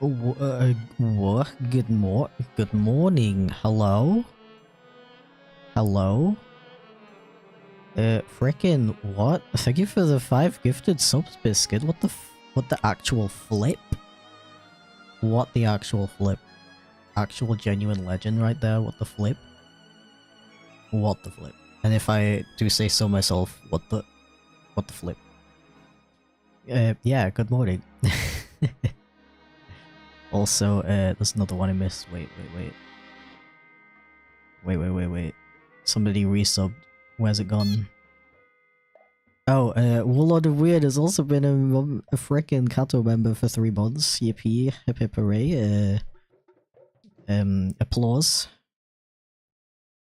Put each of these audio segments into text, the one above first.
What? Good morning. Hello? Hello? Frickin' what? Thank you for the 5 gifted subs, Biscuit. What the actual flip? What the actual flip? Actual genuine legend right there, what the flip? What the flip? And if I do say so myself, what the flip? Yeah, good morning. Also, there's another one I missed. Wait. Somebody resubbed. Where's it gone? Oh, Warlord of Weird has also been a frickin' Kato member for 3 months. Yippee, hip hip hooray, applause.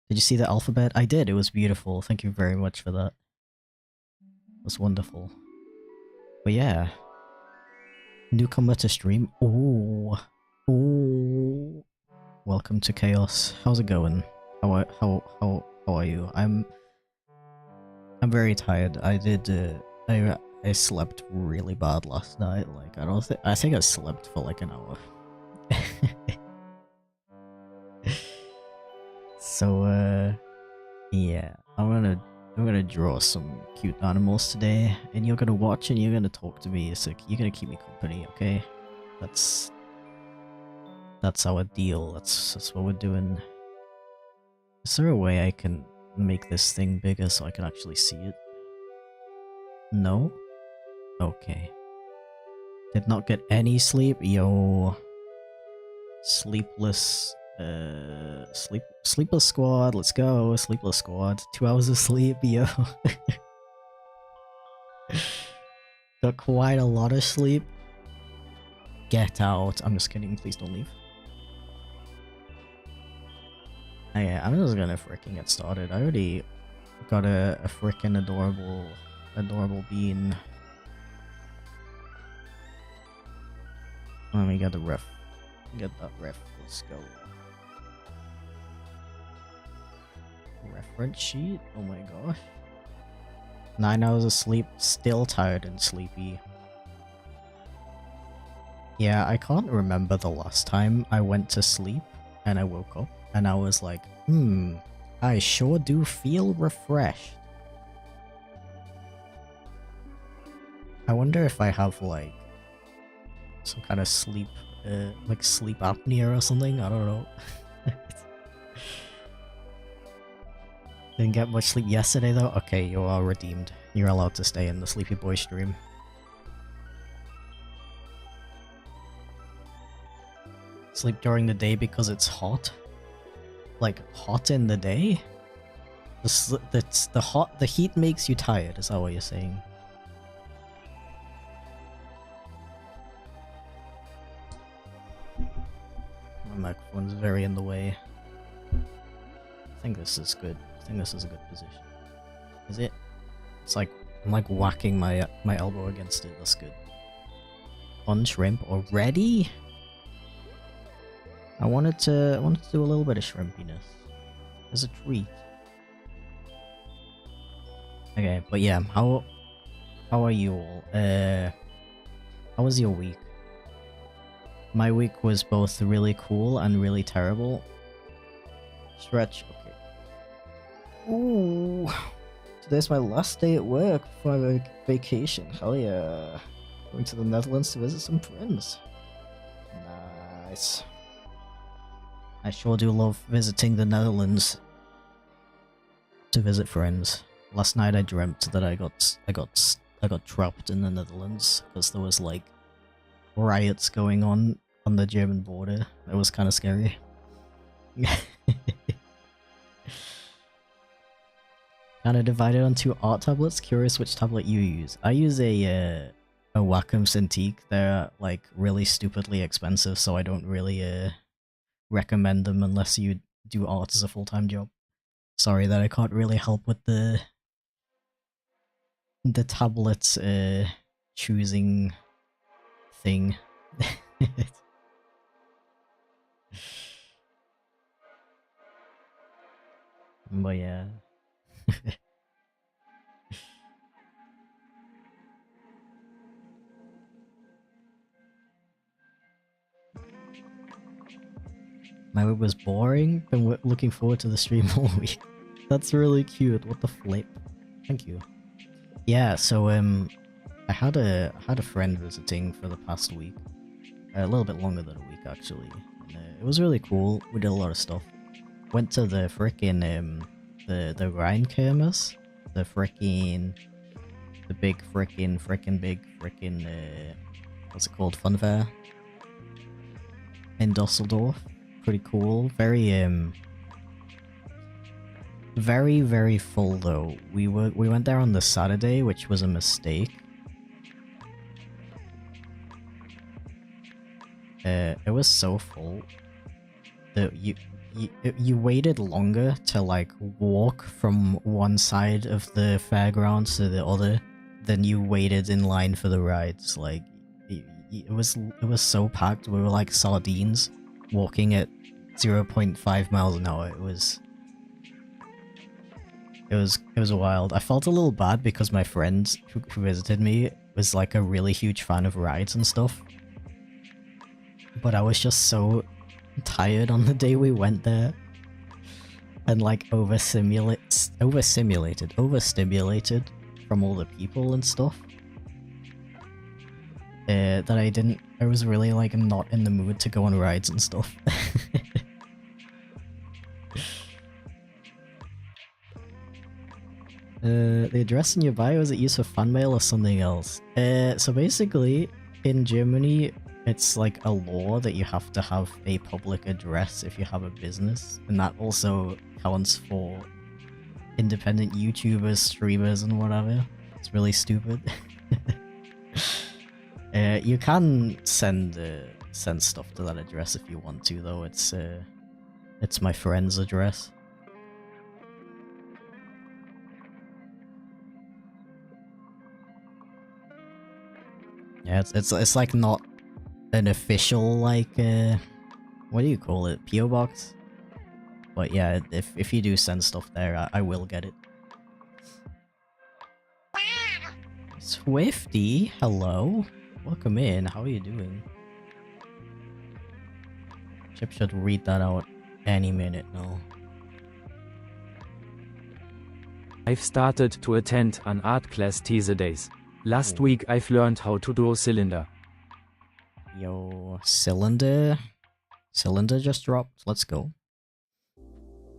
Did you see the alphabet? I did, it was beautiful. Thank you very much for that. It was wonderful. But yeah. Newcomer to stream. Ooh. Welcome to Chaos. How's it going? How are you? I'm very tired. I slept really bad last night. Like I think I slept for like an hour. So yeah, I'm gonna draw some cute animals today, and you're gonna watch and you're gonna talk to me. So you're gonna keep me company, okay? That's our deal. That's what we're doing. Is there a way I can make this thing bigger so I can actually see it? No? Okay. Did not get any sleep? Yo. Sleepless... Sleepless squad, let's go. Sleepless squad. 2 hours of sleep, yo. Got quite a lot of sleep. Get out. I'm just kidding, please don't leave. Oh, yeah, I'm just gonna fricking get started. I already got a fricking adorable bean. Let me get the ref. Get that ref. Let's go. Reference sheet? Oh my gosh. 9 hours of sleep, still tired and sleepy. Yeah, I can't remember the last time I went to sleep and I woke up and I was like, I sure do feel refreshed. I wonder if I have like some kind of sleep, like sleep apnea or something, I don't know. Didn't get much sleep yesterday though? Okay, you are redeemed. You're allowed to stay in the Sleepy Boy stream. Sleep during the day because it's hot? Like, hot in the day? The heat makes you tired, is that what you're saying? My microphone's very in the way. I think this is good. I think this is a good position. Is it? It's like, I'm like whacking my elbow against it, that's good. Fun shrimp already? I wanted to do a little bit of shrimpiness. As a treat. Okay, but yeah, how are you all? How was your week? My week was both really cool and really terrible. Stretch, okay. Ooh, today's my last day at work before my vacation. Hell yeah. Going to the Netherlands to visit some friends. Nice. I sure do love visiting the Netherlands to visit friends. Last night I dreamt that I got trapped in the Netherlands because there was like riots going on the German border. It was kind of scary. Kind of divided on 2 art tablets. Curious which tablet you use. I use a Wacom Cintiq. They're like really stupidly expensive, so I don't really recommend them unless you do art as a full-time job. Sorry that I can't really help with the tablet choosing thing. But yeah. My week was boring. Been looking forward to the stream all week. That's really cute. What the flip? Thank you. Yeah, so I had a friend visiting for the past week. A little bit longer than a week actually. And, it was really cool. We did a lot of stuff. Went to the frickin' the Rhine Kermis. The big frickin' what's it called? Fun fair in Dusseldorf. Pretty cool. Very full though. We went there on the Saturday, which was a mistake. It was so full that you waited longer to like walk from one side of the fairgrounds to the other than you waited in line for the rides. Like it was so packed. We were like sardines walking at 0.5 miles an hour. It was wild. I felt a little bad because my friend who visited me was like a really huge fan of rides and stuff. But I was just so tired on the day we went there. And like overstimulated from all the people and stuff. That I was really like not in the mood to go on rides and stuff. The address in your bio, is it used for fan mail or something else? So basically, in Germany, it's like a law that you have to have a public address if you have a business, and that also counts for independent YouTubers, streamers, and whatever. It's really stupid. You can send stuff to that address if you want to, though. It's my friend's address. Yeah, it's like not an official like what do you call it? PO box. But yeah, if you do send stuff there, I will get it. Swifty, hello. Welcome in. How are you doing? Chip should read that out any minute now. I've started to attend an art class these days. Last week I've learned how to do a cylinder. Yo, cylinder just dropped. Let's go.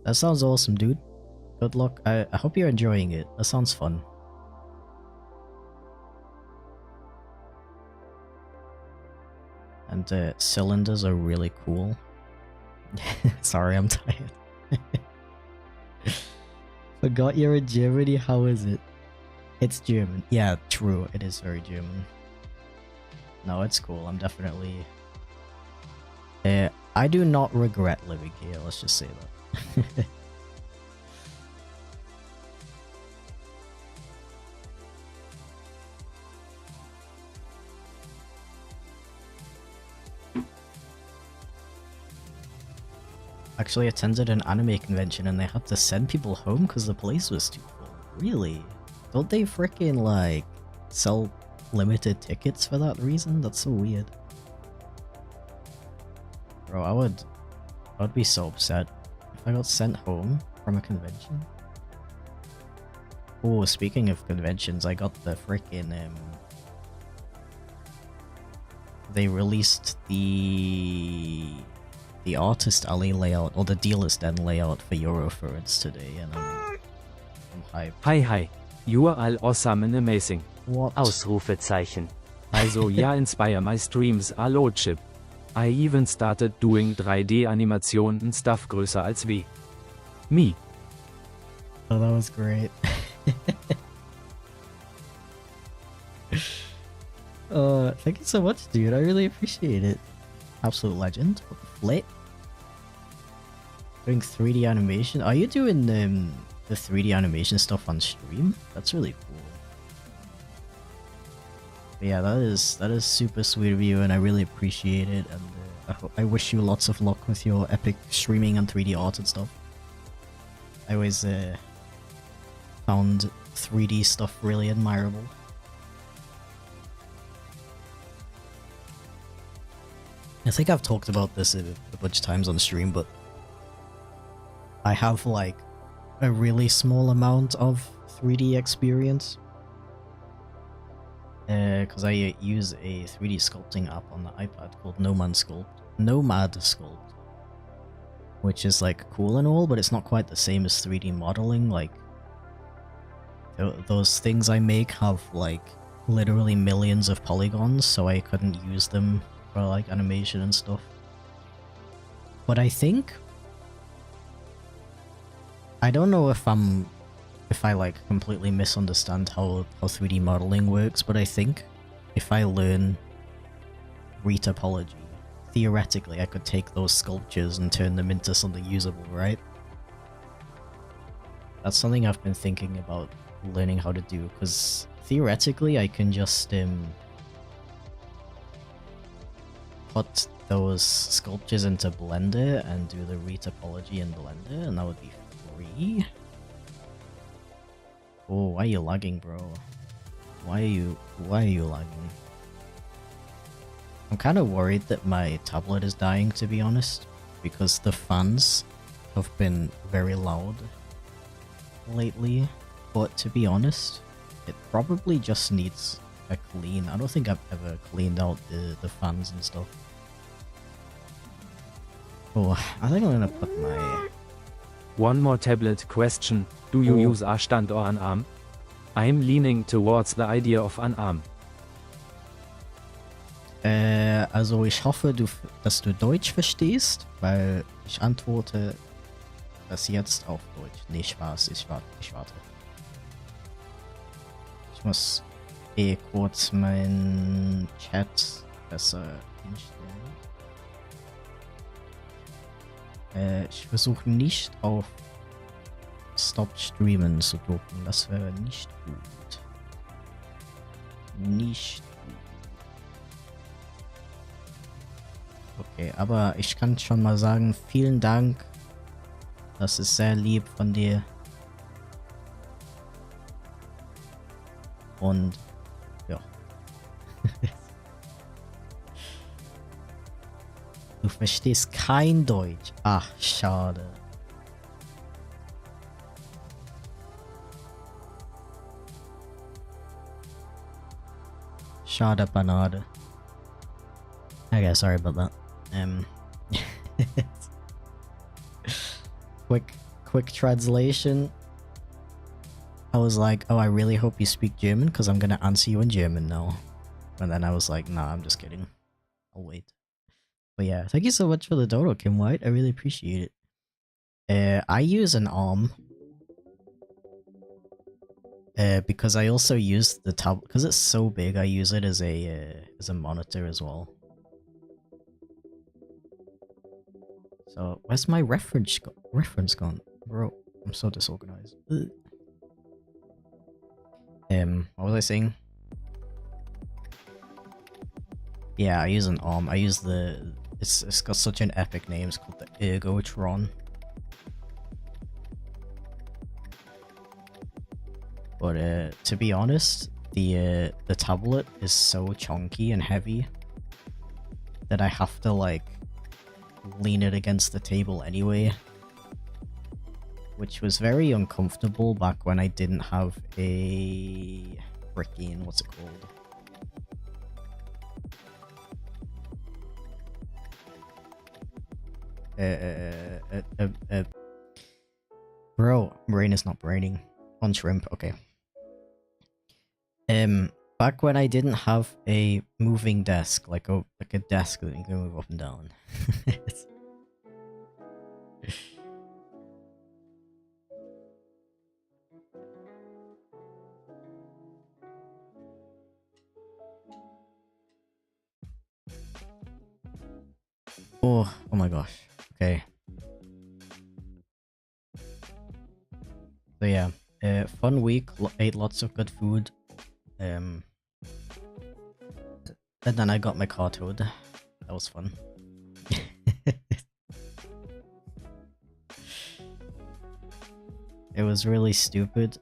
That sounds awesome, dude. Good luck. I hope you're enjoying it. That sounds fun. And cylinders are really cool. Sorry, I'm tired. Forgot you're in Germany. How is it? It's German. Yeah, true. It is very German. No, it's cool. I'm definitely... I do not regret living here, let's just say that. Actually attended an anime convention and they had to send people home because the place was too full. Really? Don't they frickin' like sell limited tickets for that reason? That's so weird. Bro, I would be so upset if I got sent home from a convention. Oh, speaking of conventions, I got the frickin' they released the Artist Alley layout, or the Dealer's Den layout for Eurofurence today, and I'm hyped. Hi, you are all awesome and amazing. What? Ausrufezeichen. Also ja, inspire my streams a lot, Chip. I even started doing 3D animation and stuff größer als wie. Me. Oh, that was great. Thank you so much, dude. I really appreciate it. Absolute legend. What the flip? Doing 3D animation? Are you doing the 3D animation stuff on stream? That's really cool. But yeah, that is super sweet of you, and I really appreciate it. And I wish you lots of luck with your epic streaming and 3D art and stuff. I always found 3D stuff really admirable. I think I've talked about this a bunch of times on stream, but I have like a really small amount of 3D experience. Because I use a 3D sculpting app on the iPad called Nomad Sculpt, which is like cool and all, but it's not quite the same as 3D modeling. Like those things I make have like literally millions of polygons, so I couldn't use them for like animation and stuff. But I think I don't know if I like completely misunderstand how 3D modeling works, but I think if I learn retopology, theoretically I could take those sculptures and turn them into something usable, right? That's something I've been thinking about learning how to do, because theoretically I can just put those sculptures into Blender and do the retopology in Blender, and that would be free. Oh, why are you lagging, bro? Why are you lagging? I'm kind of worried that my tablet is dying, to be honest, because the fans have been very loud lately, but to be honest, it probably just needs a clean. I don't think I've ever cleaned out the fans and stuff. Oh, I think I'm gonna put my... One more tablet question. Do you use A-Stand or an arm? I'm leaning towards the idea of an arm. Also ich hoffe, dass du Deutsch verstehst, weil ich antworte das jetzt auf Deutsch. Nee, Spaß, ich warte. Ich muss kurz meinen Chat besser hinstellen. Ich versuche nicht auf Stop Streamen zu drücken, das wäre nicht gut. Nicht gut. Okay, aber ich kann schon mal sagen, vielen Dank. Das ist sehr lieb von dir. Und ja. Du verstehst kein Deutsch. Ach, schade. Schade Banade. Okay, sorry about that. Quick translation. I was like, oh, I really hope you speak German because I'm gonna answer you in German now. And then I was like, nah, I'm just kidding. I'll wait. But yeah, thank you so much for the dodo, Kim White. I really appreciate it. I use an arm. Because I also use the tab because it's so big. I use it as a monitor as well. So where's my reference gone, bro? I'm so disorganized. Ugh. What was I saying? Yeah, I use an arm. I use the it's got such an epic name. It's called the Ergotron. But to be honest, the tablet is so chunky and heavy that I have to like lean it against the table anyway, which was very uncomfortable back when I didn't have a freaking what's it called? Bro, brain is not braining on shrimp. Okay. Back when I didn't have a moving desk, like a desk that you can move up and down. Oh my gosh. Okay. So yeah, fun week. Ate lots of good food. And then I got my car towed. That was fun. It was really stupid.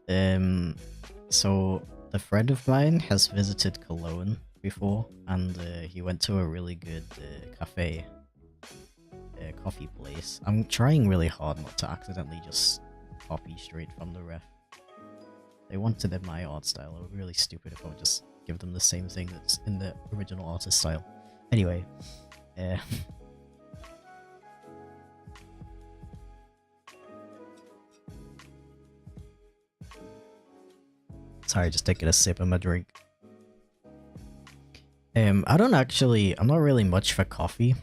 So the friend of mine has visited Cologne before, and he went to a really good cafe, coffee place. I'm trying really hard not to accidentally just copy straight from the ref. They wanted in my art style. It would be really stupid if I would just give them the same thing that's in the original artist style. Anyway, sorry, just taking a sip of my drink. I'm not really much for coffee.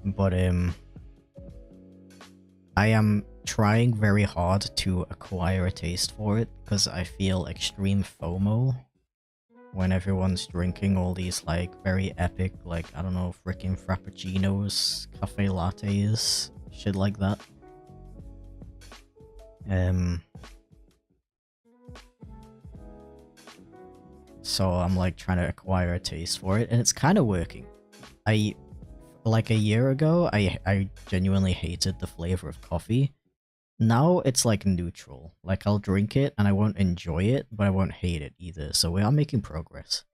But I am trying very hard to acquire a taste for it, because I feel extreme FOMO when everyone's drinking all these like very epic, like, I don't know, freaking frappuccinos, cafe lattes, shit like that. So I'm like trying to acquire a taste for it, and it's kind of working. Like a year ago, I genuinely hated the flavor of coffee. Now it's like neutral. Like, I'll drink it and I won't enjoy it, but I won't hate it either. So we are making progress.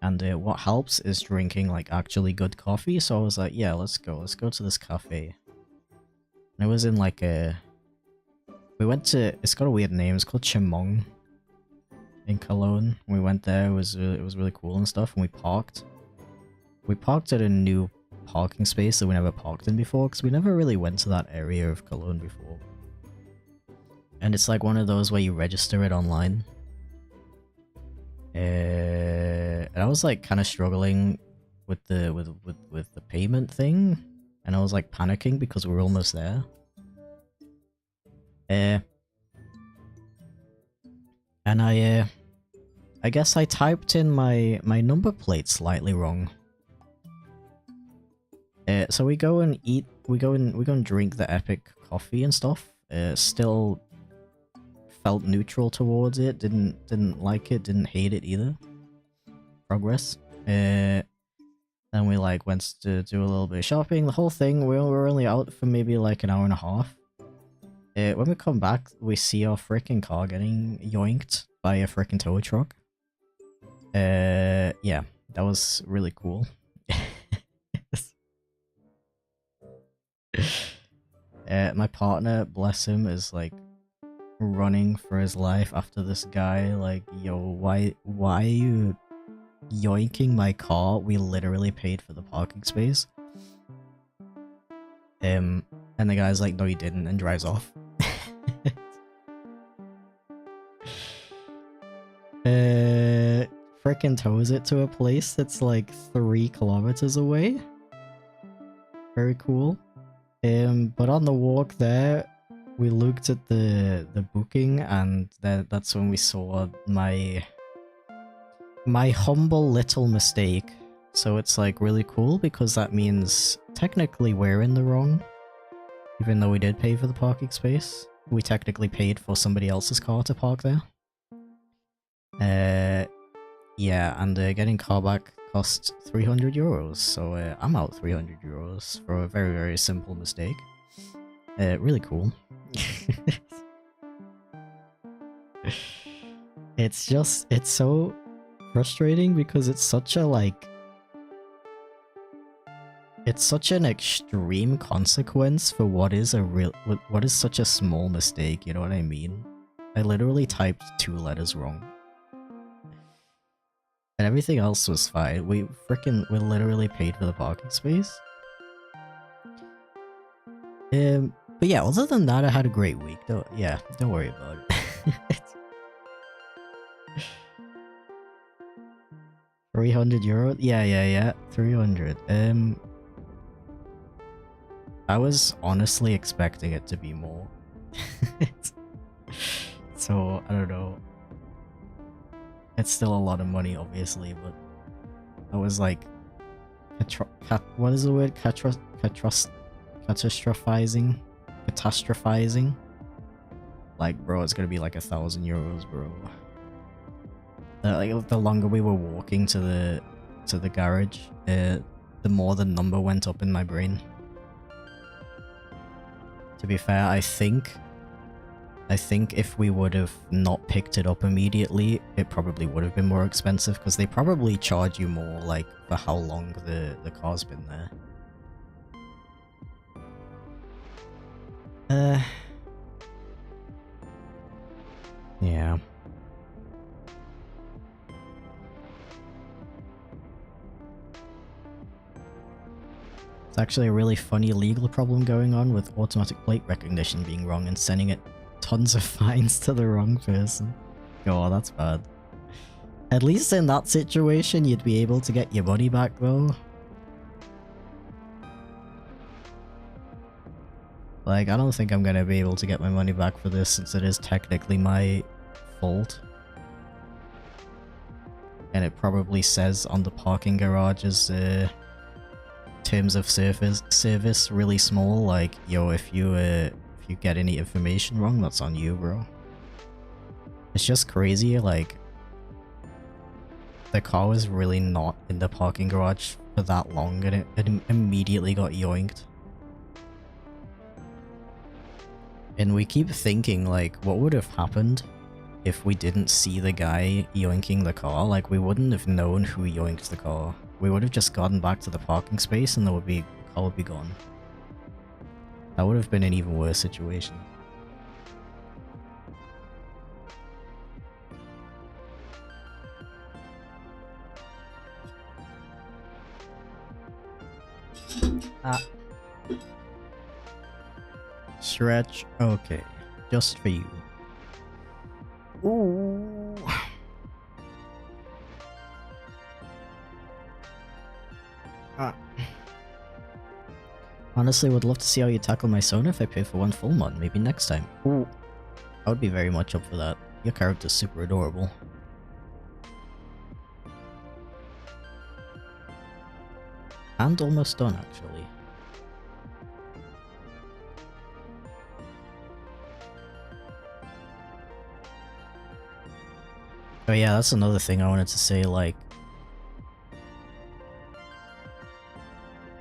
And what helps is drinking like actually good coffee. So I was like, yeah, let's go to this cafe. And it was in like we went to, it's got a weird name, it's called Chimong in Cologne. We went there, it was really cool and stuff, and we parked. We parked at a new parking space that we never parked in before, because we never really went to that area of Cologne before. And it's like one of those where you register it online. And I was like kind of struggling with the payment thing, and I was like panicking because we were almost there. And I guess I typed in my number plate slightly wrong. So we go and eat, we go and drink the epic coffee and stuff. Still felt neutral towards it, didn't like it, didn't hate it either. Progress. Then we like went to do a little bit of shopping, the whole thing. We were only out for maybe like an hour and a half. When we come back, we see our freaking car getting yoinked by a freaking tow truck. Yeah, that was really cool. My partner, bless him, is like running for his life after this guy. Like, yo, why are you yoinking my car? We literally paid for the parking space. And the guy's like, no, you didn't, and drives off. Frickin' tows it to a place that's like 3 kilometers away. Very cool. But on the walk there, we looked at the booking, and that's when we saw my humble little mistake. So it's like really cool, because that means technically we're in the wrong. Even though we did pay for the parking space, we technically paid for somebody else's car to park there. Yeah, and getting car back cost 300 euros, so I'm out 300 euros for a very, very simple mistake. Really cool. It's so frustrating, because it's such a it's such an extreme consequence for what is such a small mistake, you know what I mean? I literally typed 2 letters wrong. And everything else was fine. We literally paid for the parking space. But yeah, other than that, I had a great week. Don't worry about it. 300 euros? Yeah. 300. I was honestly expecting it to be more. So, I don't know. It's still a lot of money, obviously, but I was like, what is the word? Catastrophizing? Like, bro, it's gonna be like 1,000 euros, bro. Like, the longer we were walking to the garage, the more the number went up in my brain. To be fair, I think I think if we would have not picked it up immediately, it probably would have been more expensive, because they probably charge you more, like, for how long the car's been there. Yeah. It's actually a really funny legal problem going on with automatic plate recognition being wrong and sending it tons of fines to the wrong person. Oh, that's bad. At least in that situation, you'd be able to get your money back, though. Like, I don't think I'm gonna be able to get my money back for this, since it is technically my fault. And it probably says on the parking garage's terms of service really small, like, yo, if you get any information wrong, that's on you, bro. It's just crazy, like, the car was really not in the parking garage for that long, and it immediately got yoinked. And we keep thinking, like, what would have happened if we didn't see the guy yoinking the car? Like, we wouldn't have known who yoinked the car. We would have just gotten back to the parking space and the car would be gone. That would have been an even worse situation. Ah. Stretch. Okay. Just for you. Ooh. Ah. Honestly, would love to see how you tackle my Sona if I pay for one full mod. Maybe next time. Ooh. I would be very much up for that. Your character's super adorable. And almost done, actually. Oh yeah, that's another thing I wanted to say, like,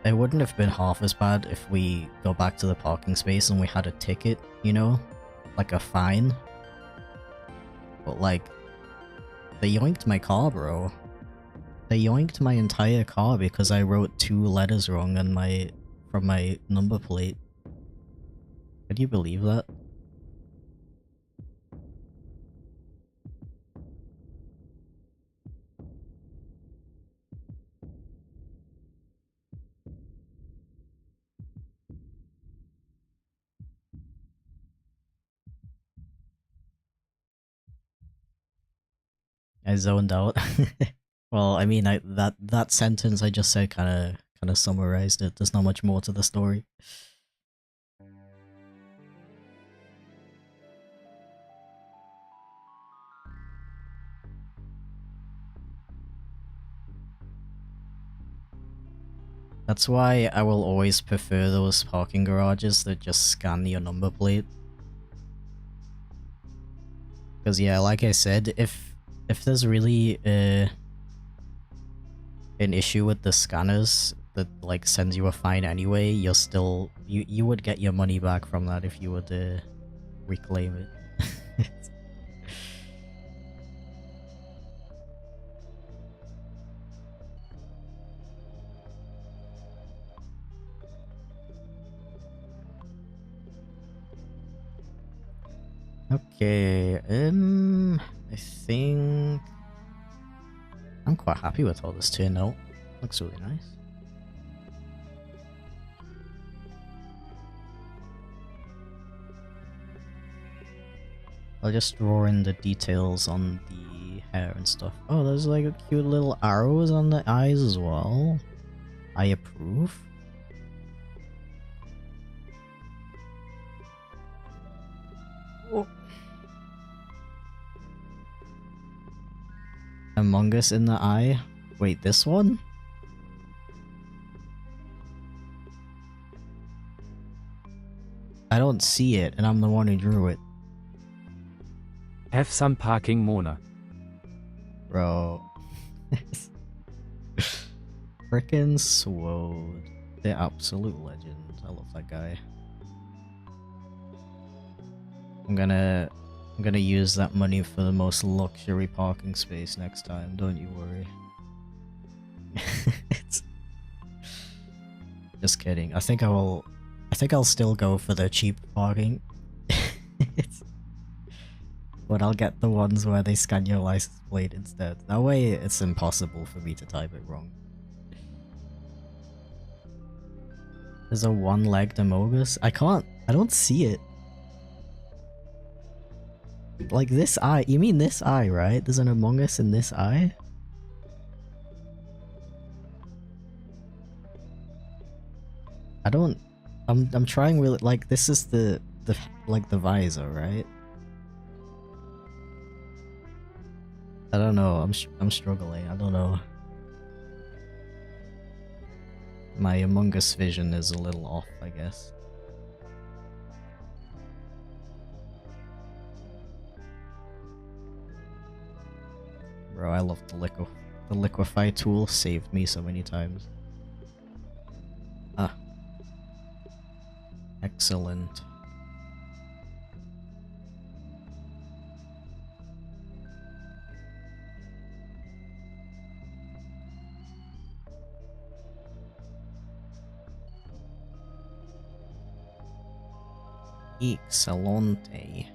it wouldn't have been half as bad if we go back to the parking space and we had a ticket, you know? Like a fine. But like, they yoinked my car, bro. They yoinked my entire car because I wrote 2 letters wrong on from my number plate. Can you believe that? I zoned out. Well, I mean, that sentence I just said kind of summarized it. There's not much more to the story. That's why I will always prefer those parking garages that just scan your number plate. Because yeah, like I said, if there's really an issue with the scanners that like sends you a fine anyway, you're still you would get your money back from that if you would reclaim it. Okay, I think I'm quite happy with how this turned out. Looks really nice. I'll just draw in the details on the hair and stuff. Oh, there's like a cute little arrows on the eyes as well. I approve. Oh. Among Us in the eye. Wait, this one? I don't see it, and I'm the one who drew it. Have some parking, Mona. Bro. Frickin' Swode. The absolute legend. I love that guy. I'm gonna use that money for the most luxury parking space next time, don't you worry. Just kidding. I think I'll still go for the cheap parking. But I'll get the ones where they scan your license plate instead. That way it's impossible for me to type it wrong. There's a one-legged Amogus? I don't see it. Like this eye, you mean this eye, right? There's an Among Us in this eye? I'm trying really, like, this is the visor, right? I don't know, I'm struggling, I don't know. My Among Us vision is a little off, I guess. Bro, I love the liquefy tool saved me so many times. Ah. Excellent. Excellente.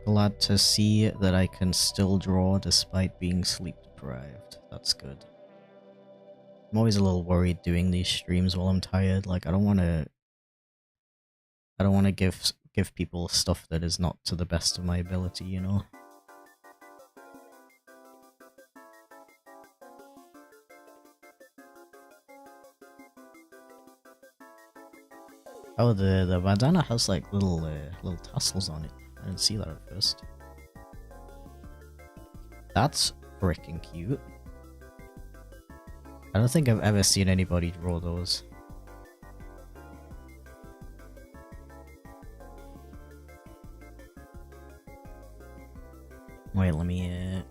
Glad to see that I can still draw despite being sleep deprived. That's good. I'm always a little worried doing these streams while I'm tired. Like, I don't want to give people stuff that is not to the best of my ability, you know? Oh, the bandana has like little tassels on it. I didn't see that at first. That's freaking cute. I don't think I've ever seen anybody draw those. Wait, let me.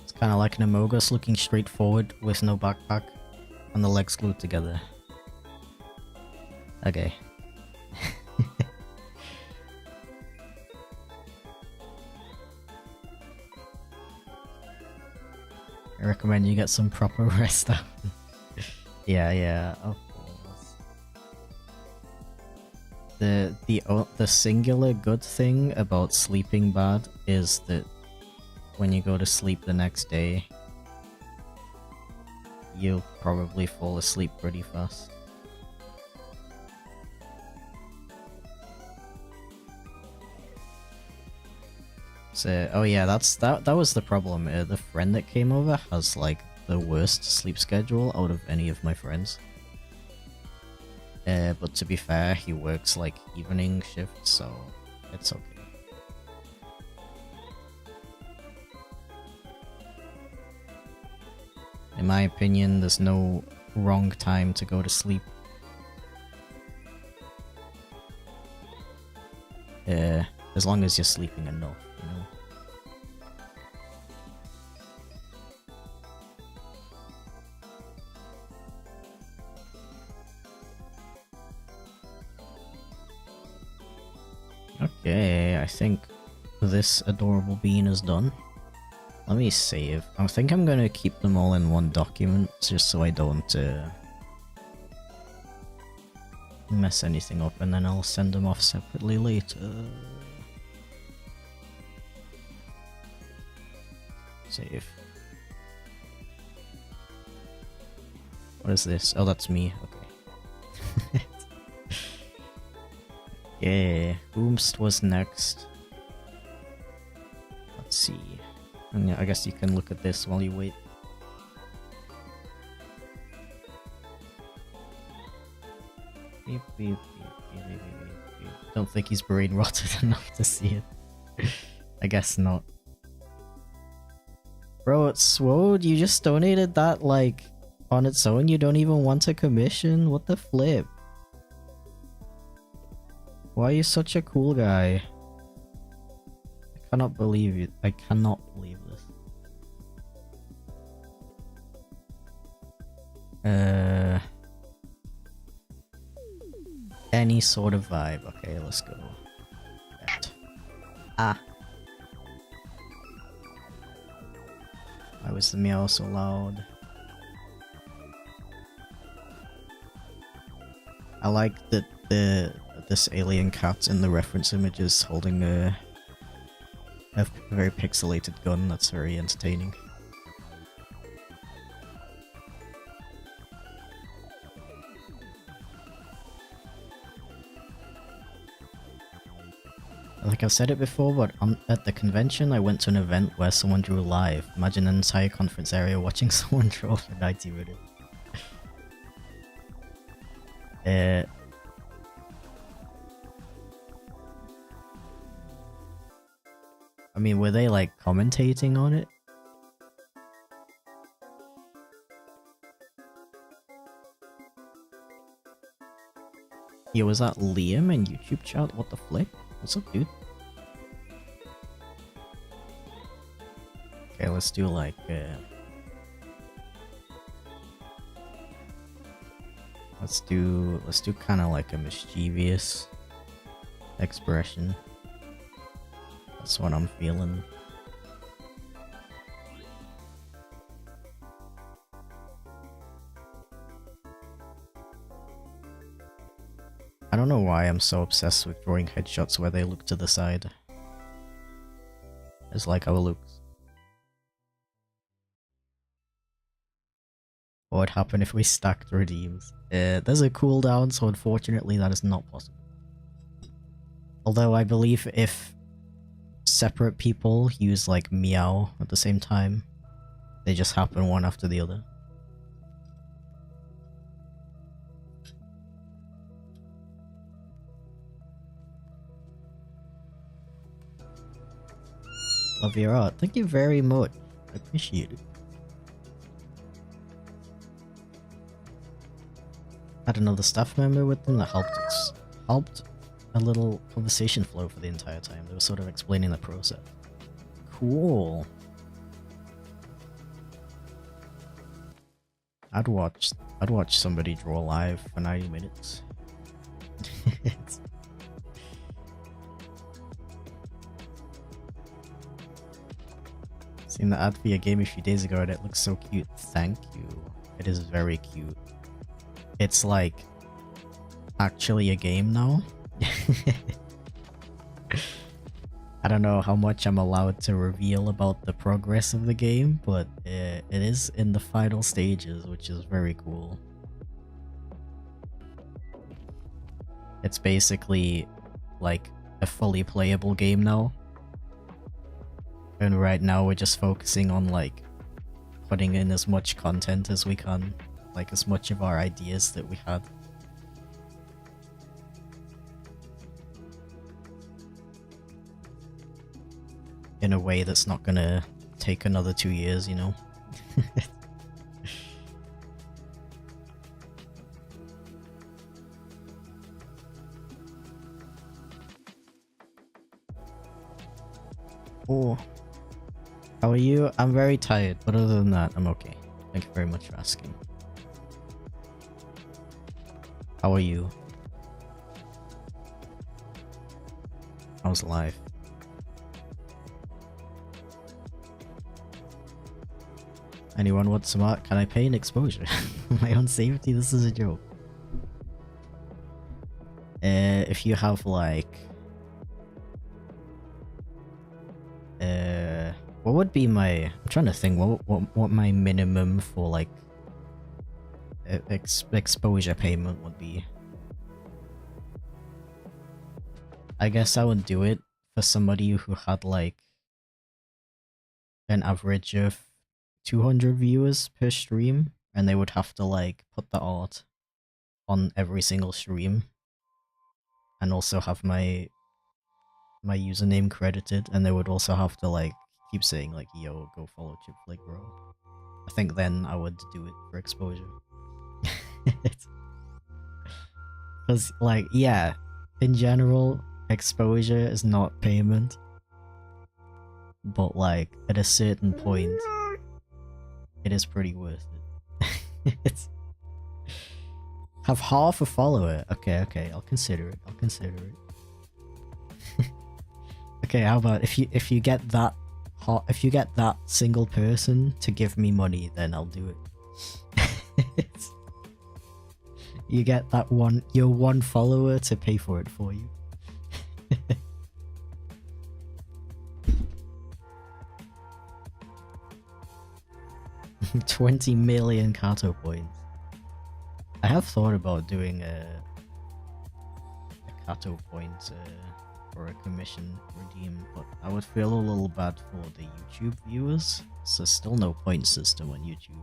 It's kind of like an Amogus looking straight forward with no backpack and the legs glued together. Okay. I recommend you get some proper rest up. Yeah, of course. The singular good thing about sleeping bad is that when you go to sleep the next day, you'll probably fall asleep pretty fast. So, oh yeah, that was the problem. The friend that came over has like the worst sleep schedule out of any of my friends. But to be fair, he works like evening shifts, so it's okay. In my opinion, there's no wrong time to go to sleep. As long as you're sleeping enough, you know? Okay, I think this adorable bean is done. Let me save. I think I'm gonna keep them all in one document, just so I don't mess anything up, and then I'll send them off separately later. Save. What is this? Oh, that's me. Okay. Yeah, Boomst was next. Let's see. And yeah, I guess you can look at this while you wait. Beep, beep, beep, beep, beep, beep, beep. Don't think he's brain rotted enough to see it. I guess not. Bro, it's Swode, you just donated that, like, on its own? You don't even want a commission? What the flip? Why are you such a cool guy? I cannot believe it. I cannot believe this. Any sort of vibe. Okay, let's go. That. Ah. Why was the meow so loud? I like that this alien cat in the reference image is holding a very pixelated gun. That's very entertaining. Like I've said it before, but at the convention I went to an event where someone drew live. Imagine an entire conference area watching someone draw for 90 minutes. I mean, were they like commentating on it? Yeah, was that Liam in YouTube chat? What the flip? What's up, dude? Okay, let's do like let's do kind of like a mischievous expression. That's what I'm feeling. I don't know why I'm so obsessed with drawing headshots where they look to the side. It's like our looks. What would happen if we stacked redeems? There's a cooldown, so unfortunately that is not possible. Although I believe if separate people use like meow at the same time, they just happen one after the other. Love your art. Thank you very much. I appreciate it. Had another staff member with them that helped a little conversation flow for the entire time. They were sort of explaining the process. Cool. I'd watch somebody draw live for 90 minutes. Seen the ad for your game a few days ago and it looks so cute. Thank you. It is very cute. It's like actually a game now. I don't know how much I'm allowed to reveal about the progress of the game, but it is in the final stages, which is very cool. It's basically like a fully playable game now. And right now we're just focusing on like putting in as much content as we can, like as much of our ideas that we had. In a way that's not gonna take another 2 years, you know? Oh. How are you? I'm very tired, but other than that, I'm okay. Thank you very much for asking. How are you? How's life? Anyone want some art? Can I pay an exposure? My own safety? This is a joke. If you have like... what would be my... I'm trying to think what my minimum for like... exposure payment would be. I guess I would do it for somebody who had like... an average of 200 viewers per stream, and they would have to like put the art on every single stream and also have my username credited, and they would also have to like keep saying like, yo, go follow chipflake, bro. I think then I would do it for exposure. Because like, yeah, in general exposure is not payment, but like at a certain point it is pretty worth it. Have half a follower. Okay, okay, I'll consider it. I'll consider it. Okay, how about if you get that single person to give me money, then I'll do it. You get that your one follower to pay for it for you. 20 million Kato points. I have thought about doing a Kato point for a commission redeem, but I would feel a little bad for the YouTube viewers. So still no point system on YouTube,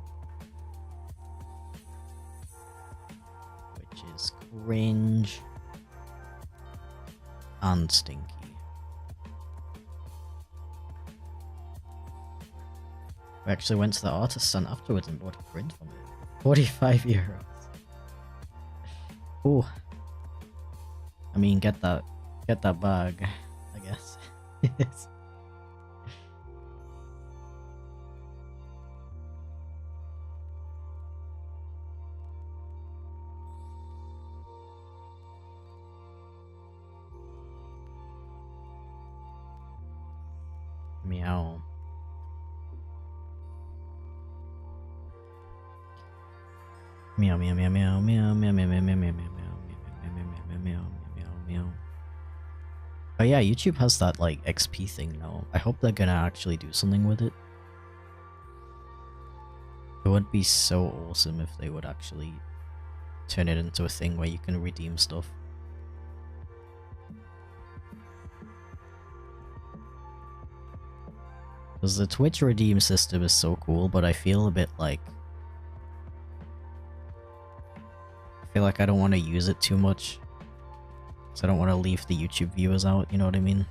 which is cringe and stinky. We actually went to the artist stand afterwards and bought a print from it. 45 euros. Ooh. I mean, get that bag, I guess. Meow. Meow meow meow meow meow meow meow meow meow meow meow meow meow meow meow. Oh yeah, YouTube has that like XP thing now. I hope they're gonna actually do something with it. It would be so awesome if they would actually turn it into a thing where you can redeem stuff. Because the Twitch redeem system is so cool, but I feel a bit like... I feel like I don't want to use it too much. So I don't want to leave the YouTube viewers out, you know what I mean?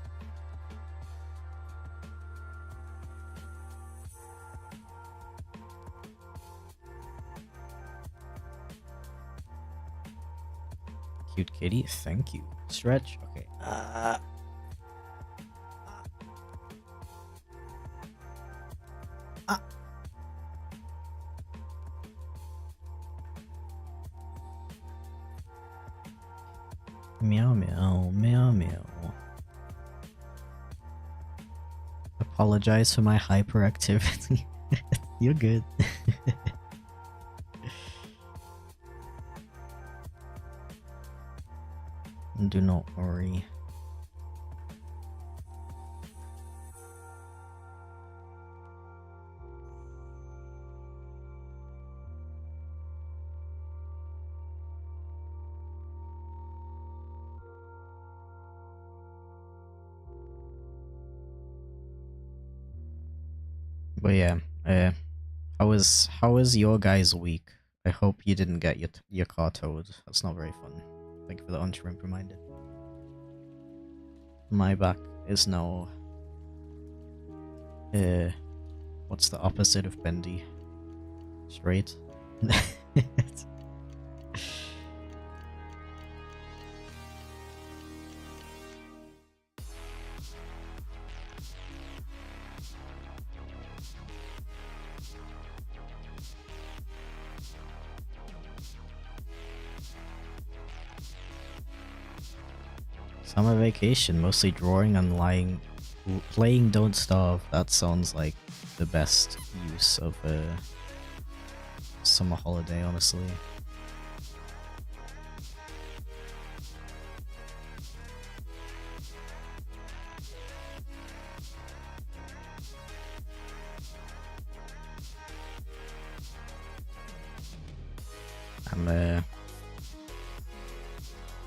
Cute kitty, thank you. Stretch, okay. Meow meow meow meow. Apologize for my hyperactivity. You're good. Do not worry. But yeah, how was your guys' week? I hope you didn't get your car towed. That's not very fun. Thank you for the on-stream reminder. My back is now what's the opposite of bendy? Straight. Summer vacation, mostly drawing and playing Don't Starve. That sounds like the best use of a summer holiday, honestly.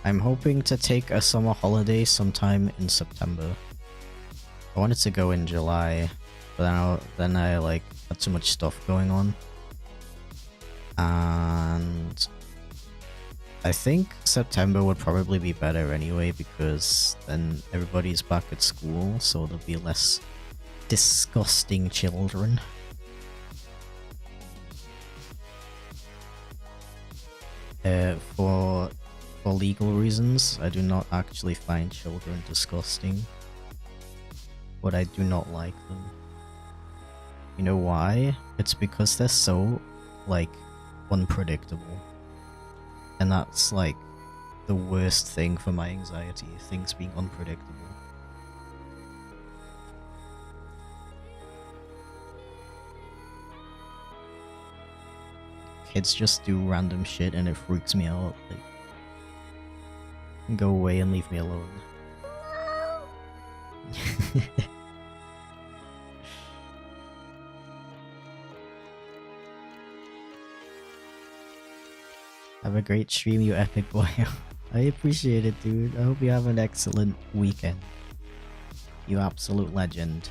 I'm hoping to take a summer holiday sometime in September. I wanted to go in July, but then I like had too much stuff going on. And I think September would probably be better anyway, because then everybody's back at school, so there'll be less disgusting children. For legal reasons, I do not actually find children disgusting, but I do not like them. You know why? It's because they're so, like, unpredictable. And that's like the worst thing for my anxiety, things being unpredictable. Kids just do random shit and it freaks me out. Like, go away and leave me alone. Have a great stream, you epic boy. I appreciate it, dude. I hope you have an excellent weekend. You absolute legend.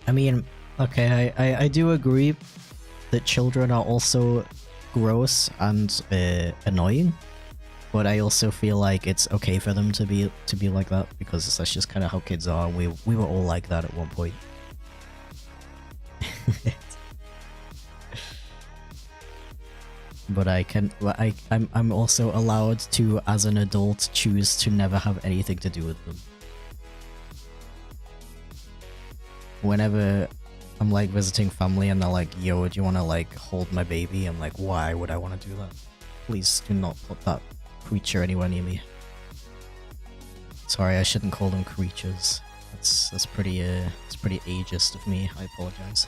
I mean, okay, I do agree that children are also gross and annoying, but I also feel like it's okay for them to be like that, because that's just kind of how kids are. We were all like that at one point. But I'm also allowed to, as an adult, choose to never have anything to do with them. Whenever I'm like visiting family and they're like, yo, do you want to like hold my baby? I'm like, why would I want to do that? Please do not put that creature anywhere near me. Sorry, I shouldn't call them creatures. That's pretty ageist of me. I apologize.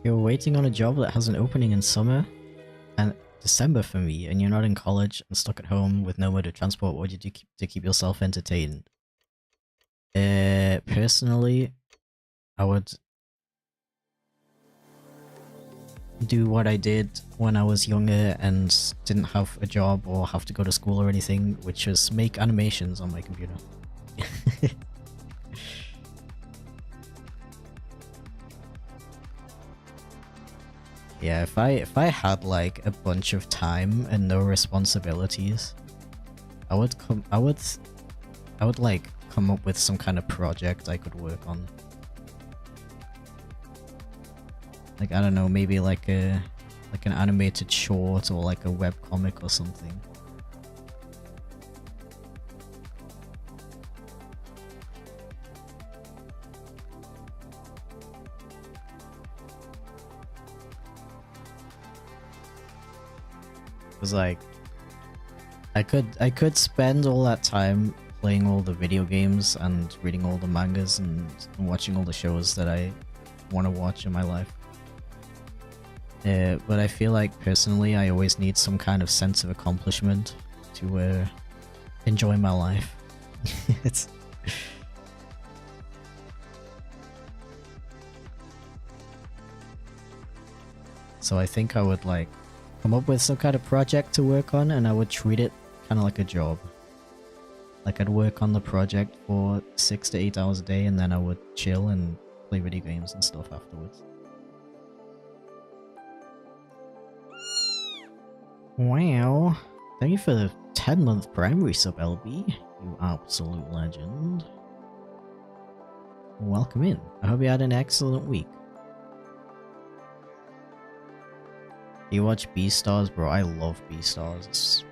You're waiting on a job that has an opening in summer and December for me, and you're not in college and stuck at home with no mode of transport. What would you do to keep yourself entertained? Personally, I would do what I did when I was younger and didn't have a job or have to go to school or anything, which was make animations on my computer. Yeah, if I had like a bunch of time and no responsibilities, I would like come up with some kind of project I could work on. Like, I don't know, maybe like an animated short or like a webcomic or something. Like, I could spend all that time playing all the video games and reading all the mangas and watching all the shows that I want to watch in my life. But I feel like personally I always need some kind of sense of accomplishment to enjoy my life. It's so I think I would like come up with some kind of project to work on, and I would treat it kind of like a job. Like, I'd work on the project for 6 to 8 hours a day, and then I would chill and play video games and stuff afterwards. Wow. Thank you for the 10-month primary sub, LB. You absolute legend. Welcome in. I hope you had an excellent week. Do you watch Beastars? Bro, I love Beastars. It's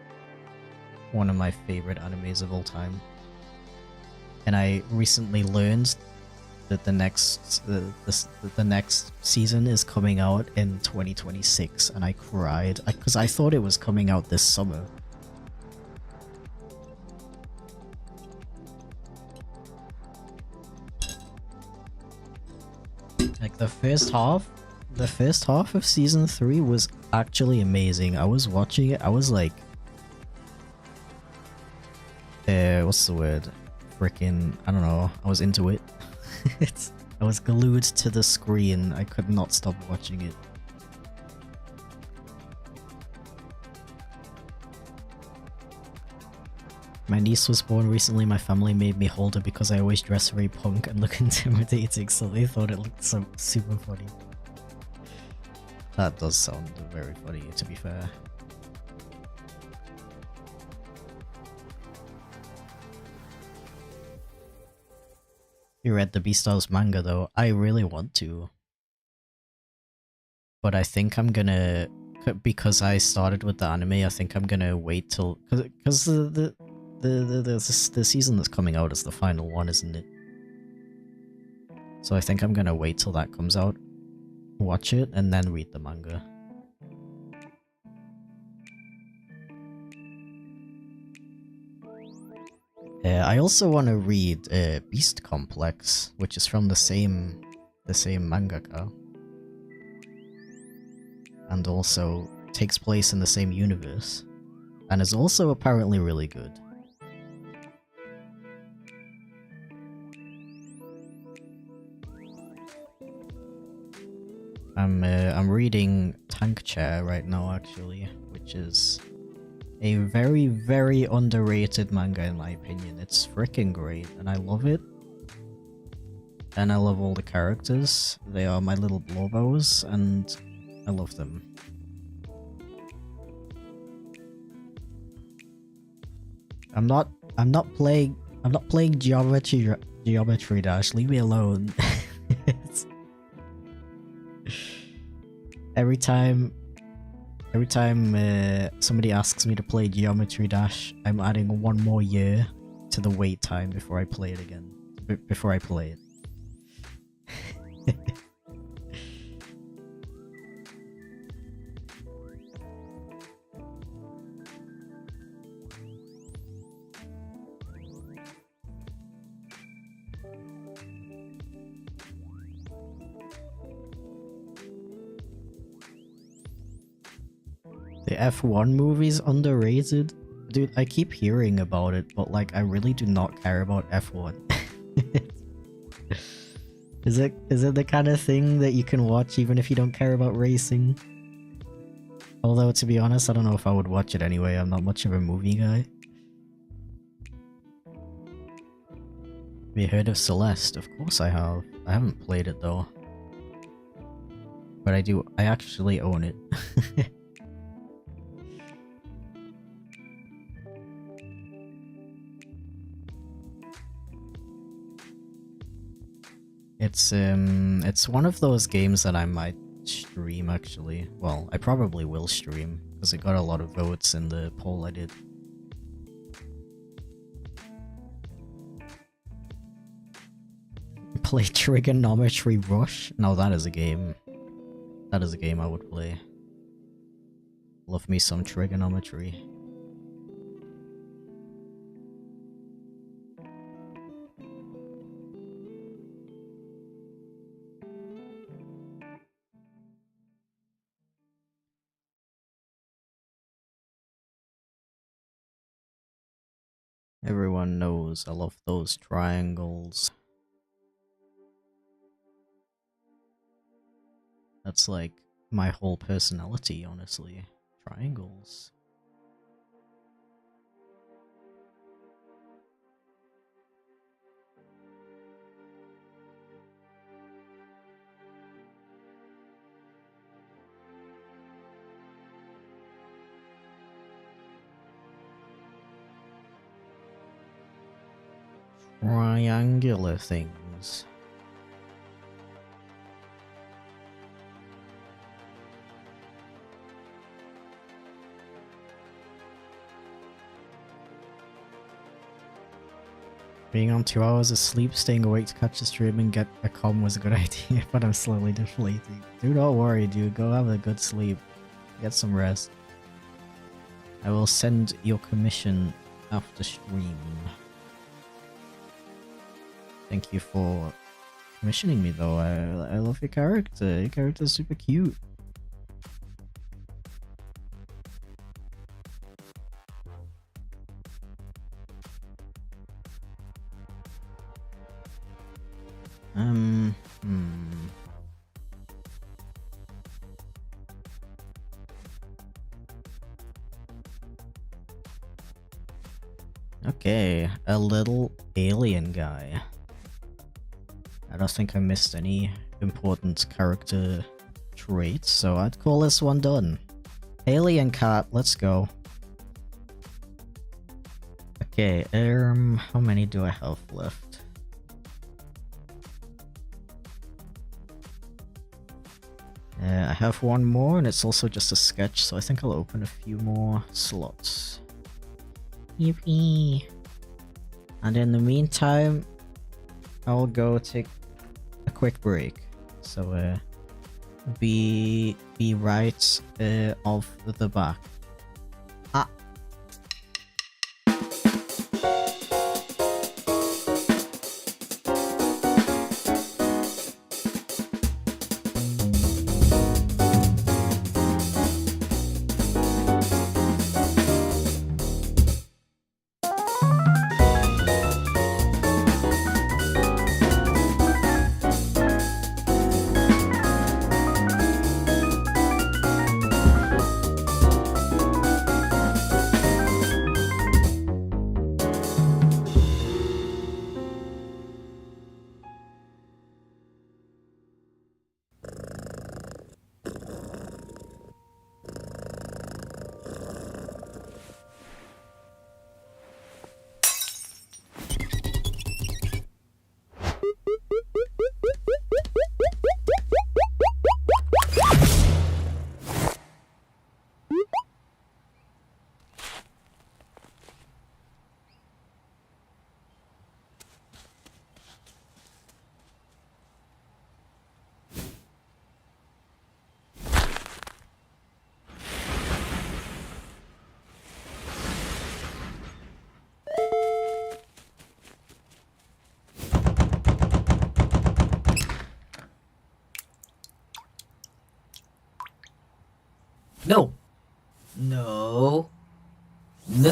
one of my favorite animes of all time. And I recently learned that the next season is coming out in 2026, and I cried because I thought it was coming out this summer. Like, the first half of season 3 was actually amazing. I was watching it, I was like, what's the word? Freaking, I don't know, I was into it. I was glued to the screen, I could not stop watching it. My niece was born recently. My family made me hold her because I always dress very punk and look intimidating, so they thought it looked so super funny. That does sound very funny, to be fair. You read the Beastars manga though? I really want to. But I think I'm gonna... Because I started with the anime, I think I'm gonna wait till... Because the season that's coming out is the final one, isn't it? So I think I'm gonna wait till that comes out, watch it, and then read the manga. I also want to read Beast Complex, which is from the same mangaka, and also takes place in the same universe, and is also apparently really good. I'm reading Tank Chair right now, actually, which is a very, very underrated manga in my opinion. It's freaking great, and I love it. And I love all the characters. They are my little blowbows, and I love them. I'm not playing Geometry Dash. Leave me alone. Every time somebody asks me to play Geometry Dash, I'm adding one more year to the wait time before I play it again. Before I play it. The F1 movie's underrated? Dude, I keep hearing about it, but like I really do not care about F1. Is it the kind of thing that you can watch even if you don't care about racing? Although, to be honest, I don't know if I would watch it anyway. I'm not much of a movie guy. Have you heard of Celeste? Of course I have. I haven't played it though. But I actually own it. It's one of those games that I might stream actually. Well, I probably will stream, because it got a lot of votes in the poll I did. Play Trigonometry Rush? No, that is a game. That is a game I would play. Love me some trigonometry. Everyone knows I love those triangles. That's like my whole personality, honestly. Triangles. Triangular things. Being on 2 hours of sleep, staying awake to catch the stream and get a comm was a good idea, but I'm slowly deflating. Dude, don't worry, dude. Go have a good sleep. Get some rest. I will send your commission after stream. Thank you for commissioning me though. I love your character. Your character's super cute. Okay, a little alien guy. I don't think I missed any important character traits, so I'd call this one done. Alien cat, let's go. Okay, how many do I have left? I have one more, and it's also just a sketch, so I think I'll open a few more slots. Yippee! And in the meantime, I'll go take a quick break. So, be right off the back. Ah. No. No. No.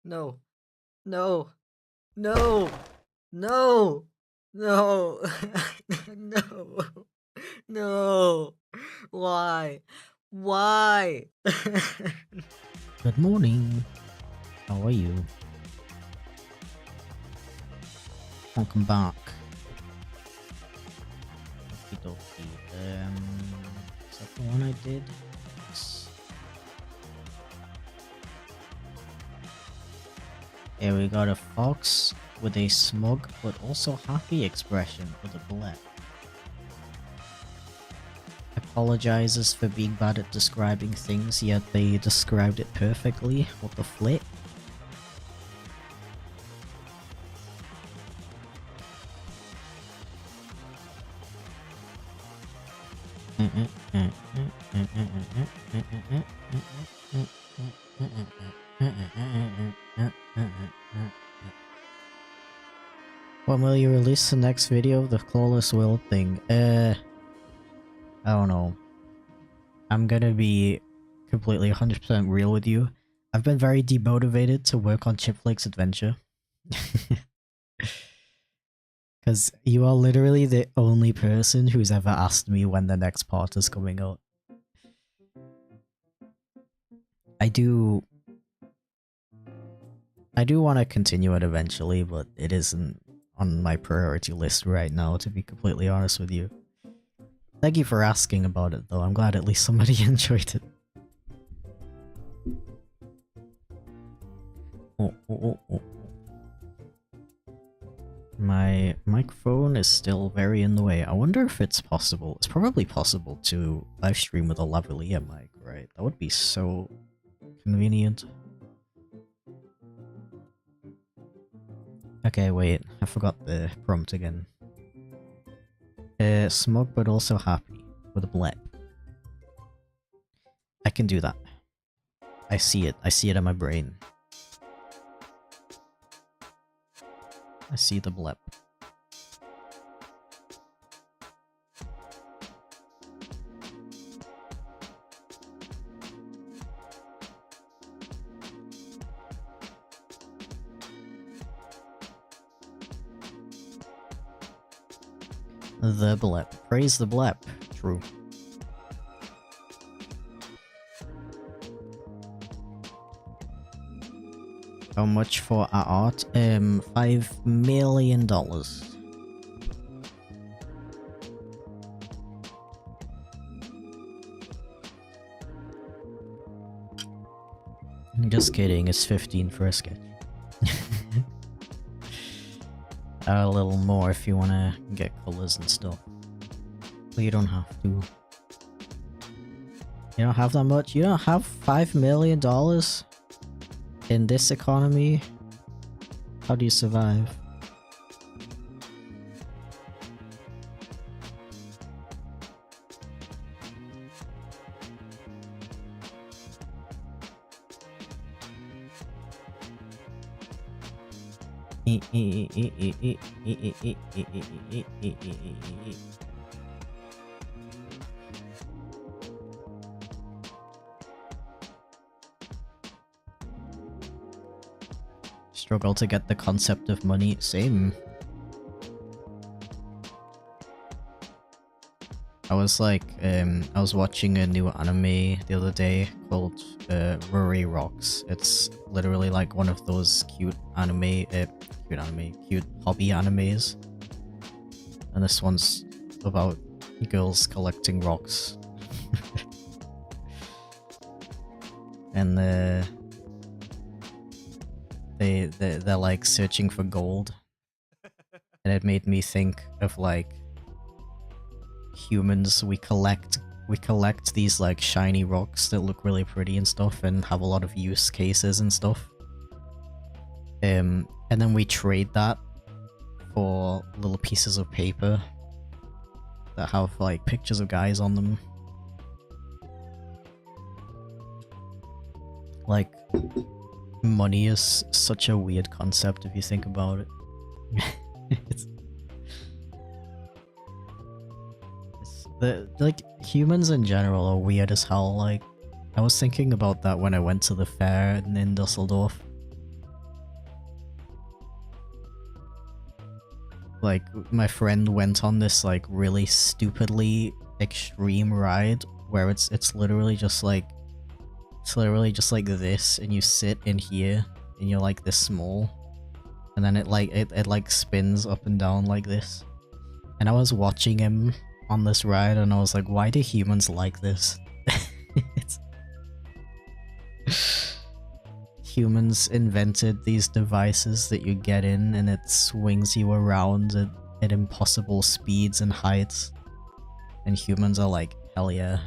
No. No. No. No. No. No. No. Why? Why? Good morning. How are you? Welcome back. Okie-dokie. Is that the one I did? Yes. Here we got a fox with a smug but also happy expression for the blip. Apologizes for being bad at describing things, yet they described it perfectly. What the flip? When will you release the next video of the Clawless World thing? I don't know. I'm gonna be completely 100% real with you. I've been very demotivated to work on Chipflake's adventure. Because you are literally the only person who's ever asked me when the next part is coming out. I do want to continue it eventually, but it isn't on my priority list right now, to be completely honest with you. Thank you for asking about it, though. I'm glad at least somebody enjoyed it. Oh. My microphone is still very in the way. I wonder if it's possible. It's probably possible to live stream with a lavalier mic, right? That would be so convenient. Okay, wait. I forgot the prompt again. Smug but also happy with a blip. I can do that. I see it. I see it in my brain. I see the blip. The blip. Praise the blip. True. How much for our art? $5 million. Just kidding, it's 15 for a sketch. A little more if you wanna get colors and stuff. But you don't have to. You don't have that much? You don't have $5 million? In this economy? How do you survive? Struggle to get the concept of money. Same. I was like, I was watching a new anime the other day called Rory Rocks. It's literally like one of those cute hobby animes. And this one's about girls collecting rocks. And they're like searching for gold. And it made me think of like humans. We collect these like shiny rocks that look really pretty and stuff and have a lot of use cases and stuff. And then we trade that for little pieces of paper that have like pictures of guys on them. Like, money is such a weird concept if you think about it. Like, humans in general are weird as hell. Like, I was thinking about that when I went to the fair in Dusseldorf. like my friend went on this like really stupidly extreme ride where it's literally just like this, and you sit in here and you're like this small, and then it like spins up and down like this. And I was watching him on this ride and I was like, why do humans like this? It's... Humans invented these devices that you get in and it swings you around at impossible speeds and heights. And humans are like, hell yeah.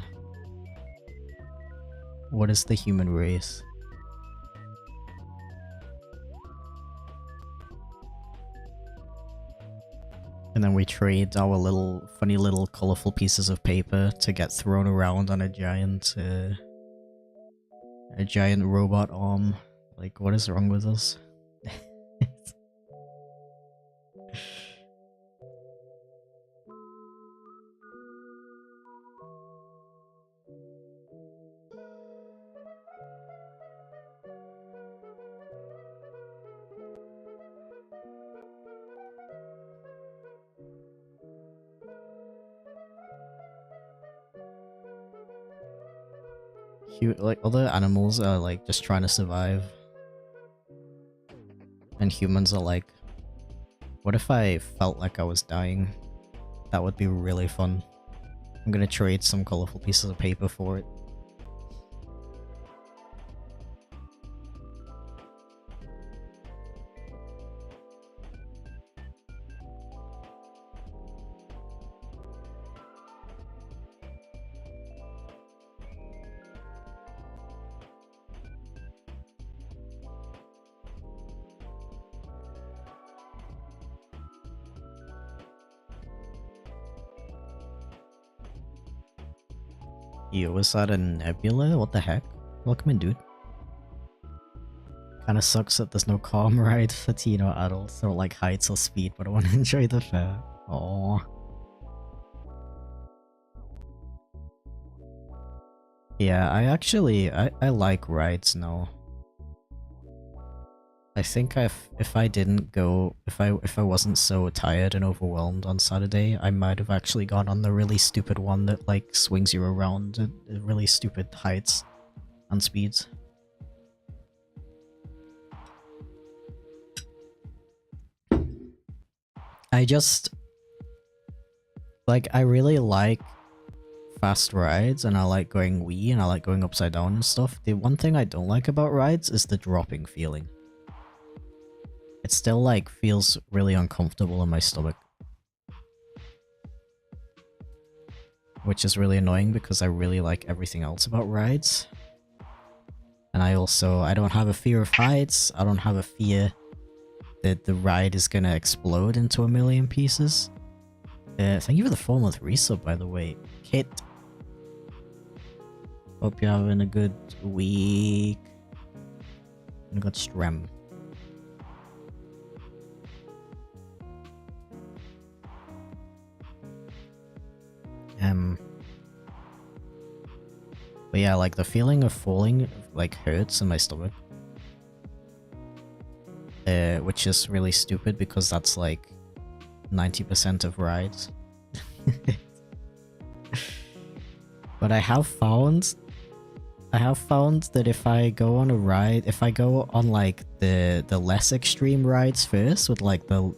What is the human race? And then we trade our little funny little colorful pieces of paper to get thrown around on a giant robot arm. Like, what is wrong with us? Like, other animals are like just trying to survive. And humans are like, what if I felt like I was dying? That would be really fun. I'm gonna trade some colorful pieces of paper for it. Yo, was that a nebula? What the heck? Welcome in, dude. Kinda sucks that there's no calm ride for teen or adults, or like heights or speed, but I want to enjoy the fair. Aww. Yeah, I like rides now. I think if I didn't go, if I wasn't so tired and overwhelmed on Saturday, I might have actually gone on the really stupid one that like swings you around at really stupid heights and speeds. I just like, I really like fast rides and I like going wee and I like going upside down and stuff. The one thing I don't like about rides is the dropping feeling. It still like feels really uncomfortable in my stomach. Which is really annoying because I really like everything else about rides. And I don't have a fear of heights, I don't have a fear that the ride is gonna explode into a million pieces. Thank you for the 4-month resub, by the way, Kit. Hope you're having a good week. And a good stream. But yeah, like the feeling of falling like hurts in my stomach. Which is really stupid because that's like 90% of rides. But I have found that if I go on a ride, if I go on like the less extreme rides first with like the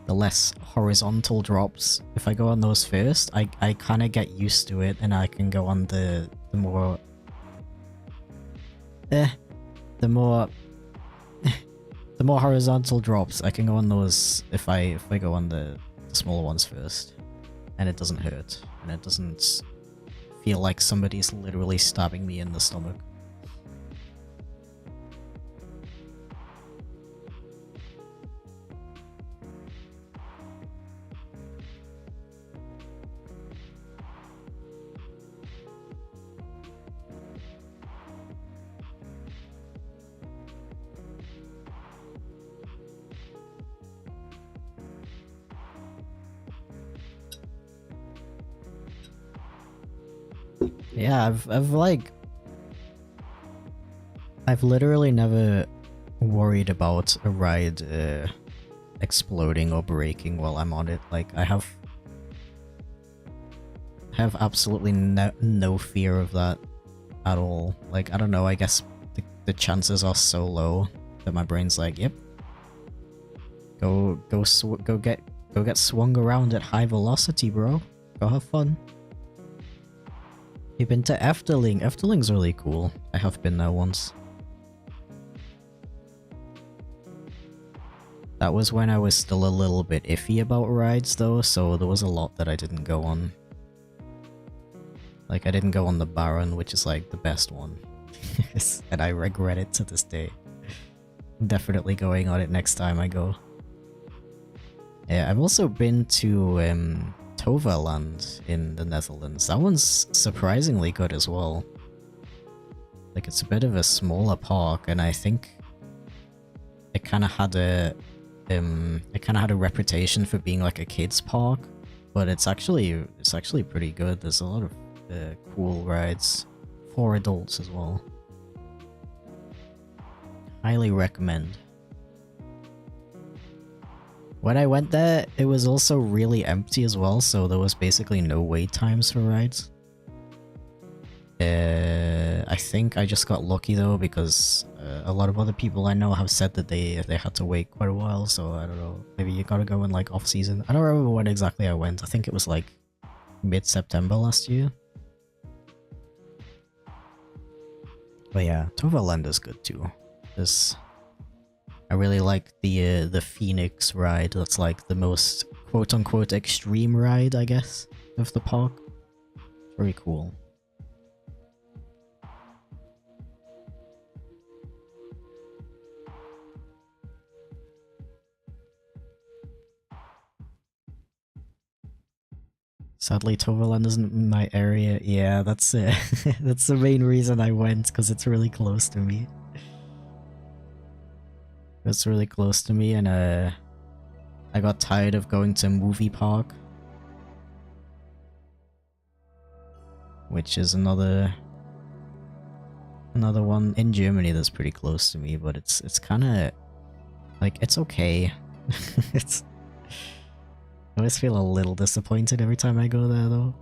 less horizontal drops, if I go on those first, I kind of get used to it and I can go on the more the more horizontal drops. I can go on those if I go on the smaller ones first, and it doesn't hurt and it doesn't feel like somebody's literally stabbing me in the stomach. Yeah, I've literally never worried about a ride exploding or breaking while I'm on it. Like, I have absolutely no fear of that at all. Like, I don't know, I guess the chances are so low that my brain's like, yep, go get swung around at high velocity, bro. Go have fun. You've been to Efteling. Efteling's really cool. I have been there once. That was when I was still a little bit iffy about rides though, so there was a lot that I didn't go on. Like, I didn't go on the Baron, which is like the best one. And I regret it to this day. I'm definitely going on it next time I go. Yeah, I've also been to Toverland in the Netherlands. That one's surprisingly good as well. Like, it's a bit of a smaller park, and I think it kind of had a reputation for being like a kids park, but it's actually pretty good. There's a lot of cool rides for adults as well. Highly recommend. When I went there, it was also really empty as well, so there was basically no wait times for rides. I think I just got lucky though, because a lot of other people I know have said that they had to wait quite a while, so I don't know, maybe you gotta go in like off season. I don't remember when exactly I went. I think it was like mid-September last year. But yeah, Toverland is good too. I really like the Phoenix ride. That's like the most quote-unquote extreme ride, I guess, of the park. Very cool. Sadly, Toverland isn't in my area. Yeah, that's it. That's the main reason I went, because it's really close to me. It's really close to me, and I got tired of going to Movie Park, which is another one in Germany that's pretty close to me, but it's kind of like, it's okay. I always feel a little disappointed every time I go there though.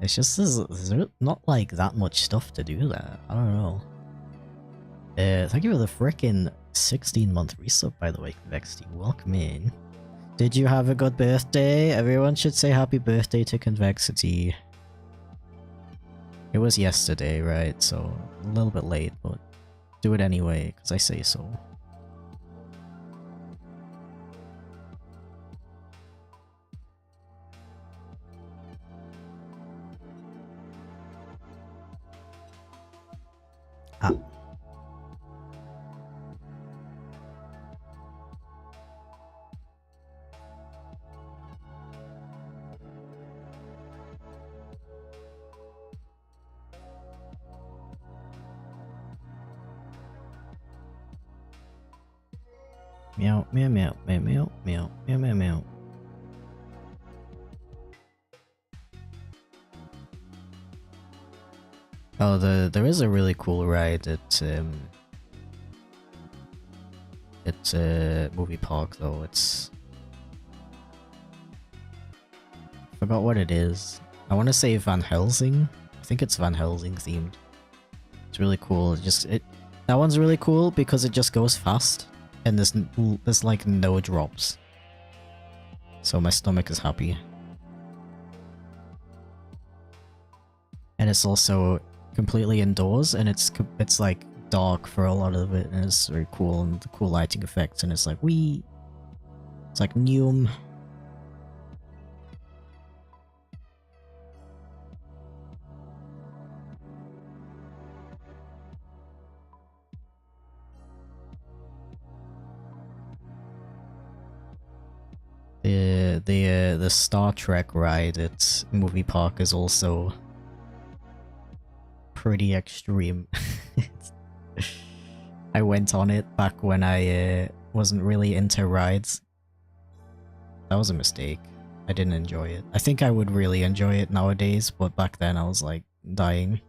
It's just there's not like that much stuff to do there. I don't know. Thank you for the frickin' 16-month resub, by the way, Convexity. Welcome in. Did you have a good birthday? Everyone should say happy birthday to Convexity. It was yesterday, right? So a little bit late, but do it anyway, because I say so. Ah. Meow, meow, meow, meow, meow, meow, meow, meow, meow. Oh, there is a really cool ride at Movie Park though. It's, forgot what it is. I want to say Van Helsing. I think it's Van Helsing themed. It's really cool. That one's really cool because it just goes fast, and there's like no drops. So my stomach is happy. And it's also completely indoors, and it's like dark for a lot of it, and it's very cool, and the cool lighting effects, and it's like it's like Neum. The Star Trek ride at Movie Park is also pretty extreme. I went on it back when I wasn't really into rides. That was a mistake. I didn't enjoy it. I think I would really enjoy it nowadays, but back then I was like dying.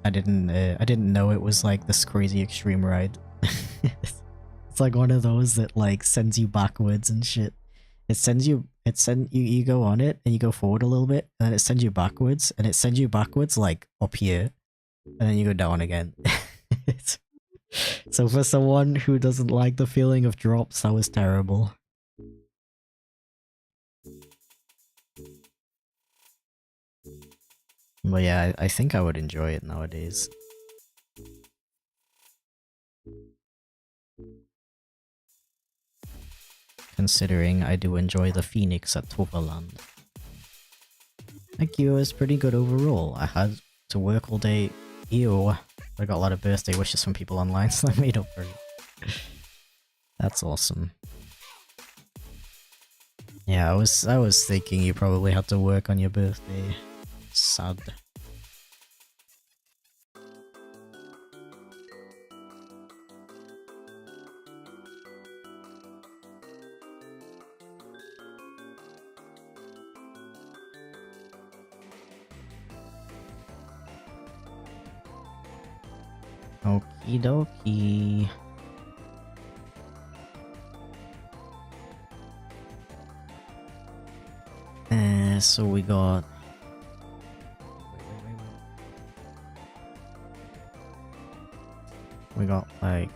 I didn't know it was like this crazy extreme ride. It's like one of those that like sends you backwards and shit. You go on it and you go forward a little bit and then it sends you backwards and it sends you backwards like up here and then you go down again. So for someone who doesn't like the feeling of drops, that was terrible. But yeah, I think I would enjoy it nowadays. Considering I do enjoy the Phoenix at Toverland. Thank you, it was pretty good overall. I had to work all day. Ew. I got a lot of birthday wishes from people online, so I made up for it. That's awesome. Yeah, I was thinking you probably had to work on your birthday. Sad. Okie dokie. So we got... We got like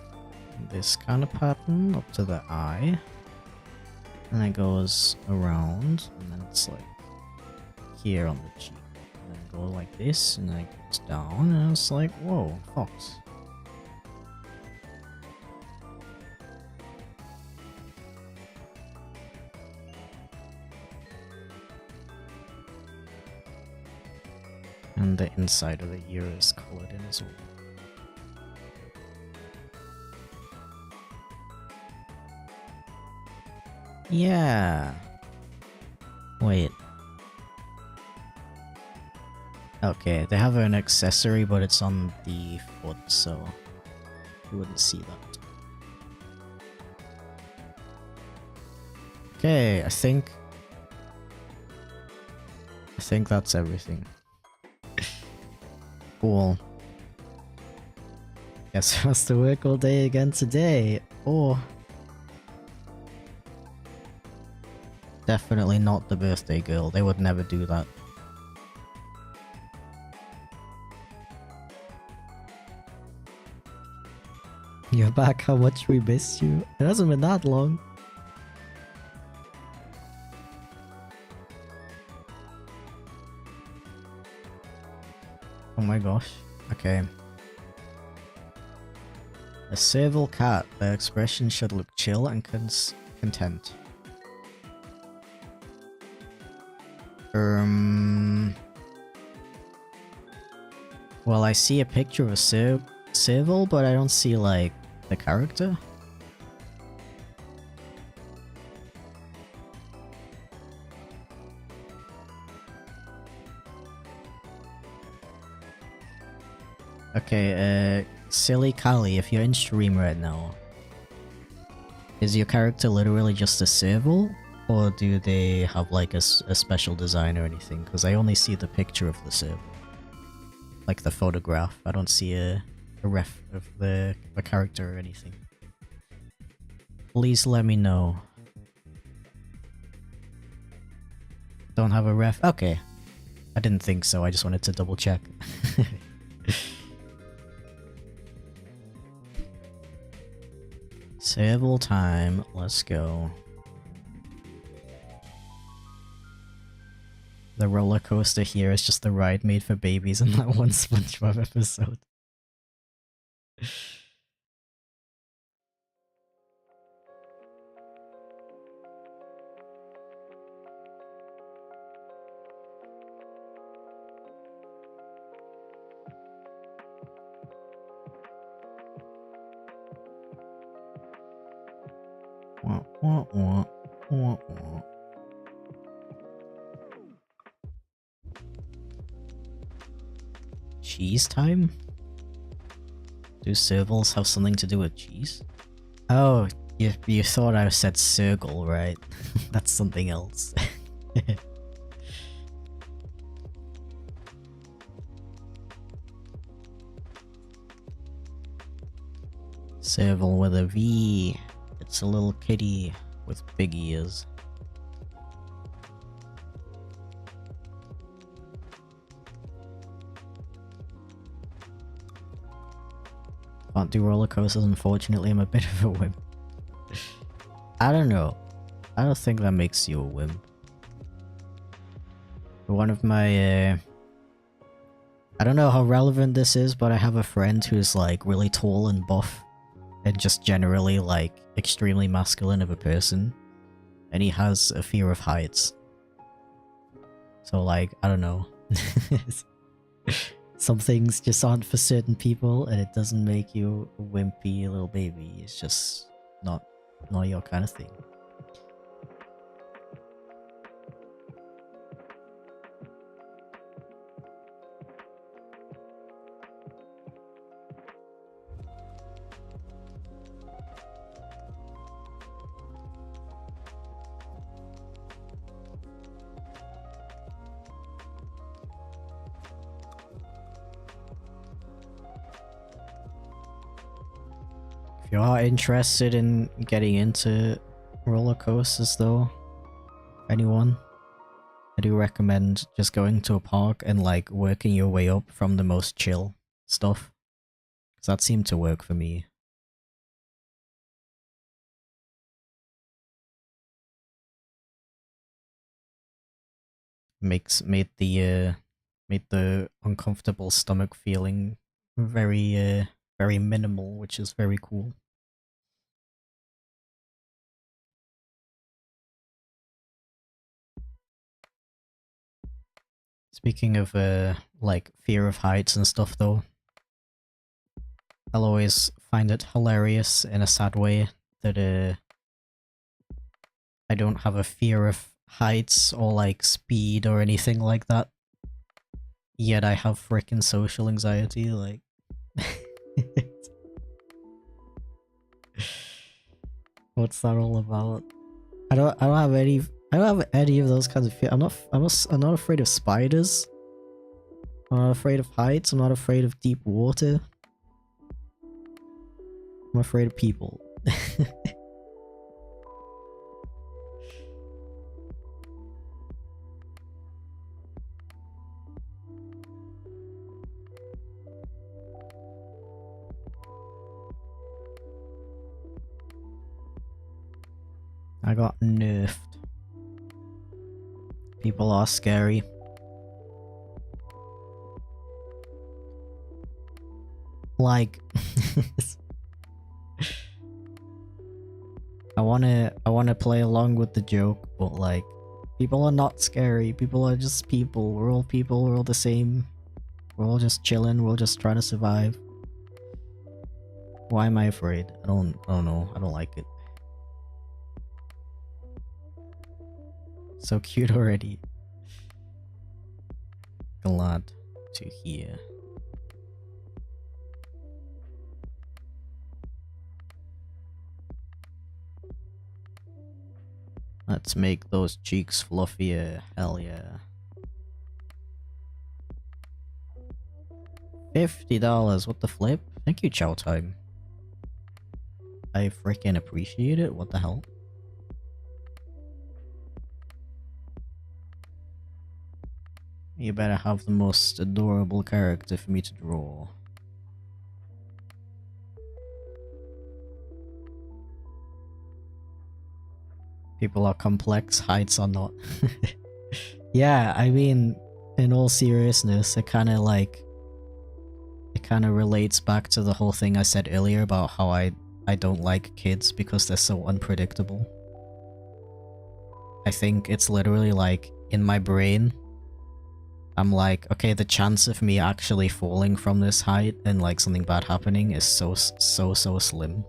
this kind of pattern up to the eye. And it goes around, and then it's like here on the cheek. And then go like this, and then it goes down, and it's like, whoa, fox. And the inside of the ear is colored in as well. Yeah. Wait. Okay, they have an accessory, but it's on the foot, so you wouldn't see that. Okay, I think that's everything. Cool. Guess I has to work all day again today. Oh. Definitely not the birthday girl. They would never do that. You're back, how much we missed you. It hasn't been that long. Oh my gosh. Okay. A servile cat. Their expression should look chill and content. Well, I see a picture of a serval, but I don't see, like, the character. Okay, Silly Kali, if you're in stream right now, is your character literally just a serval? Or do they have like a special design or anything? Because I only see the picture of the serval. Like the photograph. I don't see a ref of the character or anything. Please let me know. Don't have a ref? Okay. I didn't think so, I just wanted to double check. Serval time, let's go. The roller coaster here is just the ride made for babies in that one SpongeBob episode. Wah, wah, wah, wah, wah. Cheese time? Do servals have something to do with cheese? Oh, you thought I said circle, right? That's something else. Serval with a V. It's a little kitty with big ears. Can't do roller coasters, unfortunately. I'm a bit of a wimp. I don't know. I don't think that makes you a wimp. One of my, I don't know how relevant this is, but I have a friend who's like really tall and buff and just generally like extremely masculine of a person. And he has a fear of heights. So like, I don't know. Some things just aren't for certain people, and it doesn't make you a wimpy little baby. It's just not your kind of thing. If you are interested in getting into roller coasters though, anyone, I do recommend just going to a park and like working your way up from the most chill stuff. Because that seemed to work for me. Made the uncomfortable stomach feeling very very minimal, which is very cool. Speaking of like fear of heights and stuff though, I'll always find it hilarious in a sad way that I don't have a fear of heights or like speed or anything like that. Yet I have frickin' social anxiety, like what's that all about? I don't have any of those kinds of fear. I'm not afraid of spiders. I'm not afraid of heights. I'm not afraid of deep water. I'm afraid of people. I got nerfed. People are scary. Like I wanna play along with the joke, but like people are not scary. People are just people. We're all people, we're all the same. We're all just chilling, we're all just trying to survive. Why am I afraid? I don't know. I don't like it. So cute already. Glad to hear. Let's make those cheeks fluffier. Hell yeah. $50. What the flip? Thank you, Chow Time. I freaking appreciate it. What the hell? You better have the most adorable character for me to draw. People are complex, heights are not. Yeah, I mean, in all seriousness, it kind of relates back to the whole thing I said earlier about how I don't like kids because they're so unpredictable. I think it's literally like, in my brain, I'm like, okay, the chance of me actually falling from this height and like something bad happening is so slim.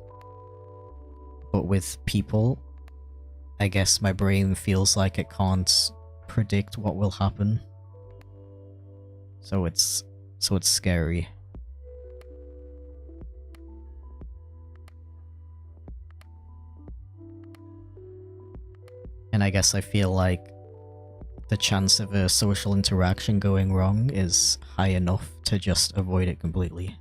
But with people, I guess my brain feels like it can't predict what will happen. So it's scary. And I guess I feel like the chance of a social interaction going wrong is high enough to just avoid it completely.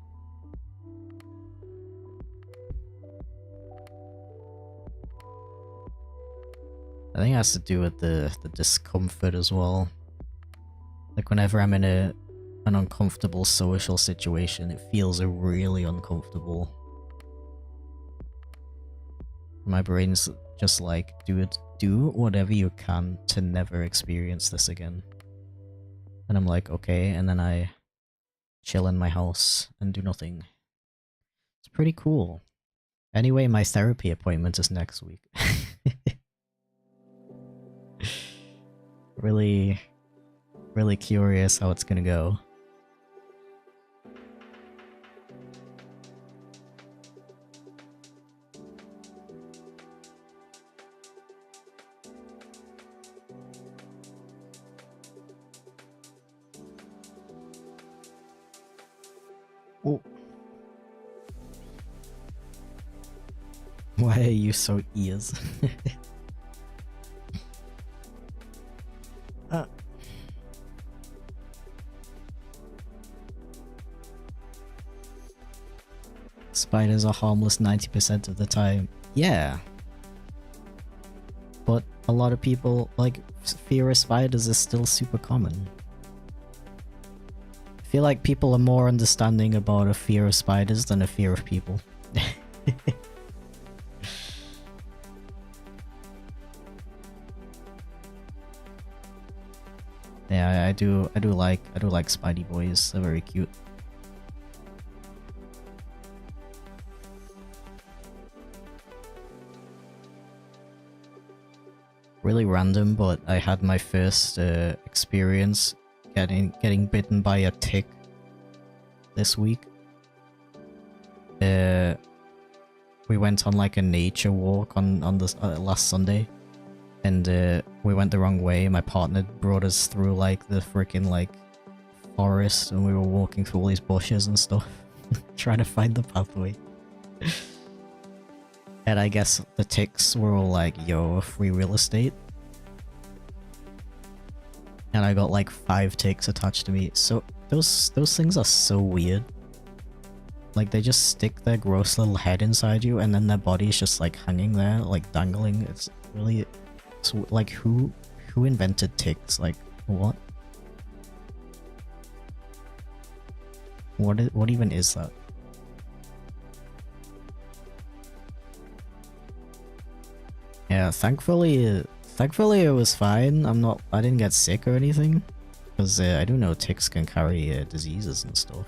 I think it has to do with the discomfort as well. Like whenever I'm in an uncomfortable social situation, it feels really uncomfortable. My brain's just like, dude, do whatever you can to never experience this again. And I'm like, okay, and then I chill in my house and do nothing. It's pretty cool. Anyway, my therapy appointment is next week. Really curious how it's gonna go. Oh. Why are you so ears? Spiders are harmless 90% of the time. Yeah. But a lot of people, like, fear of spiders is still super common. I feel like people are more understanding about a fear of spiders than a fear of people. Yeah, I do like Spidey boys. They're very cute. Really random, but I had my first experience getting bitten by a tick this week. We went on like a nature walk on this last Sunday, and we went the wrong way. My partner brought us through like the freaking like forest, and we were walking through all these bushes and stuff, trying to find the pathway. And I guess the ticks were all like, yo, free real estate. And I got like 5 ticks attached to me. So those things are so weird. Like they just stick their gross little head inside you, and then their body's just like hanging there, like dangling. It's really, it's like who invented ticks? Like what? What even is that? Yeah, thankfully it was fine. I didn't get sick or anything, because I do know ticks can carry diseases and stuff.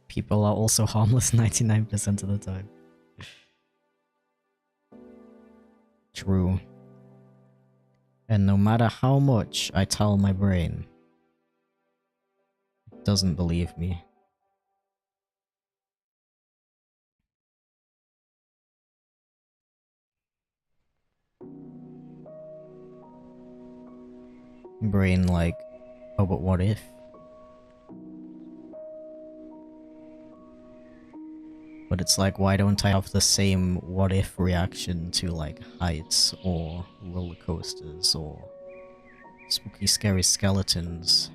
People are also harmless 99% of the time. True. And no matter how much I tell my brain, it doesn't believe me. Brain like, oh, but what if? But it's like, why don't I have the same what if reaction to like heights or roller coasters or spooky scary skeletons?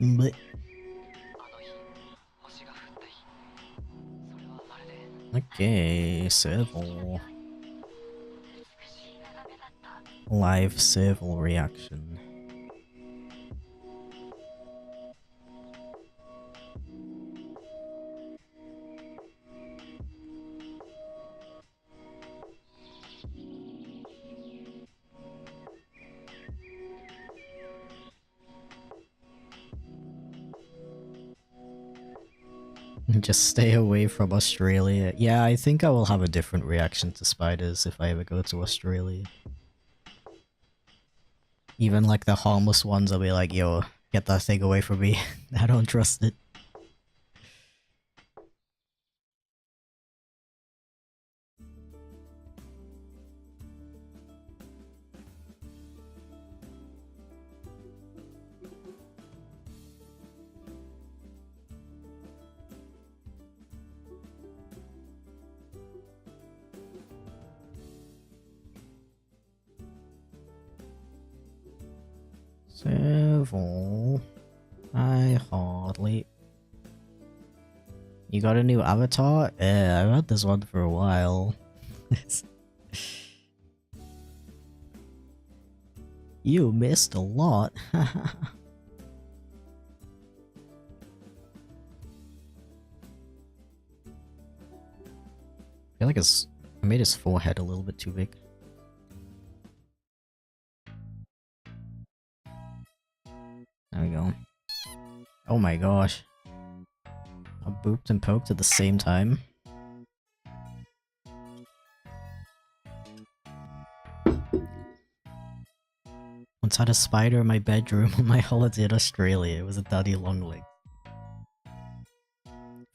But okay, serval. Live serval reaction. Just stay away from Australia. Yeah, I think I will have a different reaction to spiders if I ever go to Australia. Even like the harmless ones, I'll be like, yo, get that thing away from me. I don't trust it. Civil. I hardly. You got a new avatar? Yeah, I've had this one for a while. You missed a lot. I feel like I made his forehead a little bit too big. There we go. Oh my gosh. I booped and poked at the same time. Once had a spider in my bedroom on my holiday in Australia. It was a daddy longleg.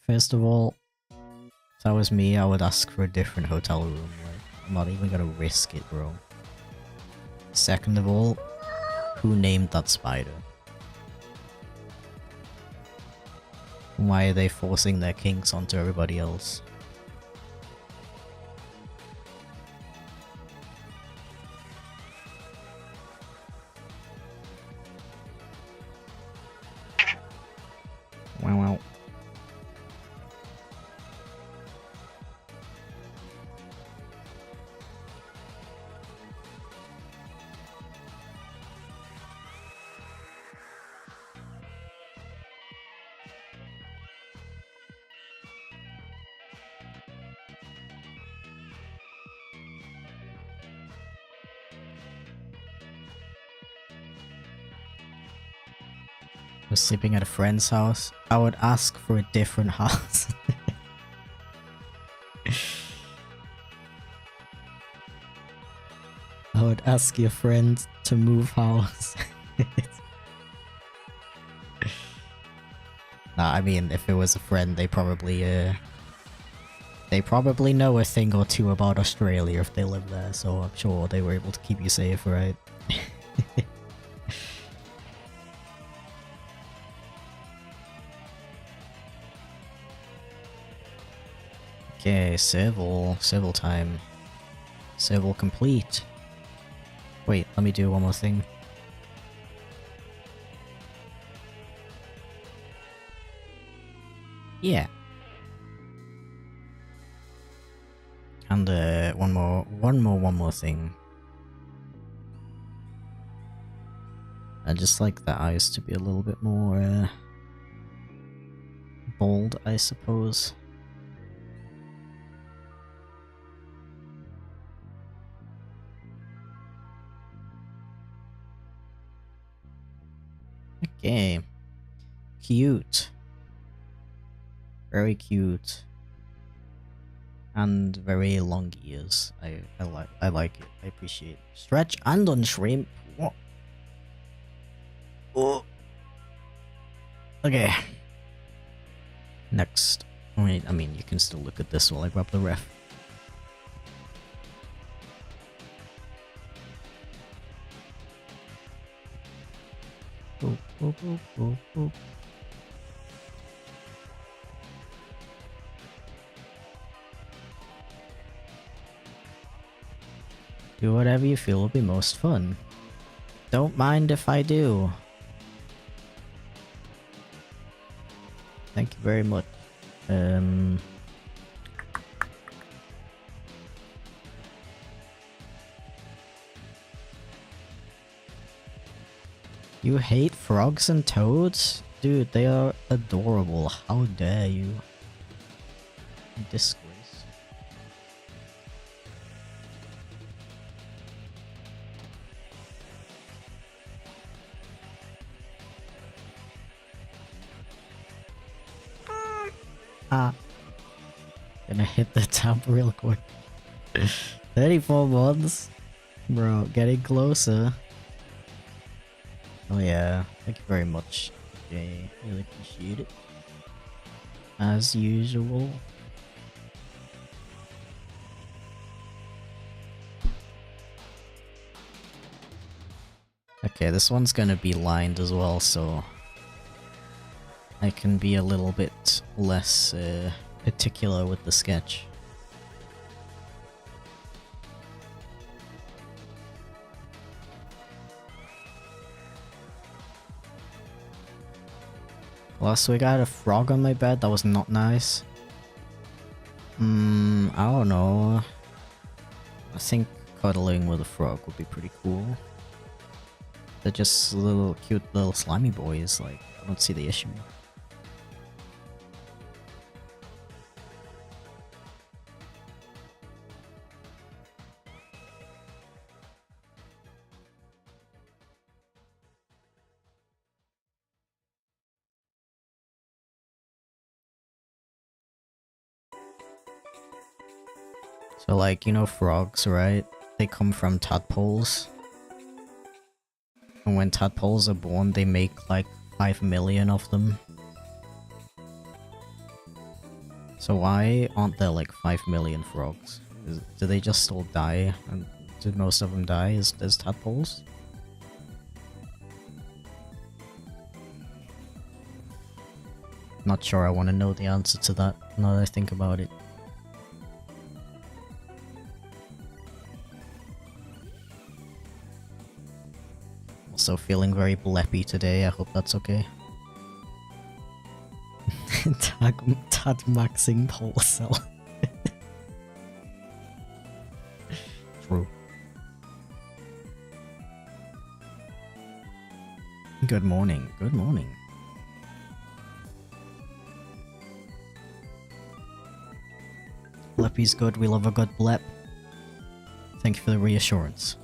First of all, if that was me, I would ask for a different hotel room. Like, I'm not even gonna risk it, bro. Second of all, who named that spider? Why are they forcing their kinks onto everybody else? Wow, wow. Was sleeping at a friend's house. I would ask for a different house. I would ask your friend to move house. Nah, I mean, if it was a friend, they probably know a thing or two about Australia if they live there, so I'm sure they were able to keep you safe, right? Okay, civil time. Civil complete. Wait, let me do one more thing. Yeah. And one more thing. I just like the eyes to be a little bit more bold, I suppose. Okay. Cute. Very cute. And very long ears. I like it. I appreciate it. Stretch and on shrimp. What? Oh. Okay. Next. Wait, I mean, you can still look at this while I grab the ref. Boop, boop, boop, boop, boop. Do whatever you feel will be most fun. Don't mind if I do. Thank you very much. You hate frogs and toads? Dude, they are adorable. How dare you? Disgrace. Gonna hit the top real quick. 34 months? Bro, getting closer. Oh yeah, thank you very much, Jay. Really appreciate it. As usual. Okay, this one's gonna be lined as well, so I can be a little bit less particular with the sketch. Last week I had a frog on my bed, that was not nice. I don't know. I think cuddling with a frog would be pretty cool. They're just little cute little slimy boys, like, I don't see the issue. So like, you know frogs, right? They come from tadpoles. And when tadpoles are born, they make like 5 million of them. So why aren't there like 5 million frogs? Do they just all die? And did most of them die as tadpoles? Not sure I want to know the answer to that now that I think about it. Also feeling very bleppy today, I hope that's okay. Tad maxing pole cell. True. Good morning, good morning. Bleppy's good, we love a good blep. Thank you for the reassurance.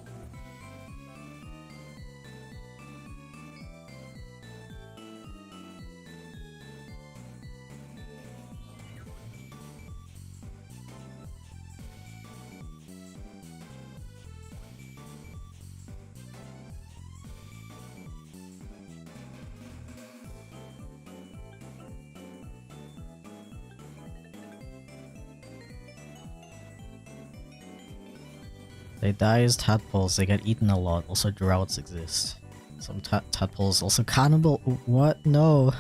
They die as tadpoles, they get eaten a lot, also droughts exist. Some tadpoles also cannibal- what? No!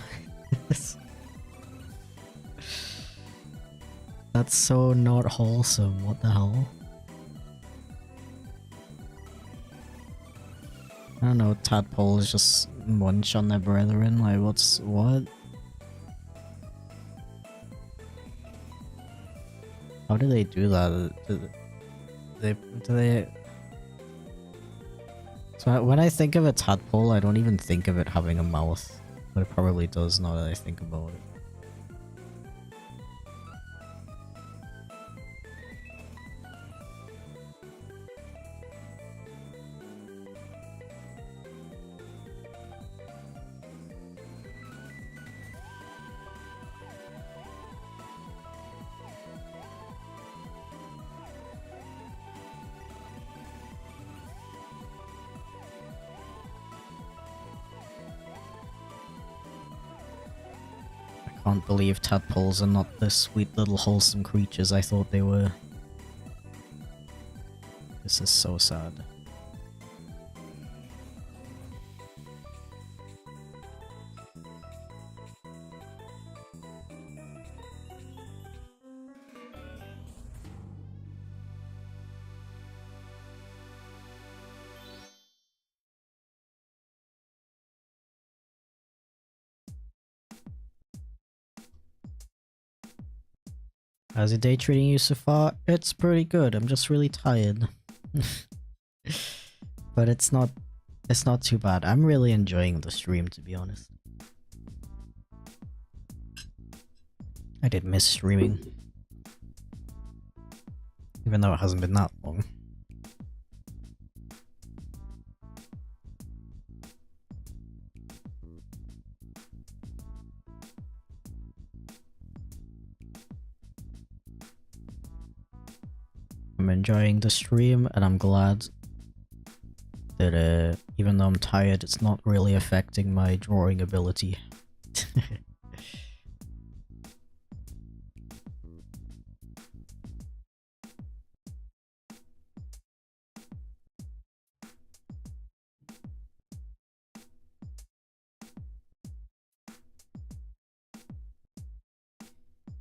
That's so not wholesome, what the hell? I don't know, tadpoles just munch on their brethren, like what? How do they do that? Do they... So when I think of a tadpole, I don't even think of it having a mouth. But it probably does now that I think about it. I can't believe tadpoles are not the sweet little wholesome creatures I thought they were. This is so sad. How's your day treating you so far? It's pretty good, I'm just really tired. But it's not too bad. I'm really enjoying the stream, to be honest. I did miss streaming. Even though it hasn't been that long. I'm enjoying the stream, and I'm glad that even though I'm tired, it's not really affecting my drawing ability.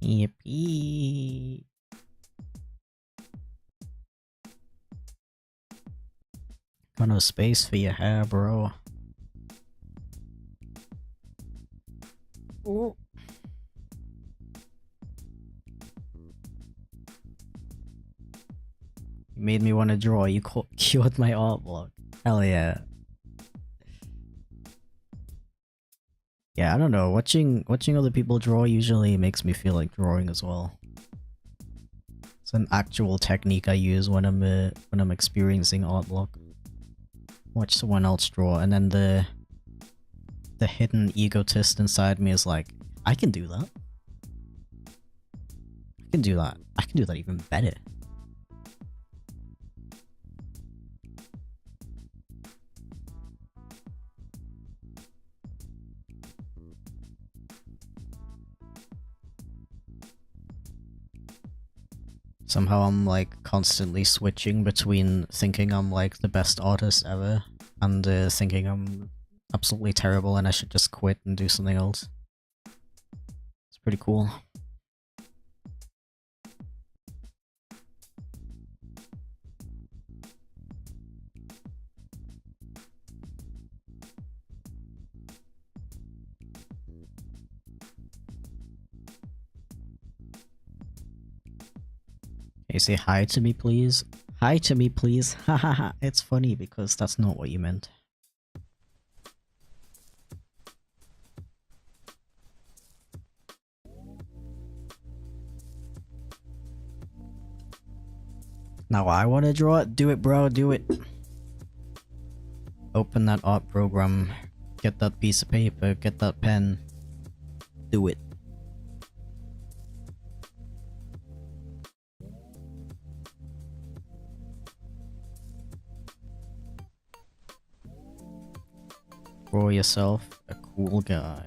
Yippee! Got no space for your hair, bro. Ooh. You made me want to draw. You cured my art block. Hell yeah. Yeah, I don't know. Watching other people draw usually makes me feel like drawing as well. It's an actual technique I use when I'm experiencing art block. Watch someone else draw, and then the hidden egotist inside me is like, I can do that. I can do that. I can do that even better. Somehow I'm like constantly switching between thinking I'm like the best artist ever and thinking I'm absolutely terrible and I should just quit and do something else. It's pretty cool. Can you say hi to me, please? Hi to me, please. Hahaha. It's funny because that's not what you meant. Now I want to draw it. Do it, bro. Do it. Open that art program. Get that piece of paper. Get that pen. Do it. Draw yourself a cool guy.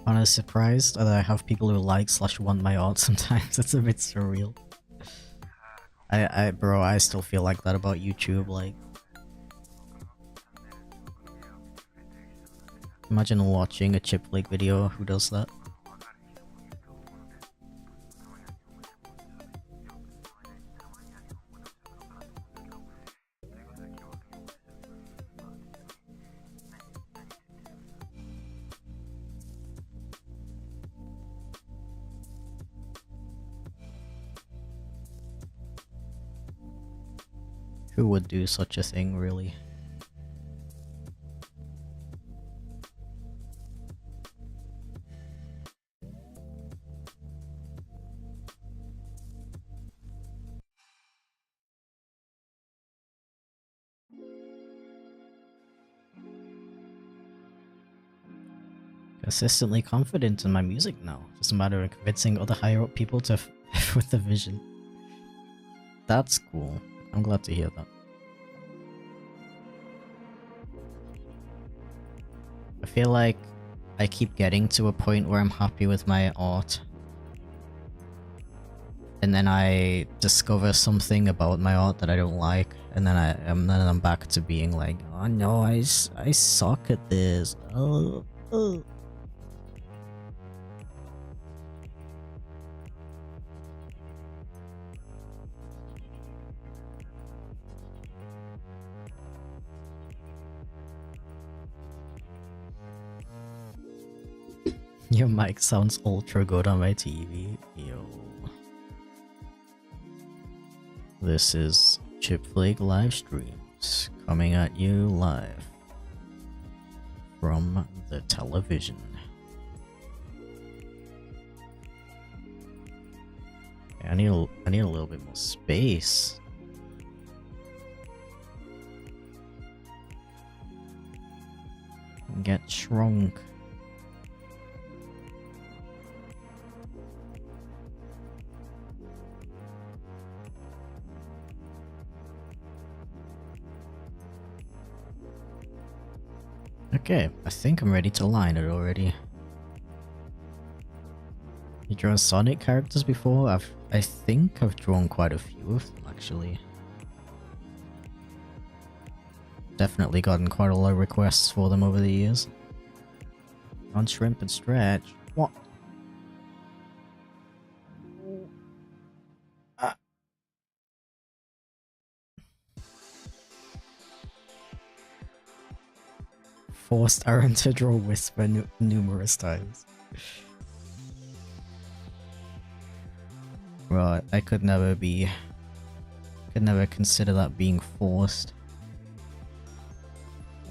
I'm surprised that I have people who like/want my art sometimes. It's a bit surreal. Bro, I still feel like that about YouTube, like... Imagine watching a chipflake video who does that. Who would do such a thing, really? Consistently confident in my music now. Just a matter of convincing other higher up people to with the vision. That's cool. I'm glad to hear that. I feel like I keep getting to a point where I'm happy with my art. And then I discover something about my art that I don't like, and then I'm back to being like, oh no, I suck at this. Oh. Your mic sounds ultra good on my TV. Yo. This is chipflake live streams coming at you live from the television. I need a little bit more space. Get shrunk. Okay, I think I'm ready to line it already. You drawn Sonic characters before? I think I've drawn quite a few of them actually. Definitely gotten quite a lot of requests for them over the years. On Shrimp and Stretch. What? forced Aaron to draw Whisper numerous times. Right, I could never consider that being forced.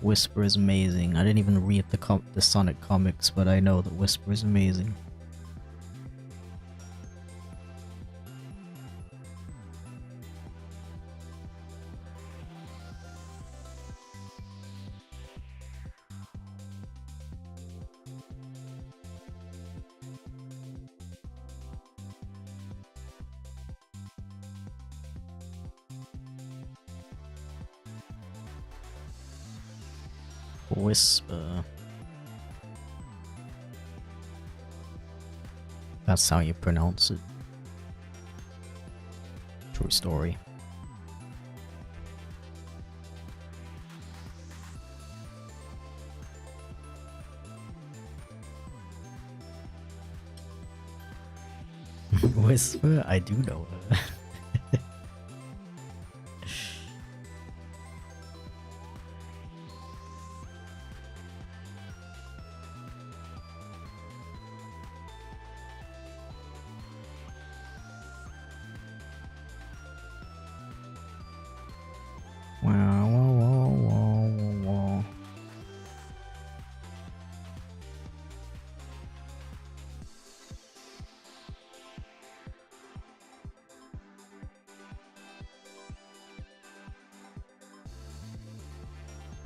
Whisper is amazing. I didn't even read the Sonic comics, but I know that Whisper is amazing. Whisper. That's how you pronounce it. True story. Whisper? I do know her.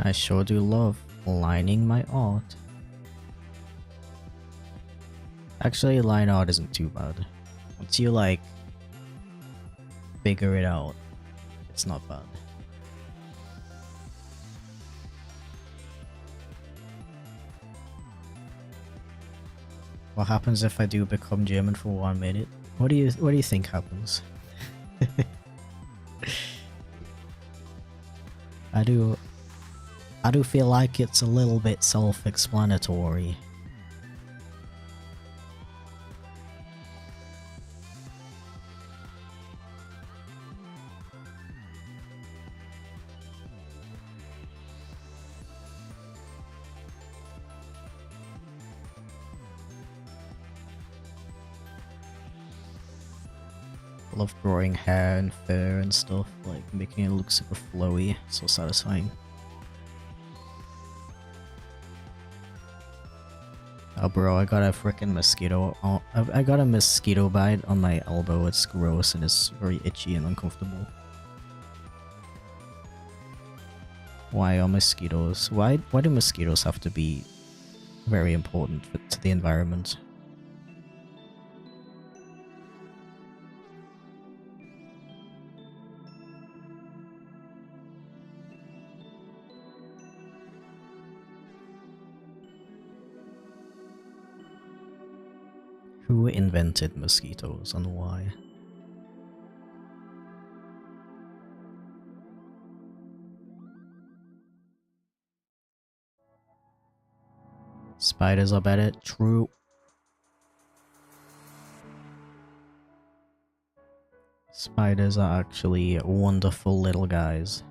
I sure do love lining my art. Actually, line art isn't too bad. Once you like figure it out, it's not bad. What happens if I do become German for 1 minute? What do you think happens? I do feel like it's a little bit self-explanatory. Love growing hair and fur and stuff, like making it look super flowy, so satisfying. Oh bro, I got a freaking mosquito. Oh, I got a mosquito bite on my elbow. It's gross and it's very itchy and uncomfortable. Why are mosquitoes? Why do mosquitoes have to be very important to the environment? Who invented mosquitoes and why? Spiders are better. True. Spiders are actually wonderful little guys.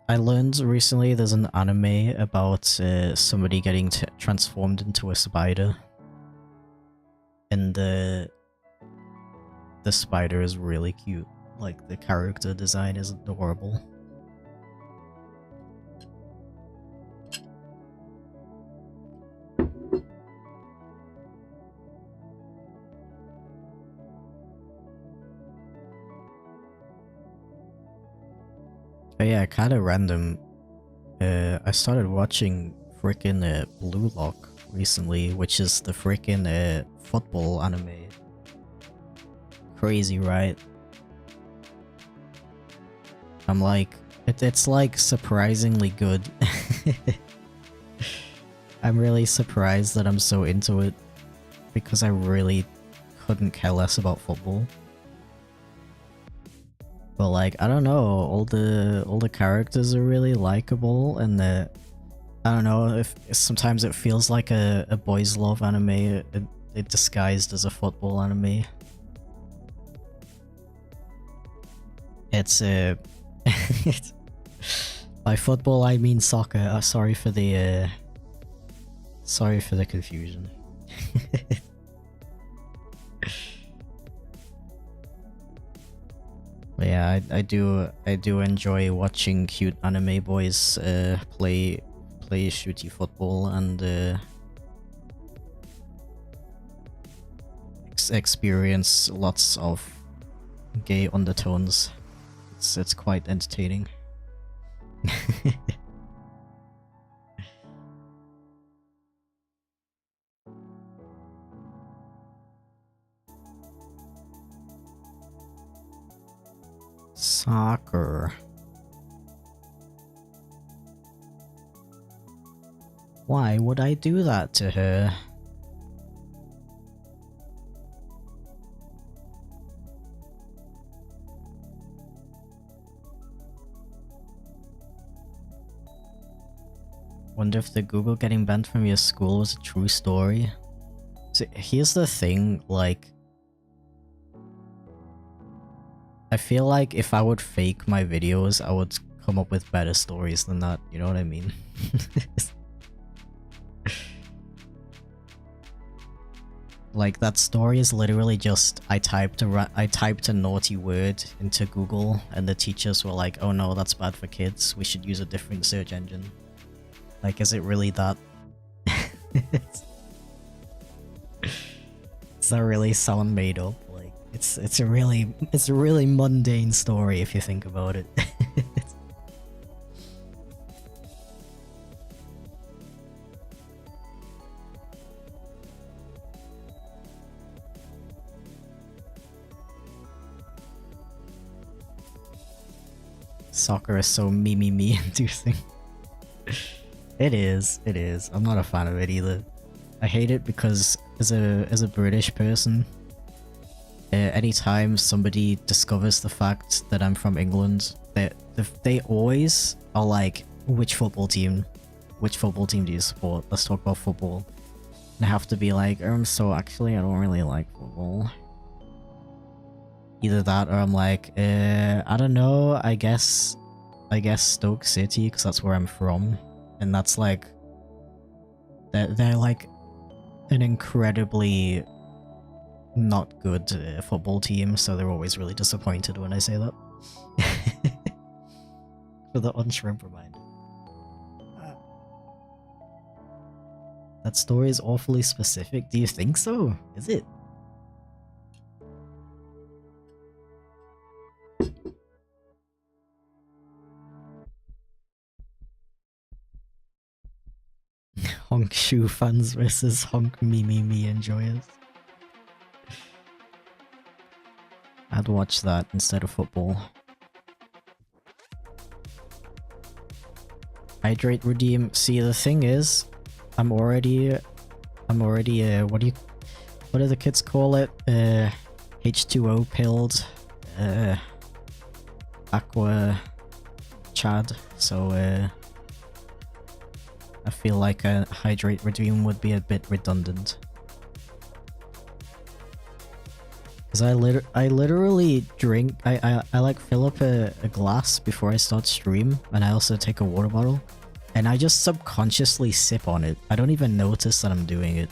I learned recently there's an anime about somebody getting transformed into a spider. And the spider is really cute. Like, the character design is adorable. But yeah, kinda random. I started watching frickin' Blue Lock recently, which is the frickin' football anime. Crazy, right? I'm like, it's like surprisingly good. I'm really surprised that I'm so into it, because I really couldn't care less about football. But like, I don't know, all the characters are really likable, and I don't know, if sometimes it feels like a boys love anime, it disguised as a football anime. It's By football, I mean soccer. Sorry for the confusion. But yeah, I do enjoy watching cute anime boys play shooty football and experience lots of gay undertones. It's quite entertaining. Soccer. Why would I do that to her? Wonder if the Google getting banned from your school was a true story. So here's the thing, like, I feel like if I would fake my videos, I would come up with better stories than that, you know what I mean? Like, that story is literally just, I typed a naughty word into Google, and the teachers were like, oh no, that's bad for kids, we should use a different search engine. Like, is it really that? Does that really sound made up? Like, it's a really mundane story if you think about it. Soccer is so me inducing. It is. I'm not a fan of it either. I hate it because as a British person, anytime somebody discovers the fact that I'm from England, they always are like, which football team do you support? Let's talk about football. And I have to be like, so actually I don't really like football. Either that or I'm like, I don't know, I guess Stoke City, because that's where I'm from. And that's like, they're like an incredibly not good football team, so they're always really disappointed when I say that. For the unshrimp reminder. That story is awfully specific. Do you think so? Is it? Honk shoe fans versus honk me enjoyers. I'd watch that instead of football. Hydrate, redeem. See, the thing is, I'm already what do the kids call it? H2O pilled, aqua chad, so I feel like a hydrate redeem would be a bit redundant. Cause I literally drink, I like fill up a glass before I start stream, and I also take a water bottle, and I just subconsciously sip on it. I don't even notice that I'm doing it.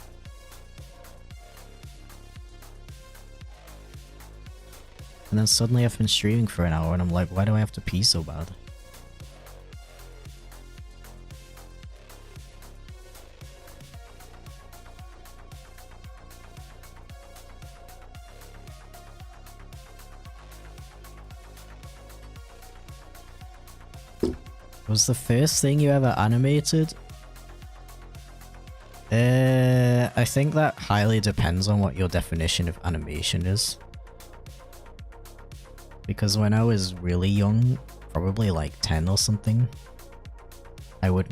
And then suddenly I've been streaming for an hour and I'm like, why do I have to pee so bad? Was the first thing you ever animated? I think that highly depends on what your definition of animation is. Because when I was really young, probably like 10 or something, I would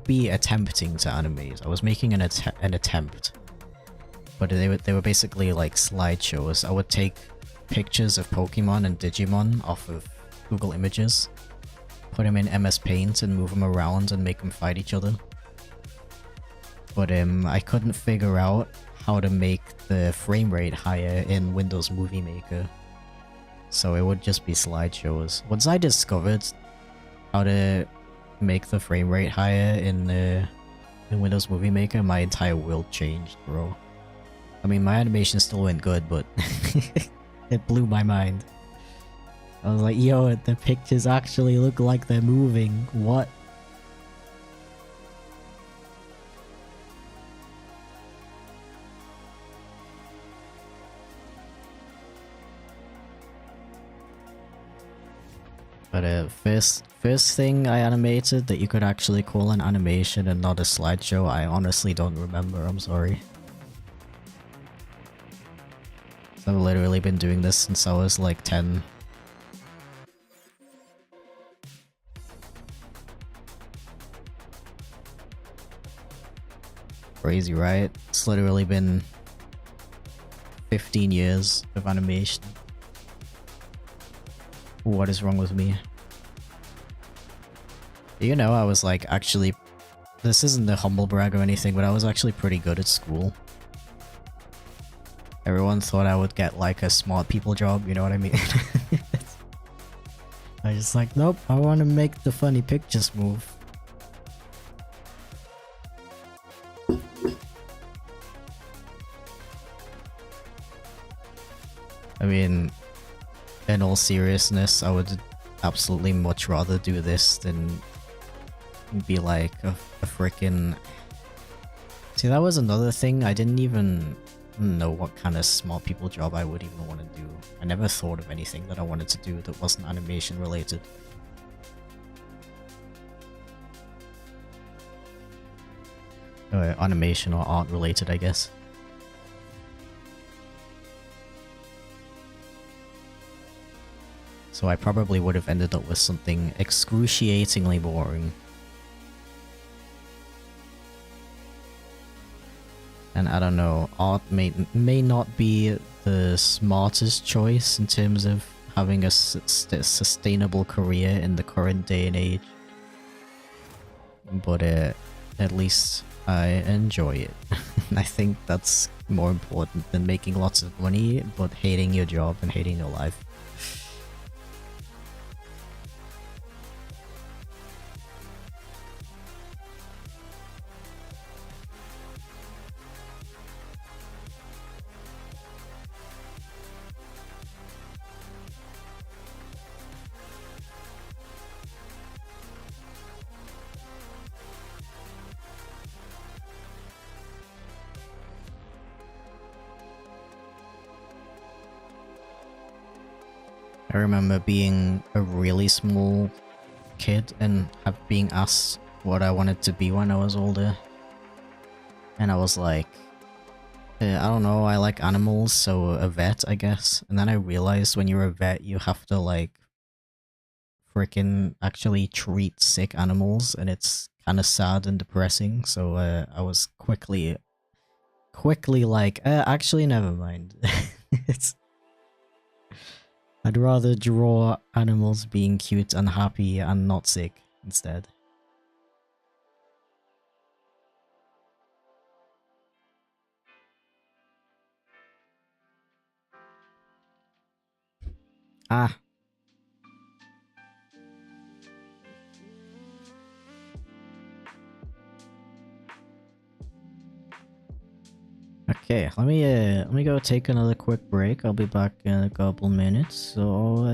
be attempting to animate. I was making an attempt. But they were basically like slideshows. I would take pictures of Pokemon and Digimon off of Google Images, put them in MS Paint and move them around and make them fight each other. But I couldn't figure out how to make the frame rate higher in Windows Movie Maker. So it would just be slideshows. Once I discovered how to make the frame rate higher in Windows Movie Maker, my entire world changed, bro. I mean, my animation still went good, but it blew my mind. I was like, yo, the pictures actually look like they're moving. What? But first thing I animated that you could actually call an animation and not a slideshow, I honestly don't remember, I'm sorry. I've literally been doing this since I was like 10. Crazy, right? It's literally been 15 years of animation. What is wrong with me? You know, I was like actually... This isn't a humble brag or anything, but I was actually pretty good at school. Everyone thought I would get like a smart people job, you know what I mean? I was just like, nope, I want to make the funny pictures move. I mean, in all seriousness, I would absolutely much rather do this than be like a freaking... See, that was another thing. I didn't even know what kind of smart people job I would even want to do. I never thought of anything that I wanted to do that wasn't animation related. Animation or art related, I guess. So I probably would have ended up with something excruciatingly boring. And I don't know, art may not be the smartest choice in terms of having a sustainable career in the current day and age. But at least I enjoy it. I think that's more important than making lots of money, but hating your job and hating your life. I remember being a really small kid and being asked what I wanted to be when I was older. And I was like, I don't know, I like animals, so a vet, I guess. And then I realized when you're a vet, you have to like freaking actually treat sick animals, and it's kind of sad and depressing. So I was quickly like, actually, never mind. I'd rather draw animals being cute and happy and not sick instead. Ah. Okay, let me go take another quick break. I'll be back in a couple minutes. So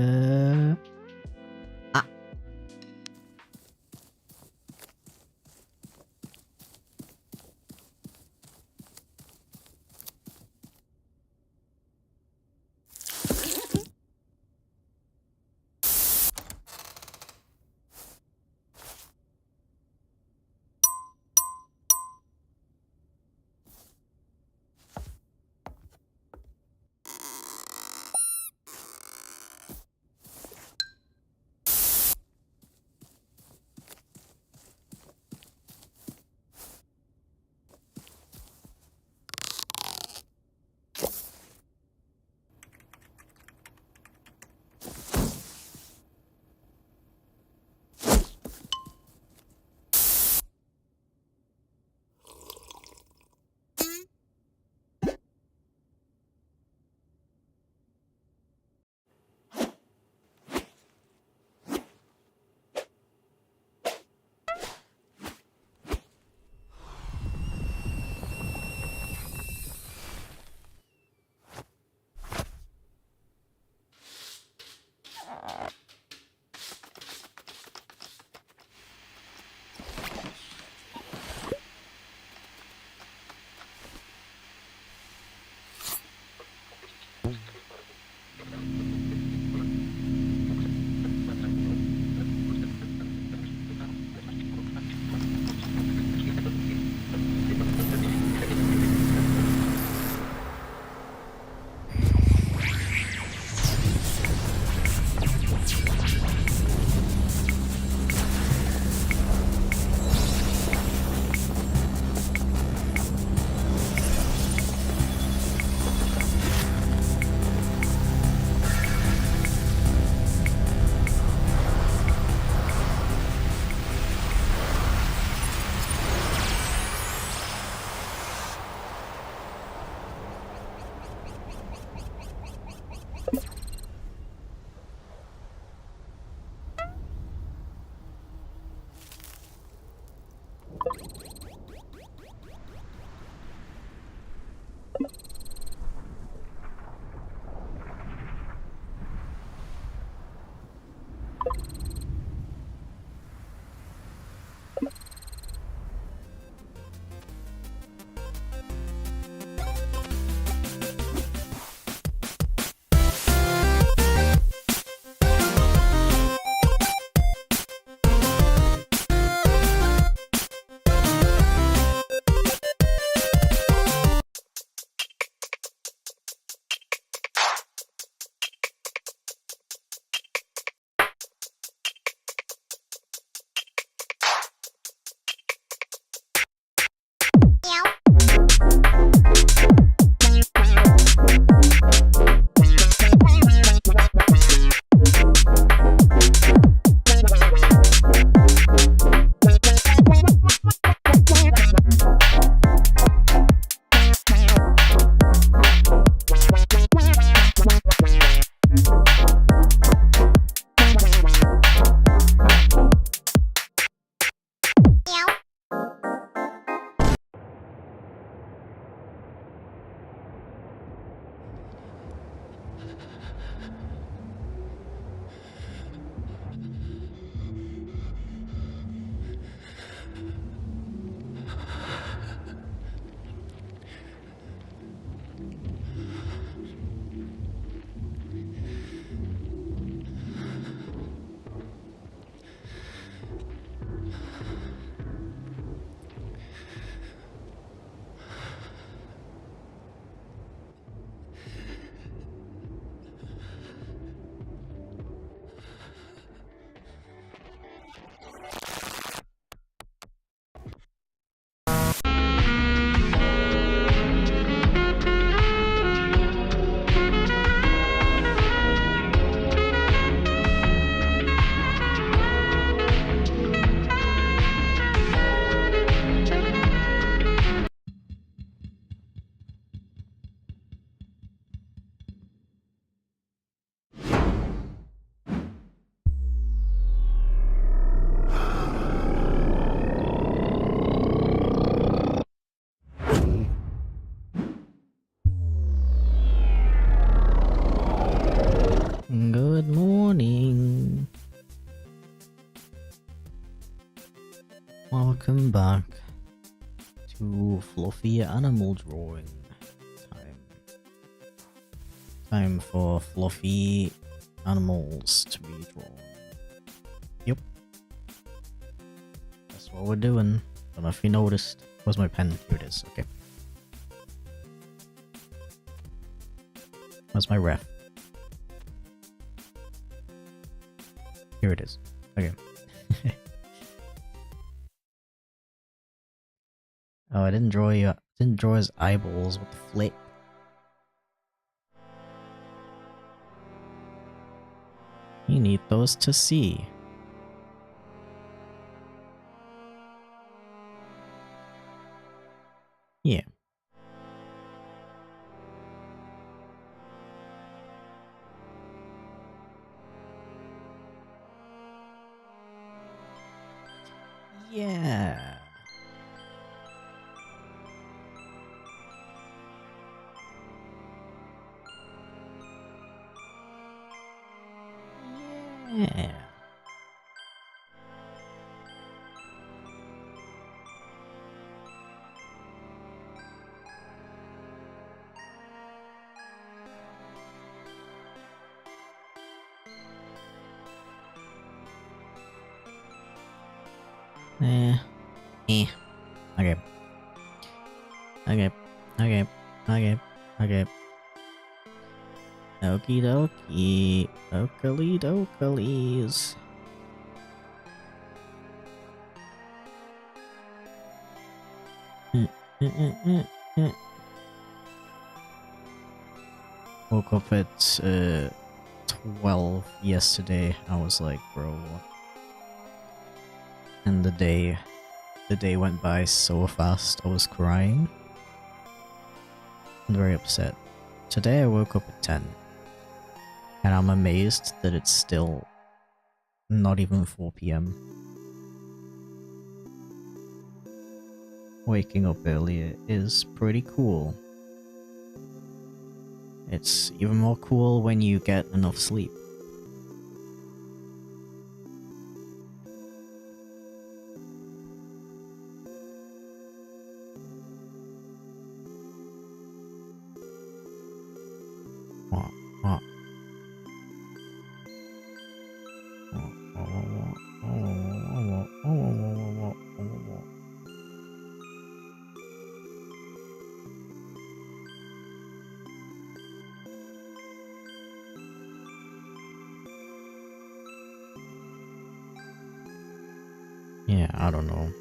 Welcome back to fluffy animal drawing time. Time for fluffy animals to be drawn. Yep. That's what we're doing. Don't know if you noticed. Where's my pen? Here it is. Okay. Where's my ref? Here it is. Okay. Oh, I didn't draw you. Didn't draw his eyeballs. What the flip? You need those to see. Yeah. Yeah. Yeah. Eh. Eh. Okay. Okay. Okay. Okay. Okay. Okie dokie. Oakley dokalies. Woke up at 12 yesterday. I was like, bro, what? And the day went by so fast. I was crying. I'm very upset. Today I woke up at 10. And I'm amazed that it's still not even 4 PM. Waking up earlier is pretty cool. It's even more cool when you get enough sleep. What? Yeah, I don't know.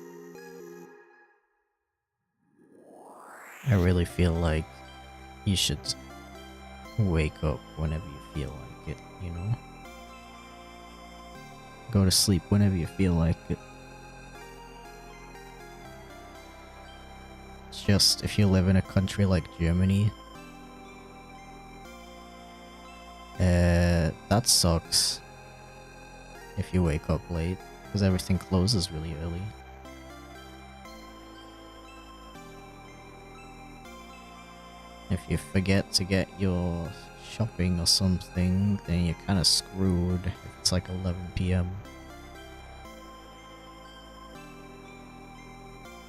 I really feel like you should wake up whenever you feel like it, you know? Go to sleep whenever you feel like it. It's just if you live in a country like Germany, that sucks if you wake up late, because everything closes really early. If you forget to get your shopping or something, then you're kind of screwed if it's like 11 PM.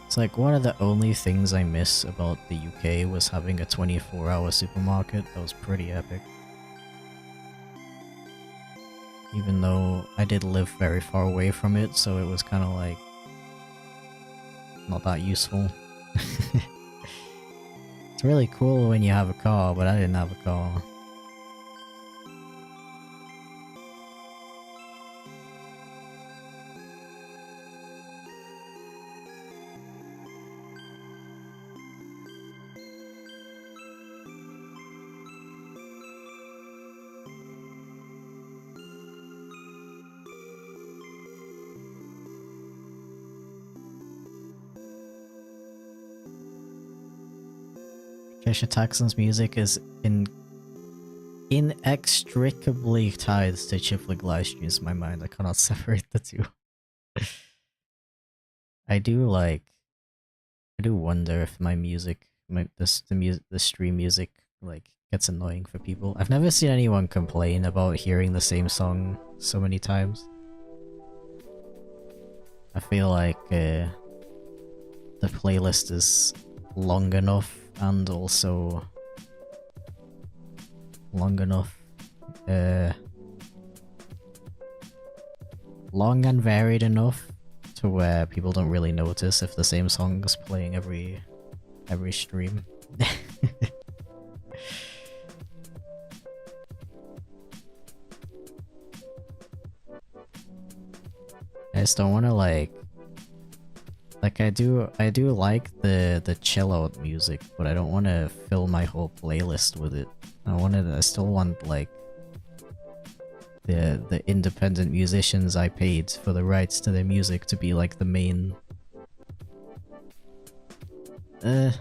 It's like one of the only things I miss about the UK was having a 24-hour supermarket. That was pretty epic. Even though I did live very far away from it, so it was kind of like not that useful. It's really cool when you have a car, but I didn't have a car. Kesha Taxon's music is inextricably tied to chipflake live streams in my mind. I cannot separate the two. I do wonder if my music, the stream music, like gets annoying for people. I've never seen anyone complain about hearing the same song so many times. I feel like the playlist is long enough and also long enough, long and varied enough to where people don't really notice if the same song is playing every stream. I just don't want to like I do like the chill out music, but I don't want to fill my whole playlist with it. I still want like the independent musicians I paid for the rights to their music to be like the main the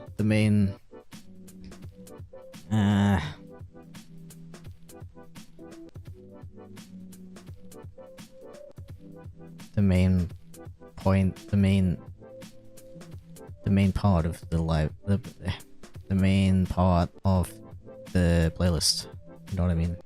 main point, the main part of the main part of the playlist. You know what I mean?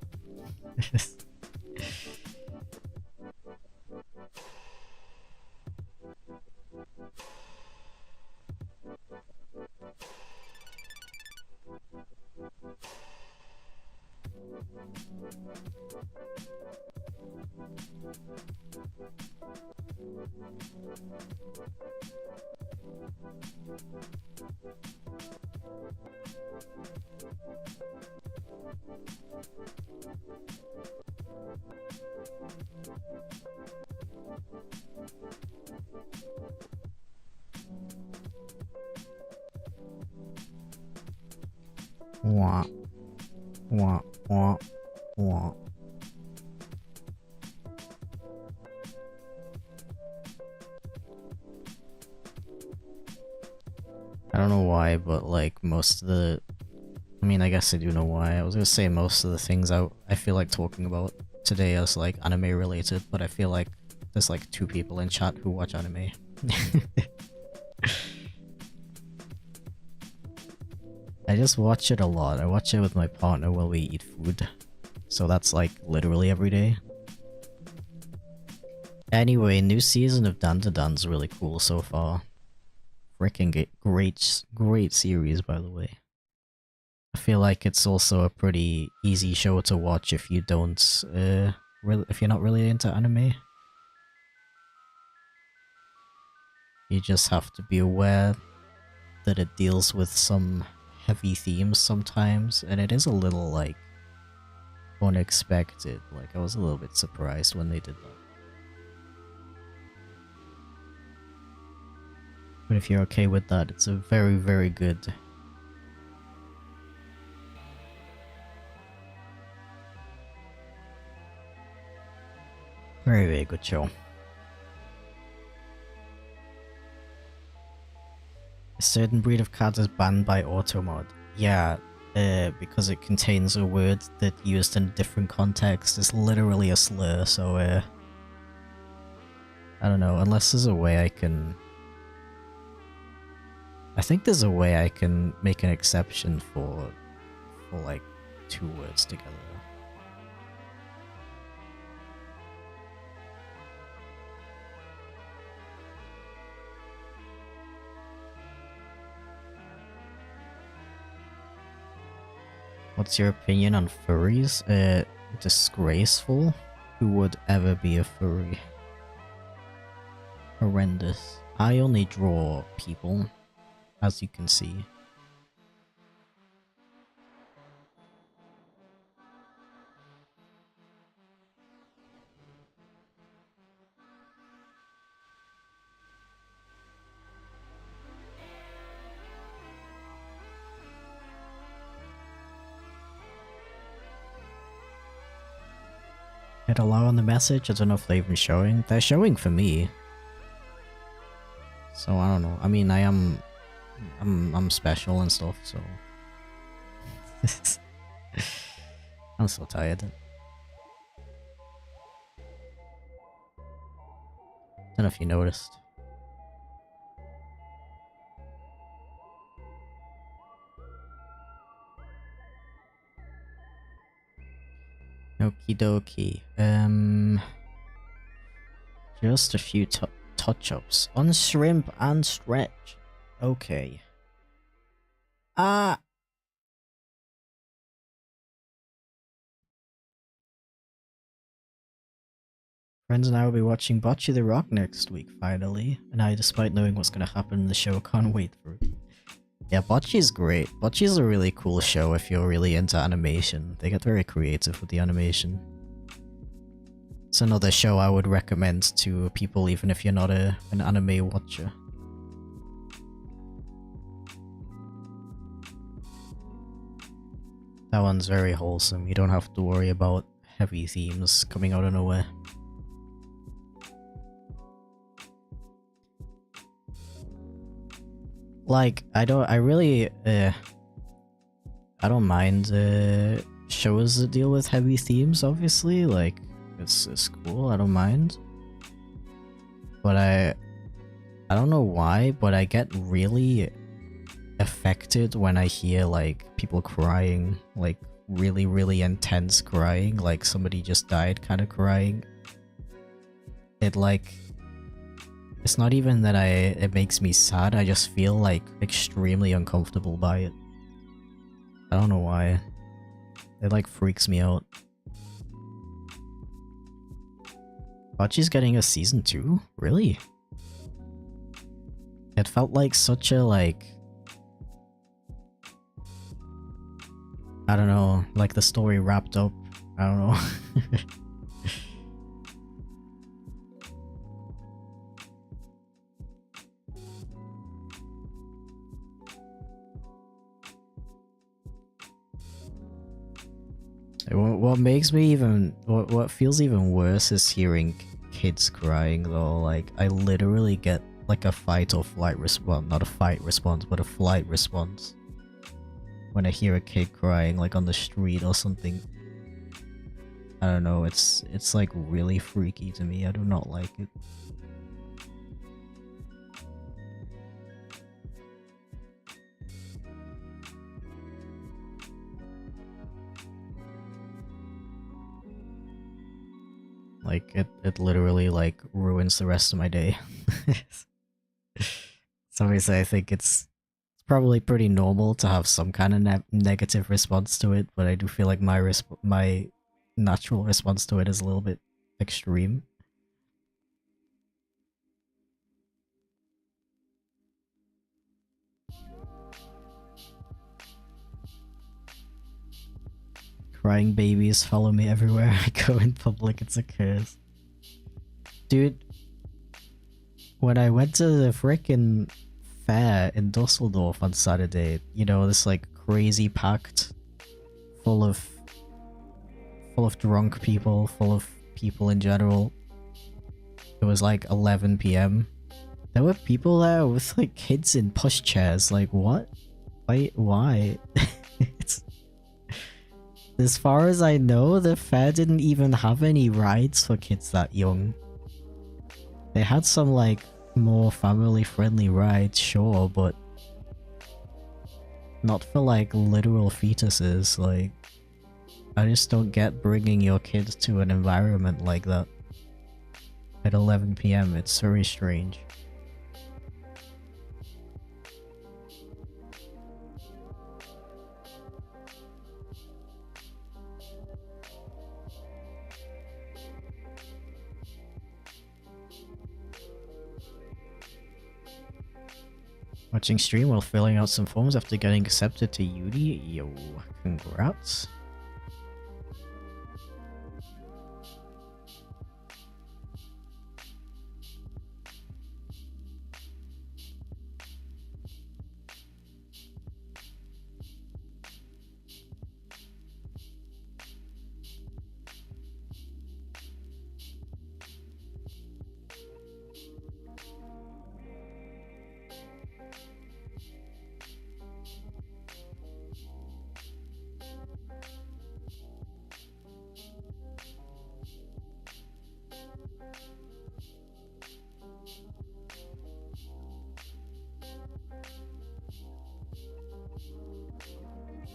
Wah, wah, wah, wah. I don't know why, but like most of the... I mean, I guess I do know why. I was gonna say most of the things I feel like talking about today is like anime related, but I feel like there's like 2 people in chat who watch anime. I just watch it a lot. I watch it with my partner while we eat food. So that's like literally every day. Anyway, new season of Dan to Dan's really cool so far. Freaking great series, by the way. I feel like it's also a pretty easy show to watch if you don't, if you're not really into anime. You just have to be aware that it deals with some heavy themes sometimes, and it is a little, like, unexpected. Like, I was a little bit surprised when they did that. But if you're okay with that, it's a very, very good... very, very good show. A certain breed of cat is banned by automod. Yeah, because it contains a word that used in a different context is literally a slur, so I don't know, unless there's a way I can... I think there's a way I can make an exception for like 2 words together. What's your opinion on furries? Disgraceful? Who would ever be a furry? Horrendous. I only draw people, as you can see. Hit allow on the message? I don't know if they're even showing. They're showing for me. So I don't know. I mean, I'm special and stuff, so... I'm so tired. Don't know if you noticed. Okie dokie. Just a few touch-ups on shrimp and stretch. Okay. Friends and I will be watching Bocce the Rock next week, finally. And I, despite knowing what's going to happen in the show, can't wait for it. Yeah, Bocce is great. Bocce is a really cool show if you're really into animation. They get very creative with the animation. It's another show I would recommend to people even if you're not an anime watcher. That one's very wholesome. You don't have to worry about heavy themes coming out of nowhere. Like, I don't mind shows that deal with heavy themes, obviously. Like, it's cool, I don't mind. But I don't know why, but I get really affected when I hear, like, people crying. Like, really, really intense crying. Like, somebody just died kind of crying. It, like... It's not even that it makes me sad, I just feel like extremely uncomfortable by it. I don't know why. It like freaks me out. Bocce's getting a season 2? Really? It felt like such a like... I don't know, like the story wrapped up. I don't know. What makes me even... What feels even worse is hearing kids crying though. Like, I literally get like a fight or flight response. Well, not a fight response, but a flight response. When I hear a kid crying, like on the street or something. I don't know, it's like really freaky to me. I do not like it. Like, it literally, like, ruins the rest of my day. So obviously I think it's probably pretty normal to have some kind of negative response to it, but I do feel like my natural response to it is a little bit extreme. Crying babies follow me everywhere I go in public, it's a curse. Dude, when I went to the frickin' fair in Dusseldorf on Saturday, you know, this like crazy packed, full of drunk people, full of people in general. It was like 11 PM. There were people there with like kids in pushchairs, like what? Why? It's... As far as I know, the fair didn't even have any rides for kids that young. They had some like more family-friendly rides, sure, but not for like literal fetuses. Like, I just don't get bringing your kids to an environment like that at 11 PM. It's very strange. Watching stream while filling out some forms after getting accepted to uni. Yo, congrats.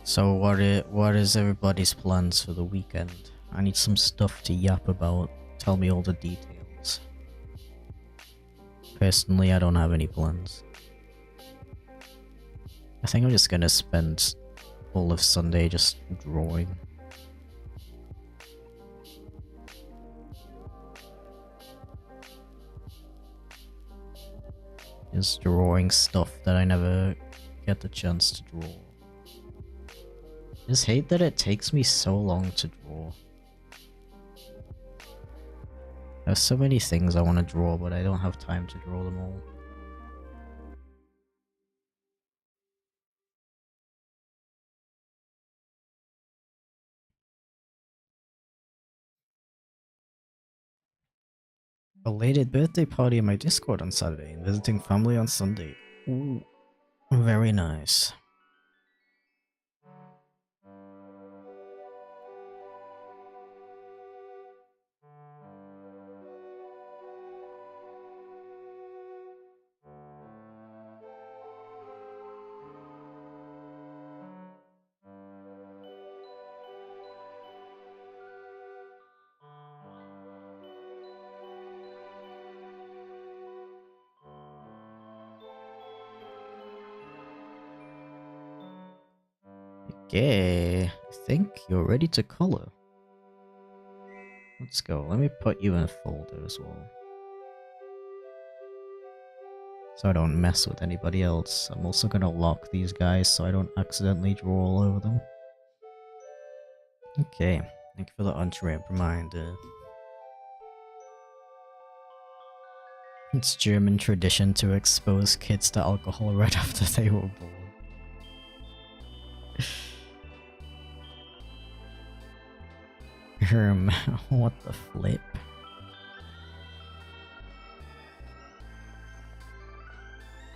So what is everybody's plans for the weekend? I need some stuff to yap about. Tell me all the details. Personally, I don't have any plans. I think I'm just gonna spend all of Sunday just drawing. Just drawing stuff that I never get the chance to draw. I just hate that it takes me so long to draw. There's so many things I want to draw, but I don't have time to draw them all. Belated birthday party in my Discord on Saturday and visiting family on Sunday. Ooh, very nice. Okay, I think you're ready to color. Let's go. Let me put you in a folder as well. So I don't mess with anybody else. I'm also gonna lock these guys so I don't accidentally draw all over them. Okay, thank you for the untrapped reminder. It's German tradition to expose kids to alcohol right after they were born. What the flip?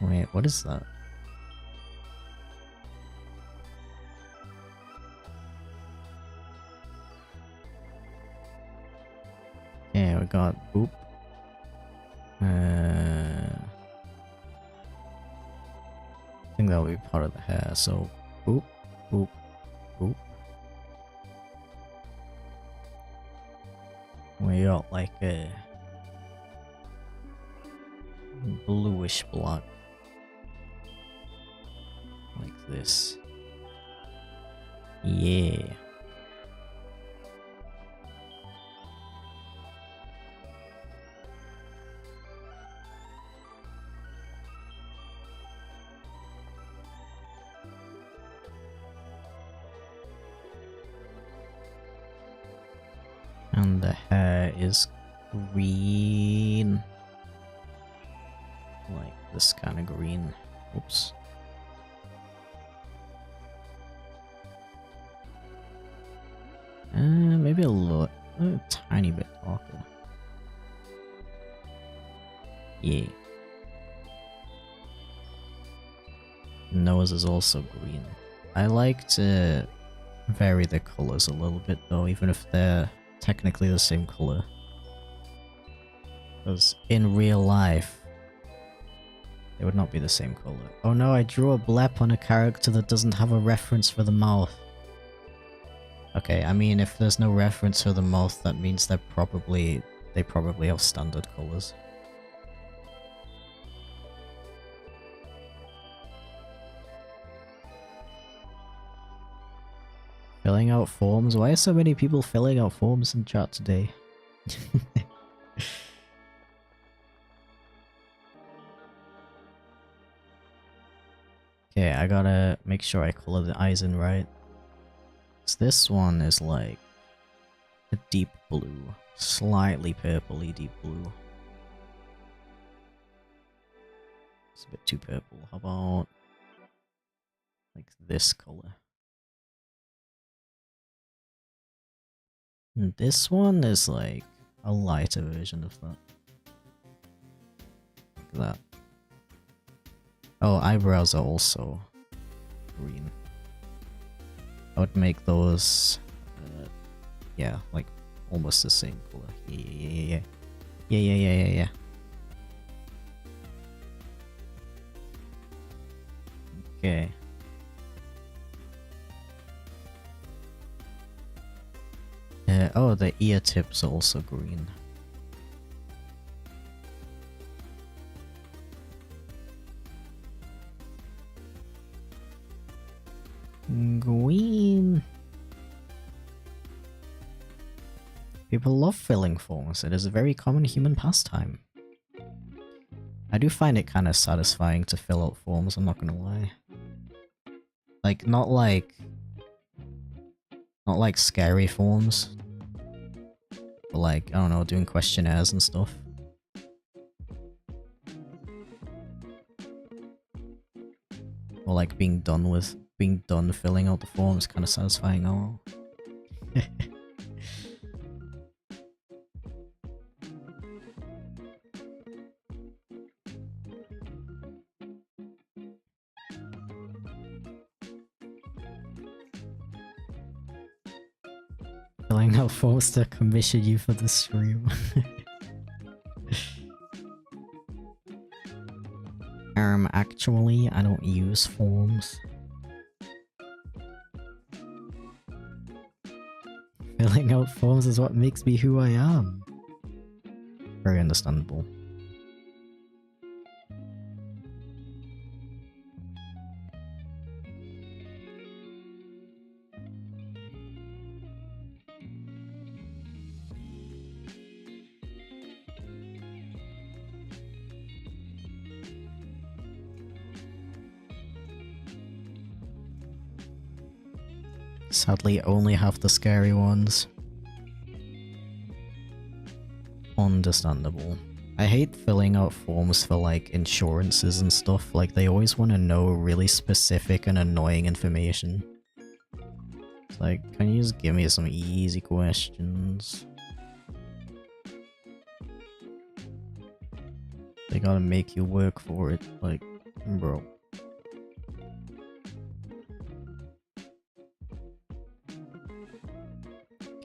Wait, what is that? Yeah, we got boop. I think that'll be part of the hair, so boop, boop, boop. We got like a bluish block. Like this. Yeah. And the hair is green. Like this kind of green. Oops. Maybe a tiny bit darker. Yeah. Nose is also green. I like to vary the colors a little bit though, even if they're technically the same color. Because in real life, they would not be the same color. Oh no, I drew a blep on a character that doesn't have a reference for the mouth. Okay, I mean, if there's no reference for the mouth, that means they probably have standard colors. Filling out forms? Why are so many people filling out forms in chat today? Okay, I gotta make sure I color the eyes in right. So this one is like a deep blue, slightly purpley deep blue. It's a bit too purple. How about like this color? And this one is like a lighter version of that. Like that. Oh, eyebrows are also green. I would make those, yeah, like almost the same color. Yeah. Okay. Oh, the ear tips are also green. Green. People love filling forms. It is a very common human pastime. I do find it kind of satisfying to fill out forms, I'm not gonna lie. Like, not like scary forms. But like, I don't know, doing questionnaires and stuff. Or like being done filling out the forms, kind of satisfying. Oh. Filling out forms to commission you for the stream. Actually, I don't use forms. Filling out forms is what makes me who I am. Very understandable. Sadly, only have the scary ones. Understandable. I hate filling out forms for like insurances and stuff, like they always want to know really specific and annoying information. It's like, can you just give me some easy questions? They gotta make you work for it, like, bro.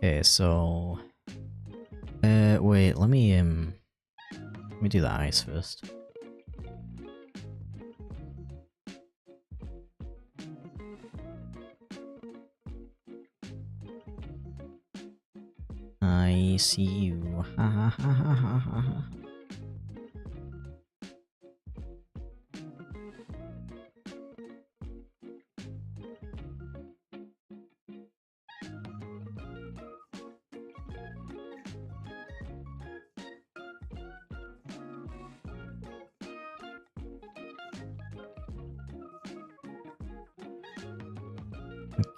Okay, so... wait, let me do the eyes first. I see you. Ha ha ha ha ha ha ha.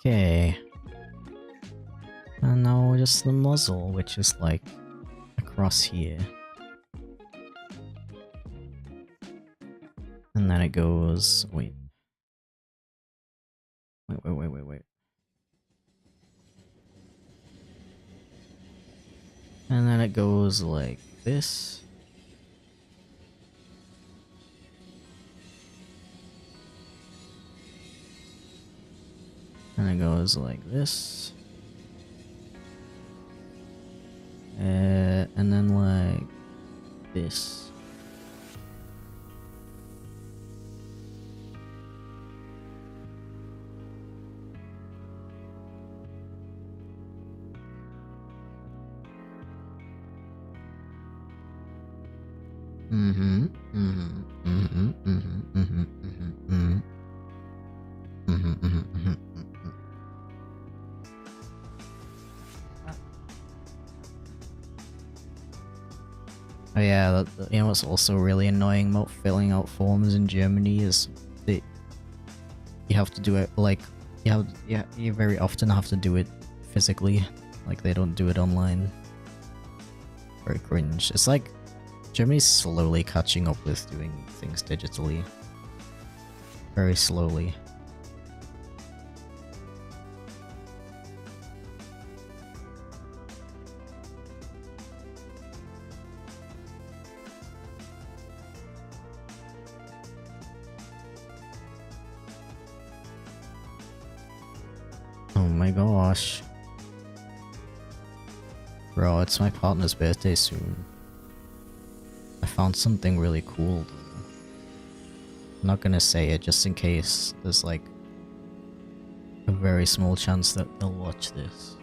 Okay. And now just the muzzle, which is like across here. And then it goes... wait. Wait. And then it goes like this. And it goes like this. And then like this. Oh yeah, you know what's also really annoying about filling out forms in Germany is that you have to do it like you very often have to do it physically, like they don't do it online. Very cringe. It's like Germany's slowly catching up with doing things digitally. Very slowly. Oh my gosh. Bro, it's my partner's birthday soon. I found something really cool though. I'm not gonna say it just in case there's like a very small chance that they'll watch this.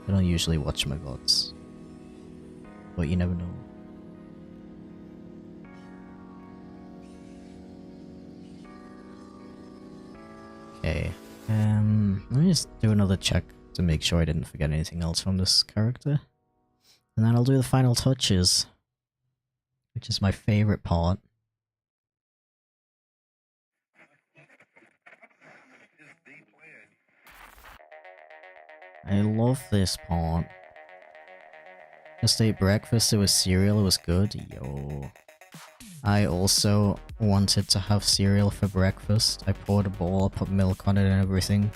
They don't usually watch my VODs. But you never know. Okay. just do another check to make sure I didn't forget anything else from this character. And then I'll do the final touches, which is my favorite part. I love this part. Just ate breakfast, it was cereal, it was good. Yo. I also wanted to have cereal for breakfast. I poured a bowl, put milk on it and everything.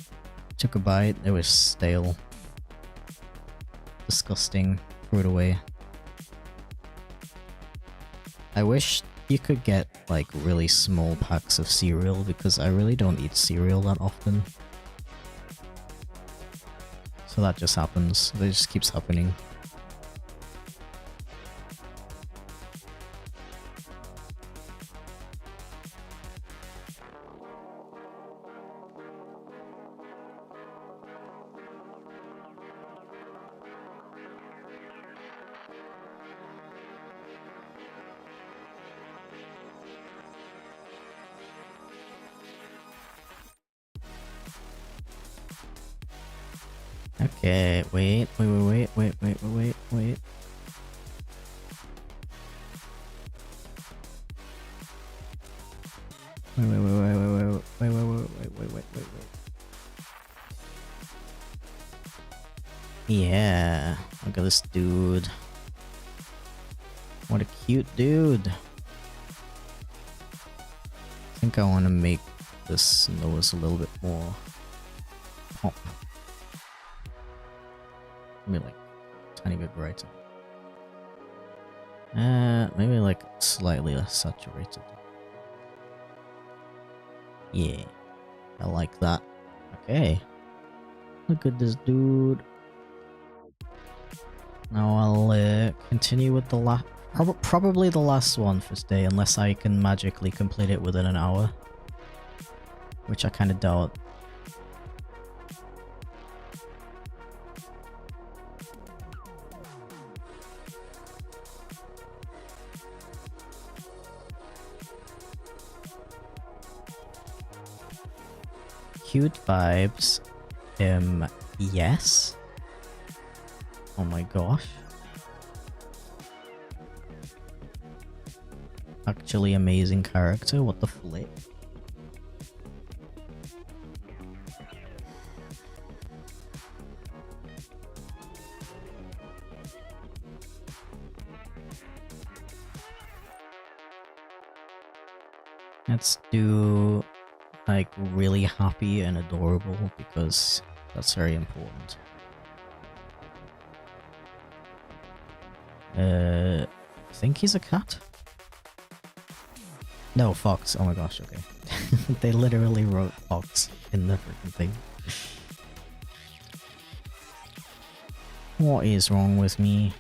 Took a bite, it was stale. Disgusting. Threw it away. I wish you could get like really small packs of cereal because I really don't eat cereal that often. So that just happens. It just keeps happening. Okay, wait. Yeah, look at this dude. What a cute dude. I think I want to make this nose a little bit more pop. Maybe like tiny bit brighter. Maybe like slightly less saturated. Yeah, I like that. Okay, look at this dude. Now I'll continue with the probably the last one for today, unless I can magically complete it within an hour, which I kind of doubt. Cute vibes. Yes. Oh my gosh. Actually amazing character, what the flip? Let's do like really happy and adorable because that's very important. I think he's a cat? No, fox. Oh my gosh, okay. They literally wrote fox in the freaking thing. What is wrong with me?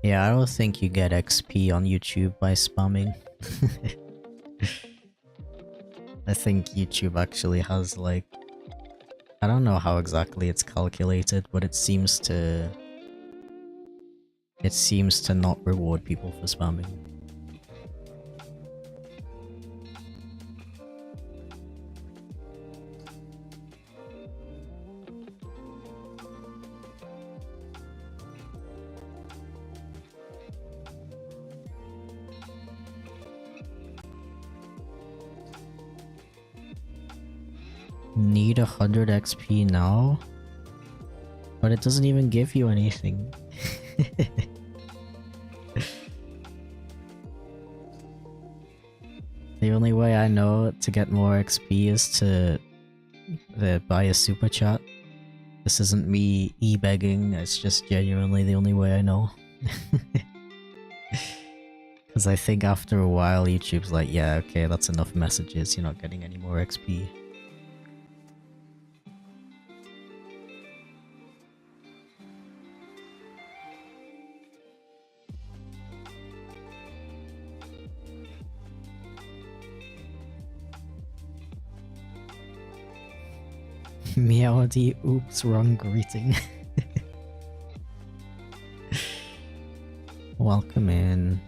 Yeah, I don't think you get XP on YouTube by spamming. I think YouTube actually has like... I don't know how exactly it's calculated, but it seems to... It seems to not reward people for spamming. Need 100 XP now? But it doesn't even give you anything. The only way I know to get more XP is to buy a super chat. This isn't me e-begging, it's just genuinely the only way I know. Because I think after a while YouTube's like, yeah, okay, that's enough messages, you're not getting any more XP. Meowdy, oops, wrong greeting. Welcome in.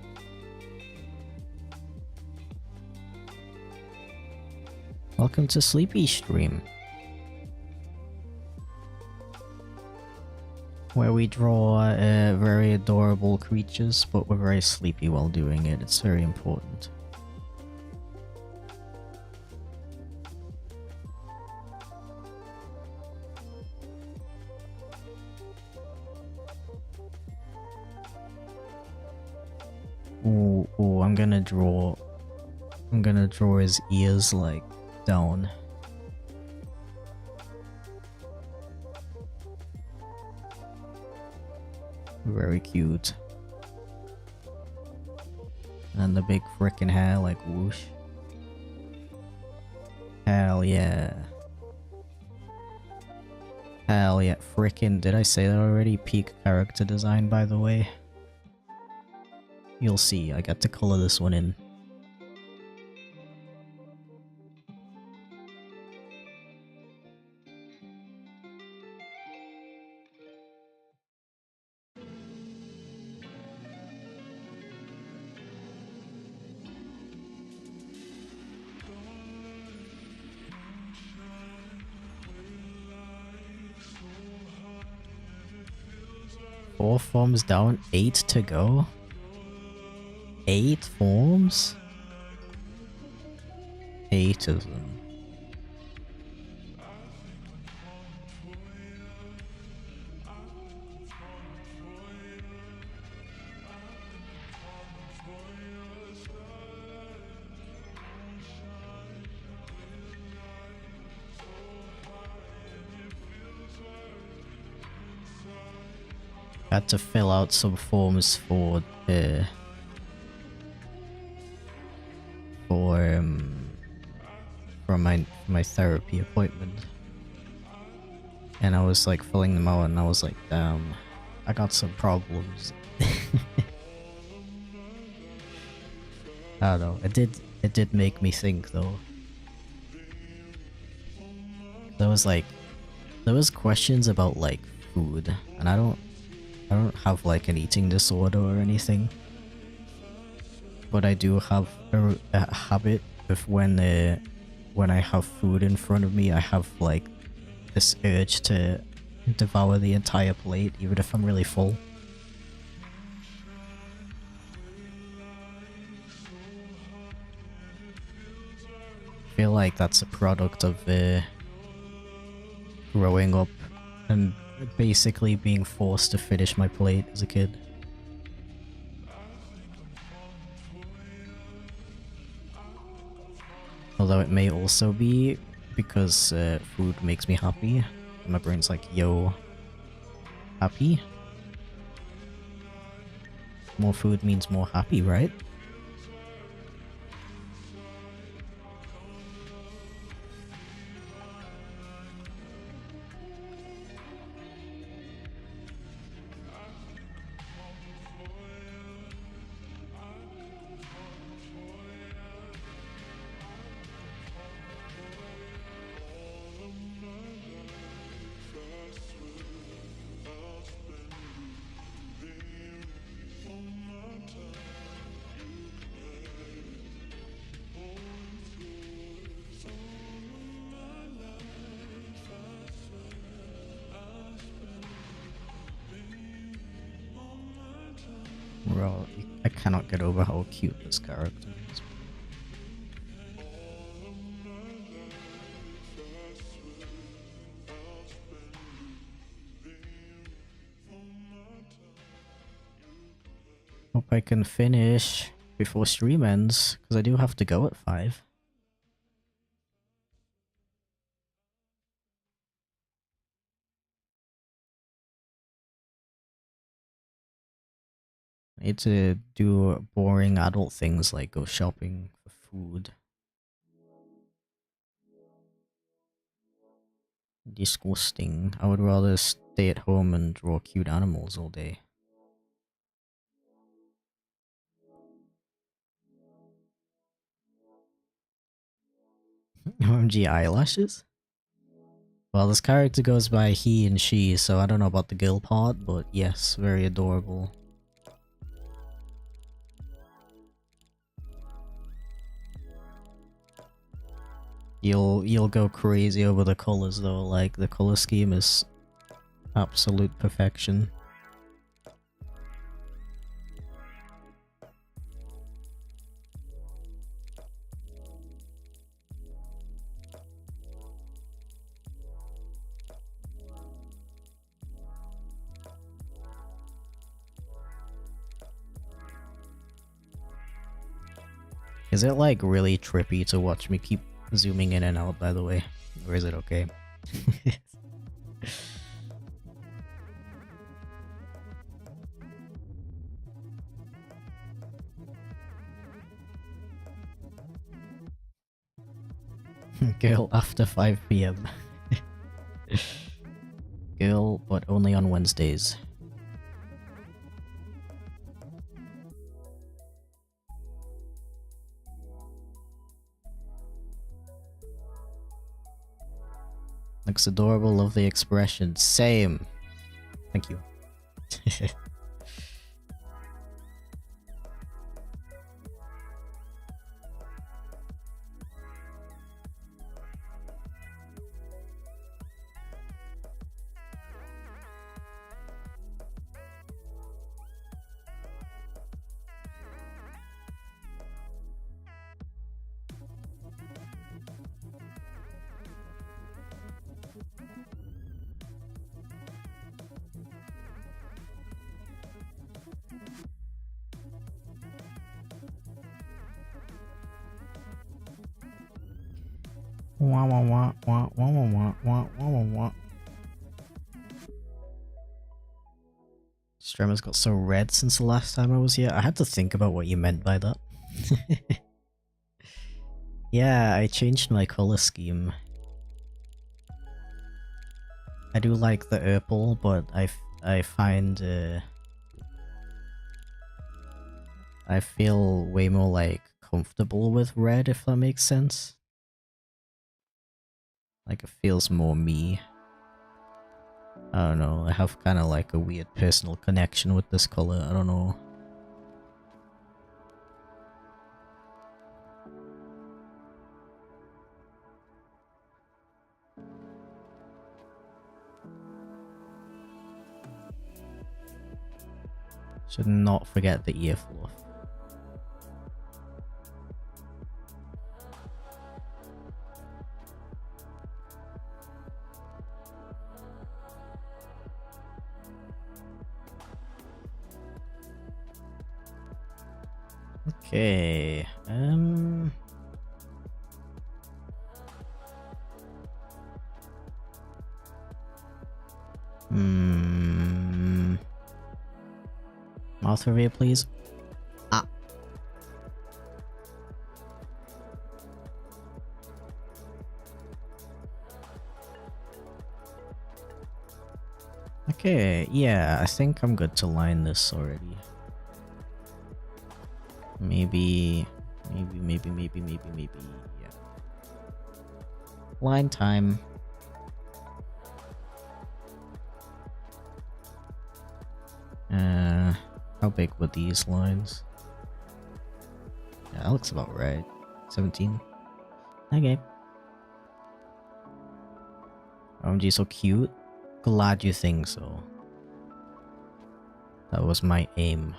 Welcome to Sleepy Stream, where we draw very adorable creatures, but we're very sleepy while doing it. It's very important. Ooh, I'm gonna draw his ears like down. Very cute. And the big frickin' hair like whoosh. Hell yeah. Hell yeah. Frickin', did I say that already? Peak character design, by the way. You'll see, I got to color this one in. Four forms down, 8 to go. 8 forms? 8 of them. Had to fill out some forms for my therapy appointment, and I was like filling them out, and I was like, damn, I got some problems. I don't know. It did make me think though. There was questions about like food, and I don't have like an eating disorder or anything, but I do have a habit of when I have food in front of me, I have like this urge to devour the entire plate, even if I'm really full. I feel like that's a product of growing up and basically being forced to finish my plate as a kid. Although it may also be because food makes me happy. My brain's like, yo, happy? More food means more happy, right? Bro, I cannot get over how cute this character is. Hope I can finish before stream ends, because I do have to go at 5. I need to do boring adult things like go shopping for food. Disgusting. I would rather stay at home and draw cute animals all day. OMG eyelashes? Well, this character goes by he and she, so I don't know about the girl part, but yes, very adorable. You'll go crazy over the colors though, like the color scheme is absolute perfection. Is it like really trippy to watch me keep zooming in and out, by the way? Or is it okay? Girl after 5 PM. Girl, but only on Wednesdays. Looks adorable, love the expression. Same. Thank you. Wah wah wah wah wah wah wah wah wah wah. Streamer's got so red since the last time I was here. I had to think about what you meant by that. Yeah, I changed my color scheme. I do like the purple, but I find I feel way more like comfortable with red, if that makes sense. Like it feels more me. I don't know, I have kind of like a weird personal connection with this color, I don't know. Should not forget the ear fluff. Okay, mouth reveal, please. Ah. Okay, yeah, I think I'm good to line this already. Maybe, yeah. Line time. How big were these lines? Yeah, that looks about right. 17. Okay. OMG, so cute. Glad you think so. That was my aim.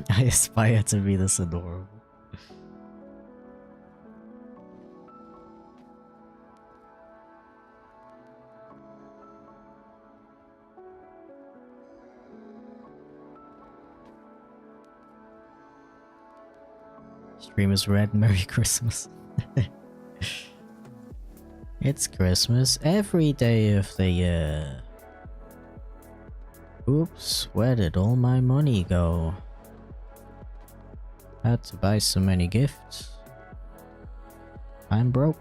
I aspire to be this adorable. Stream is red. Merry Christmas. It's Christmas every day of the year. Oops, where did all my money go? Had to buy so many gifts. I'm broke.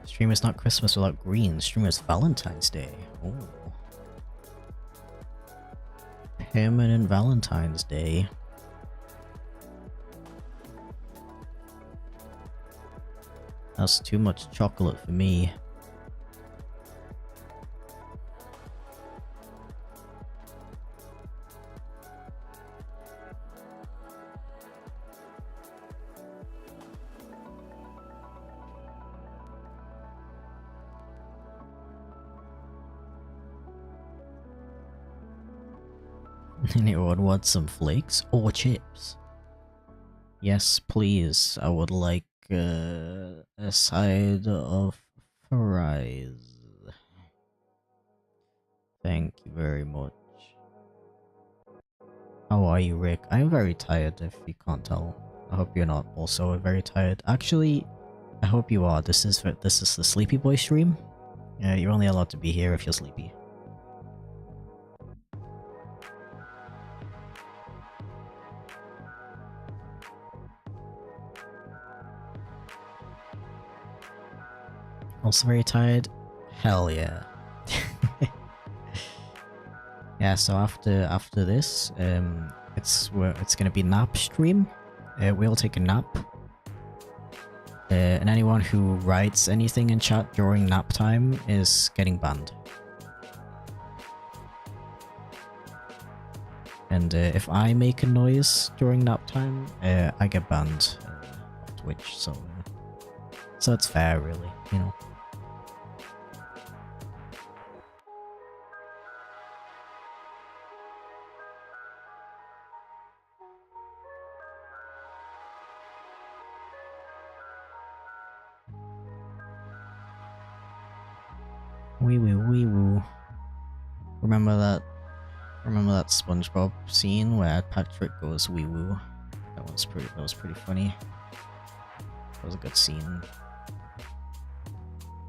Stream is not Christmas without green. Stream is Valentine's Day. Oh. Permanent Valentine's Day. That's too much chocolate for me. Anyone want some flakes or chips? Yes, please. I would like a side of fries. Thank you very much. How are you, Rick? I'm very tired, if you can't tell. I hope you're not also very tired. Actually, I hope you are. This is the Sleepy Boy stream. You're only allowed to be here if you're sleepy. Also very tired? Hell yeah. Yeah, so after this, it's gonna be nap stream. We'll take a nap. And anyone who writes anything in chat during nap time is getting banned. And if I make a noise during nap time, I get banned off Twitch. So it's fair, really, you know. Wee woo, wee woo. Remember that SpongeBob scene where Patrick goes wee woo? That was pretty funny. That was a good scene.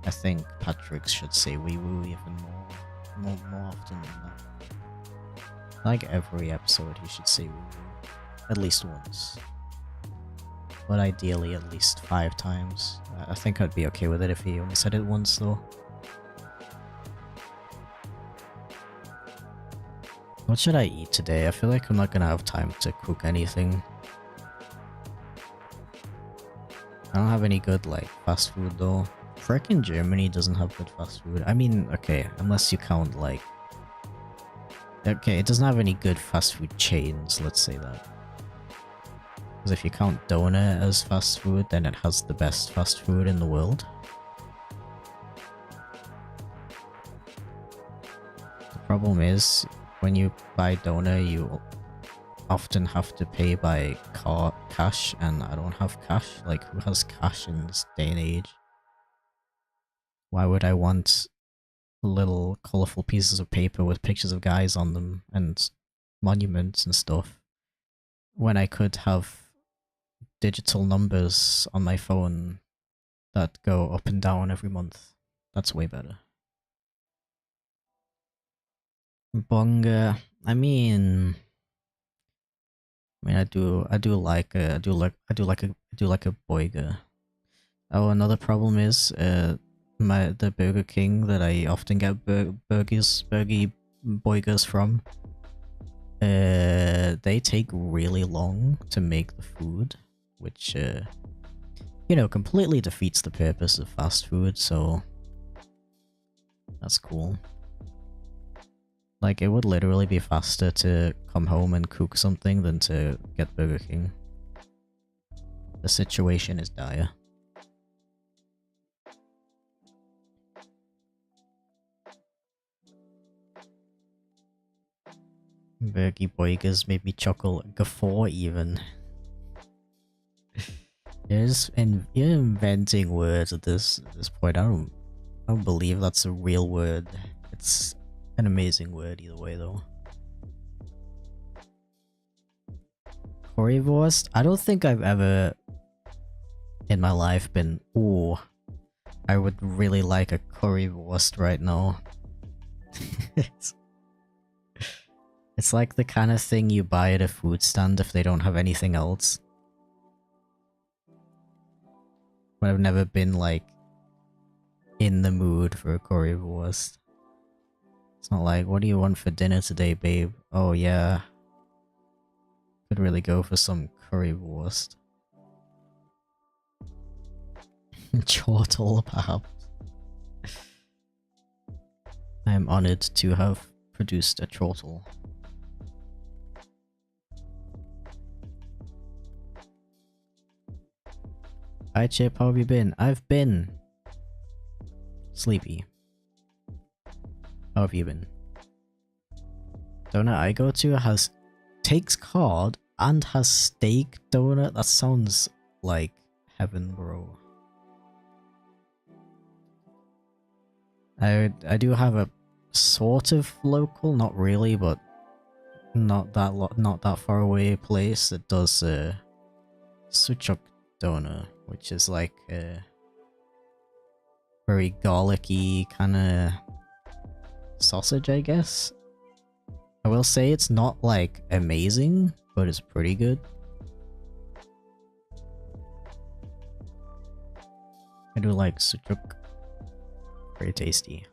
I think Patrick should say wee woo even more often than that. Like every episode he should say wee woo. At least once. But ideally at least 5 times. I think I'd be okay with it if he only said it once though. What should I eat today? I feel like I'm not gonna have time to cook anything. I don't have any good, like, fast food though. Frickin' Germany doesn't have good fast food. I mean, okay, unless you count, like... Okay, it doesn't have any good fast food chains, let's say that. Because if you count Doner as fast food, then it has the best fast food in the world. The problem is, when you buy Doner, you often have to pay by cash, and I don't have cash. Like, who has cash in this day and age? Why would I want little colourful pieces of paper with pictures of guys on them and monuments and stuff, when I could have digital numbers on my phone that go up and down every month? That's way better. Bonga, I mean, I do like a boiga. Oh, another problem is the Burger King that I often get boigas from. They take really long to make the food, which you know, completely defeats the purpose of fast food. So that's cool. Like, it would literally be faster to come home and cook something than to get Burger King. The situation is dire. Burgie Boigas made me chuckle, guffaw even. You're inventing words at this point. I don't I don't believe that's a real word. It's an amazing word either way though. Currywurst? I don't think I've ever in my life been, ooh, I would really like a currywurst right now. it's, it's like the kind of thing you buy at a food stand if they don't have anything else. But I've never been like in the mood for a currywurst. It's not like, what do you want for dinner today, babe? Oh yeah. Could really go for some currywurst. Chortle, perhaps. I am honored to have produced a chortle. Hi Chip, how have you been? I've been sleepy. How have you been? Donut I go to takes card and has steak donut. That sounds like heaven, bro. I do have a sort of local, not really, but not that far away place that does sucuk donut, which is like a very garlicky kind of sausage, I guess. I will say it's not like amazing, but it's pretty good. I do like sucuk. Very tasty.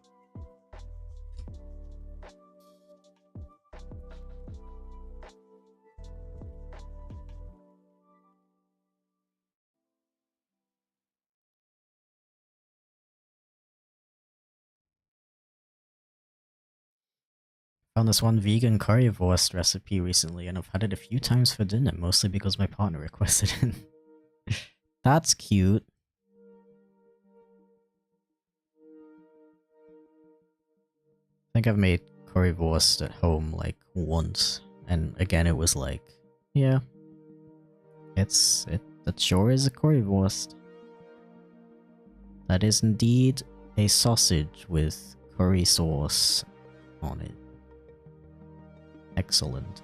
Found this one vegan currywurst recipe recently and I've had it a few times for dinner, mostly because my partner requested it. That's cute. I think I've made currywurst at home like once, and again it was like, yeah, that sure is a currywurst. That is indeed a sausage with curry sauce on it. Excellent.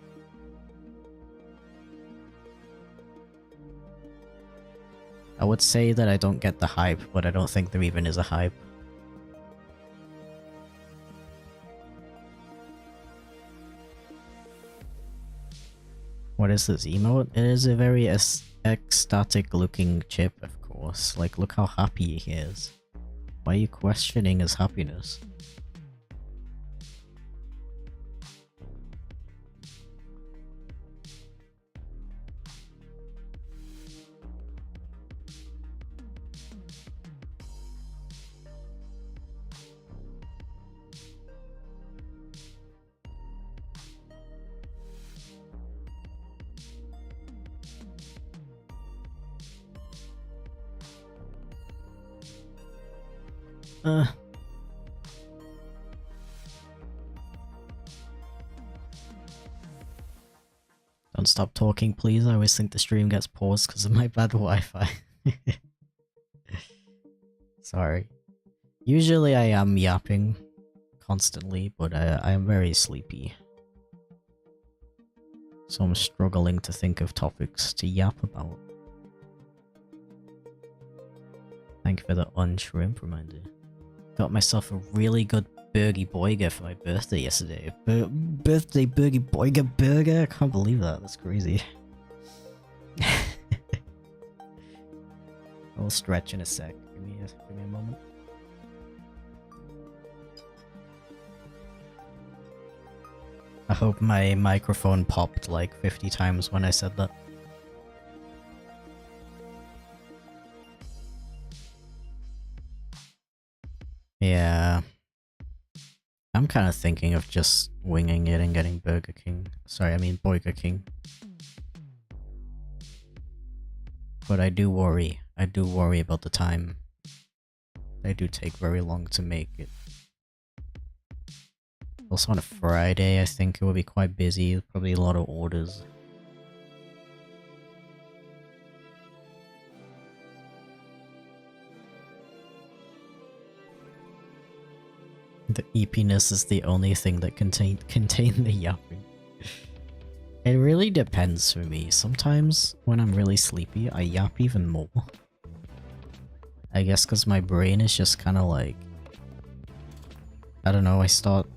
I would say that I don't get the hype, but I don't think there even is a hype. What is this emote? It is a very ecstatic looking chip, of course. Like, look how happy he is. Why are you questioning his happiness? Don't stop talking, please. I always think the stream gets paused because of my bad Wi-Fi. Sorry. Usually I am yapping constantly, but I am very sleepy. So I'm struggling to think of topics to yap about. Thank you for the unshrimp reminder. Got myself a really good burger burger for my birthday yesterday. Birthday burger burger? I can't believe that. That's crazy. I'll stretch in a sec. Give me a moment. I hope my microphone popped like 50 times when I said that. Yeah. I'm kind of thinking of just winging it and getting Burger King. Sorry, I mean Burger King. But I do worry. I do worry about the time. They do take very long to make it. Also on a Friday, I think it will be quite busy. Probably a lot of orders. The eepiness is the only thing that contain the yapping. It really depends for me. Sometimes when I'm really sleepy, I yap even more. I guess because my brain is just kind of like, I don't know, I start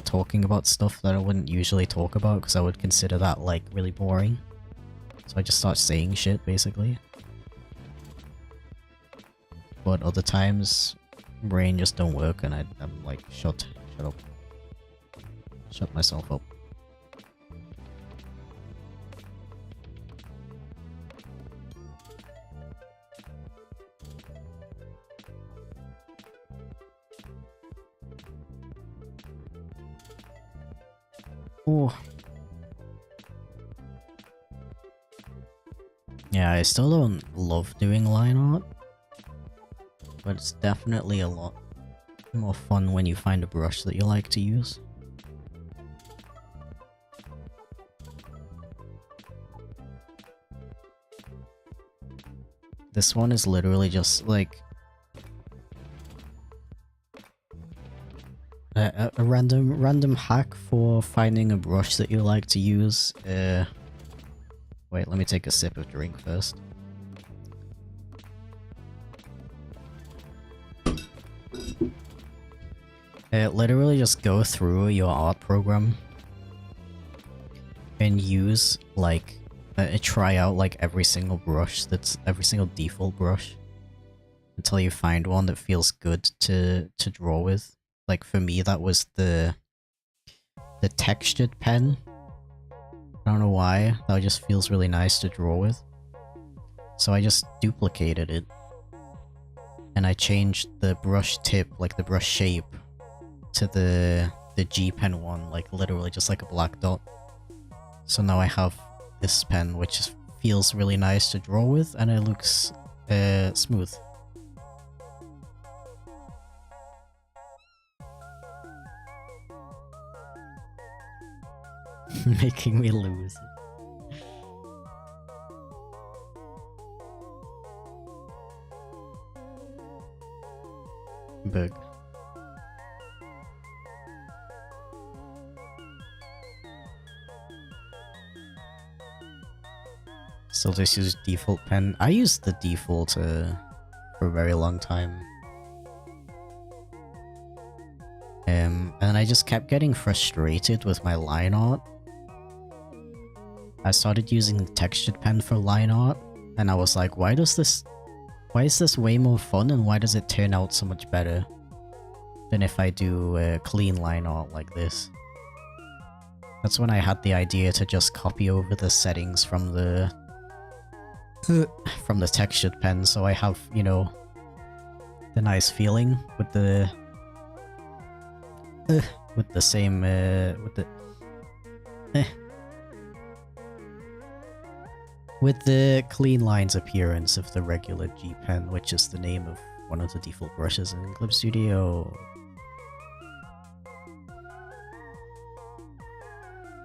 talking about stuff that I wouldn't usually talk about because I would consider that like really boring. So I just start saying shit basically. But other times, brain just don't work and I'm like, shut up. Shut myself up. Oh. Yeah, I still don't love doing line art, but it's definitely a lot more fun when you find a brush that you like to use. This one is literally just like a random hack for finding a brush that you like to use. Wait, let me take a sip of drink first. Literally just go through your art program and use like try out like every single brush every single default brush until you find one that feels good to draw with. Like for me that was the textured pen. I don't know why, that just feels really nice to draw with. So I just duplicated it. And I changed the brush tip, like the brush shape, to the G pen one, like literally just like a black dot. So now I have this pen which just feels really nice to draw with and it looks smooth. Making me lose. Bug. Still just use default pen. I used the default for a very long time. And I just kept getting frustrated with my line art. I started using the textured pen for line art, and I was like, why is this way more fun and why does it turn out so much better than if I do clean line art like this? That's when I had the idea to just copy over the settings from the textured pen, so I have, you know, the nice feeling with the same with the clean lines appearance of the regular G pen, which is the name of one of the default brushes in Clip Studio.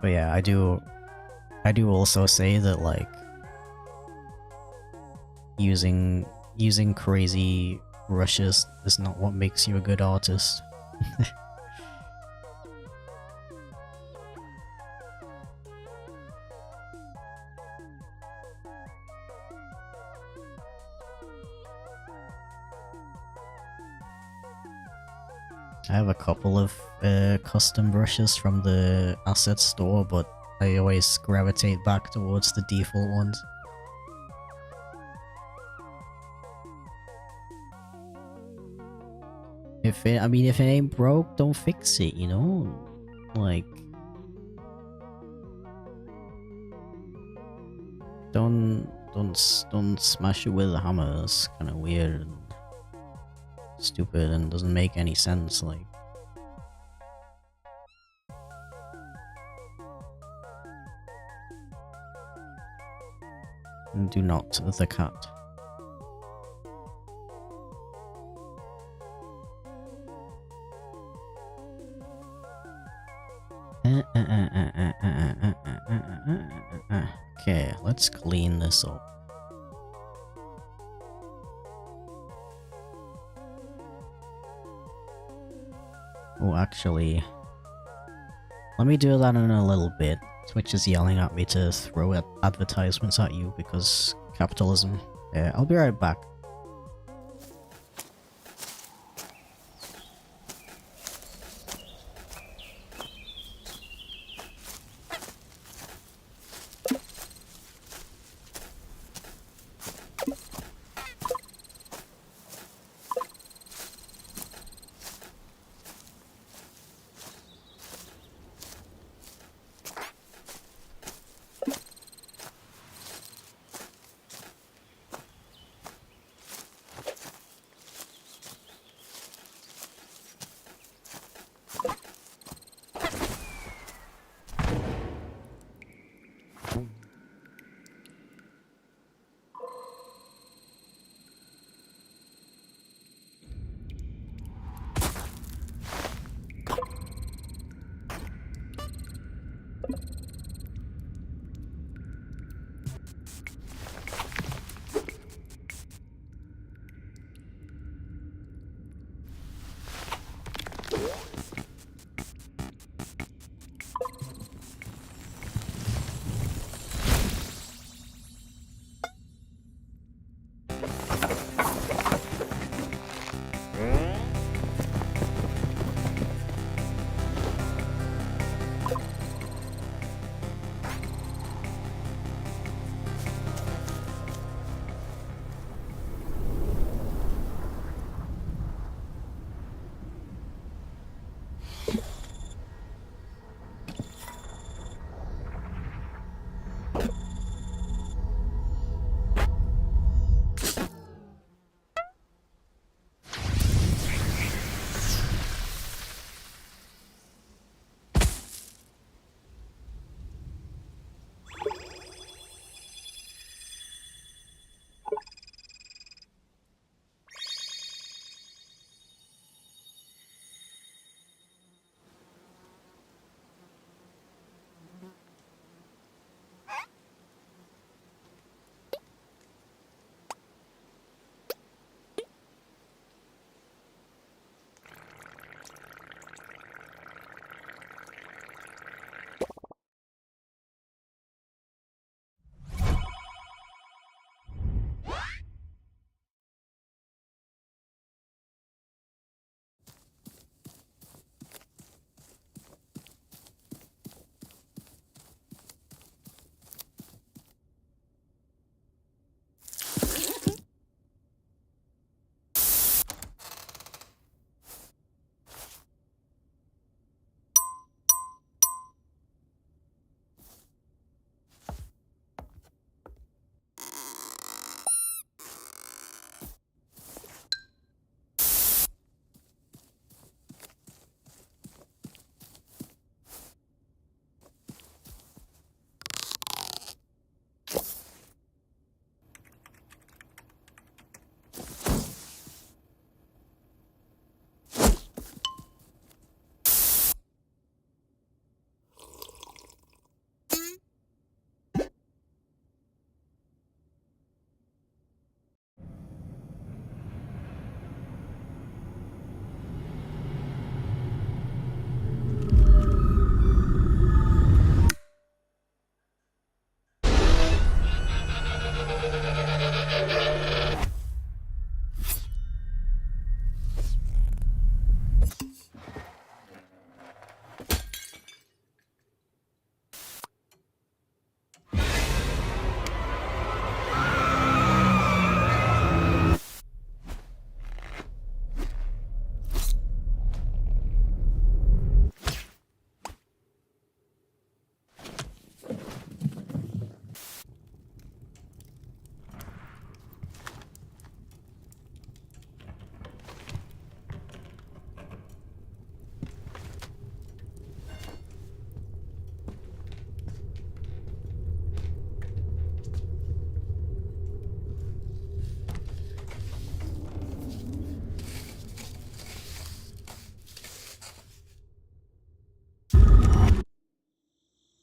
But yeah, I do also say that like using crazy brushes is not what makes you a good artist. I have a couple of custom brushes from the asset store, but I always gravitate back towards the default ones. If it ain't broke, don't fix it, you know? Like, don't smash it with a hammer. It's kind of weird and stupid and doesn't make any sense, like. And do not the cat. Okay, let's clean this up. Oh, actually, let me do that in a little bit. Twitch is yelling at me to throw advertisements at you because capitalism. I'll be right back.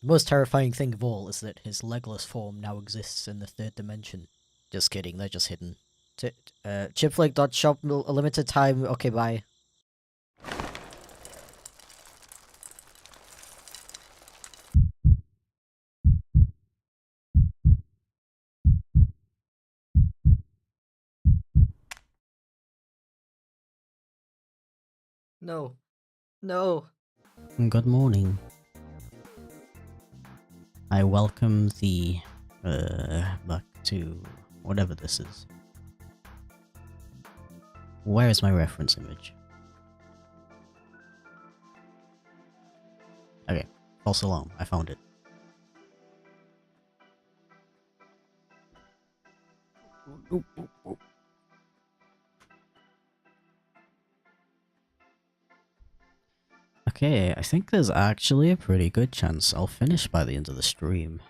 The most terrifying thing of all is that his legless form now exists in the third dimension. Just kidding, they're just hidden. Chipflake.shop, a limited time, okay, bye. No. No. Good morning. I welcome thee back to whatever this is. Where is my reference image? Okay, false alarm. I found it. Okay, I think there's actually a pretty good chance I'll finish by the end of the stream.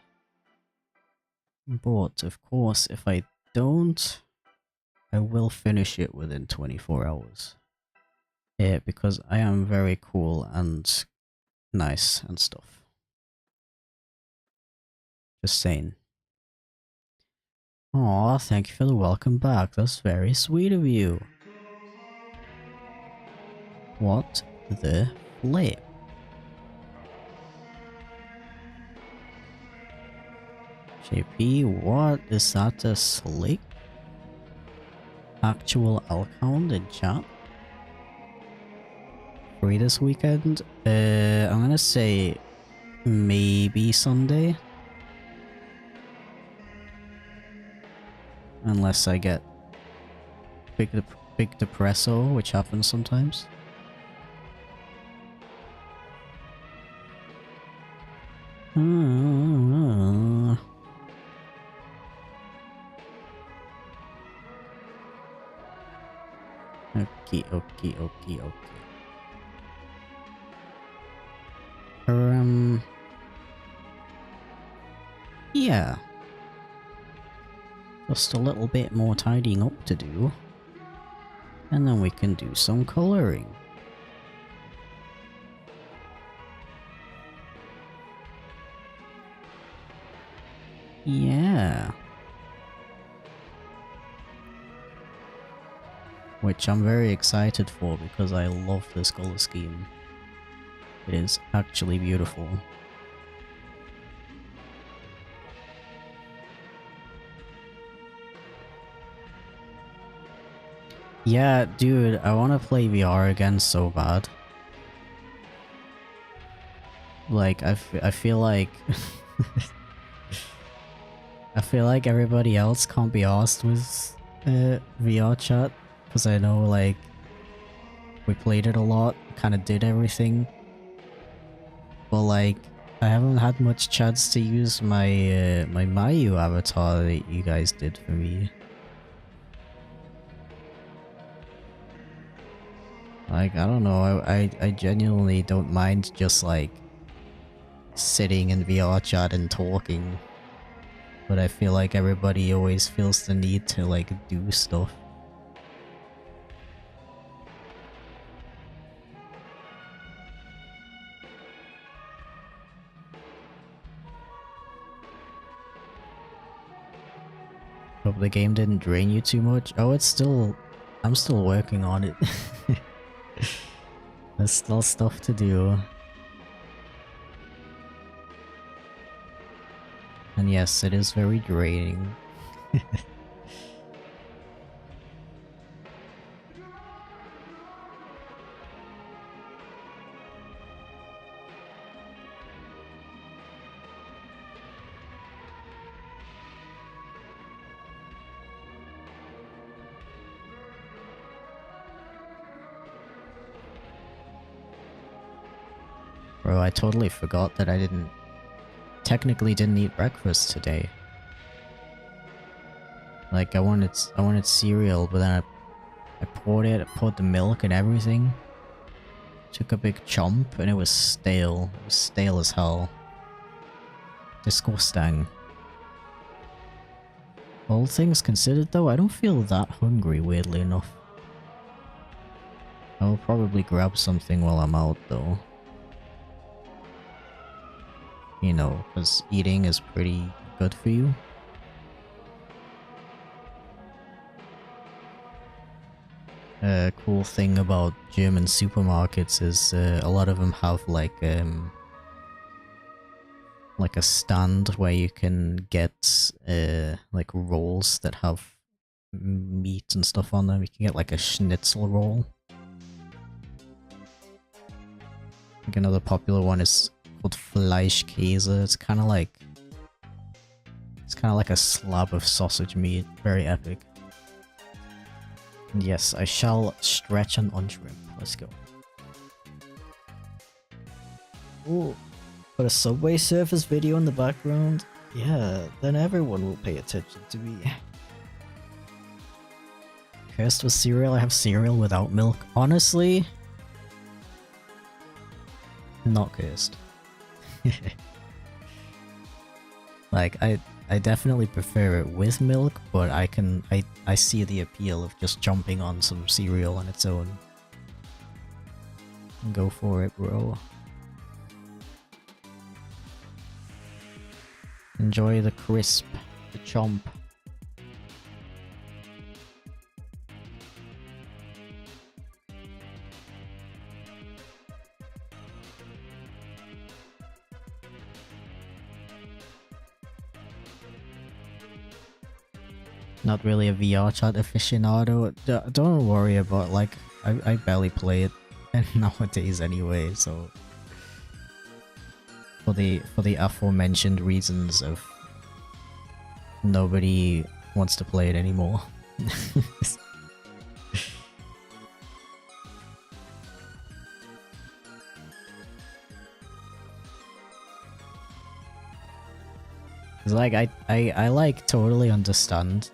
But, of course, if I don't, I will finish it within 24 hours. Yeah, because I am very cool and nice and stuff. Just saying. Aw, thank you for the welcome back. That's very sweet of you. What the flip? JP, what is that, a slick? Actual Alcon in chat? Free this weekend? I'm gonna say maybe Sunday. Unless I get big depresso, which happens sometimes. Okay. Yeah. Just a little bit more tidying up to do. And then we can do some coloring. Yeah. Which I'm very excited for because I love this color scheme. It is actually beautiful. Yeah, dude, I want to play VR again so bad. Like, I feel like... I feel like everybody else can't be asked with VR chat. Because I know, like, we played it a lot, kind of did everything. But, like, I haven't had much chance to use my my Mayu avatar that you guys did for me. Like, I don't know, I genuinely don't mind just, like, sitting in VR chat and talking. But I feel like everybody always feels the need to, like, do stuff. Hope the game didn't drain you too much. Oh, it's still... I'm still working on it. There's still stuff to do. And yes, it is very draining. Bro, I totally forgot that I technically didn't eat breakfast today. Like, I wanted cereal, but then I poured the milk and everything. Took a big chomp, and it was stale. It was stale as hell. Disgusting. All things considered, though, I don't feel that hungry, weirdly enough. I'll probably grab something while I'm out, though. You know, because eating is pretty good for you. Cool thing about German supermarkets is a lot of them have like a stand where you can get like rolls that have meat and stuff on them. You can get like a schnitzel roll. think another popular one is called Fleischkäse. It's kind of like a slab of sausage meat. Very epic. And yes, I shall stretch and unshrimp. Let's go. Ooh, put a Subway Surfers video in the background. Yeah, then everyone will pay attention to me. Cursed with cereal? I have cereal without milk. Honestly, not cursed. Like, I definitely prefer it with milk, but I see the appeal of just jumping on some cereal on its own. Go for it, bro. Enjoy the crisp, the chomp. Not really a VR chat aficionado. Don't worry about, like, I barely play it nowadays anyway, so for the aforementioned reasons of nobody wants to play it anymore. Cause like I like totally understand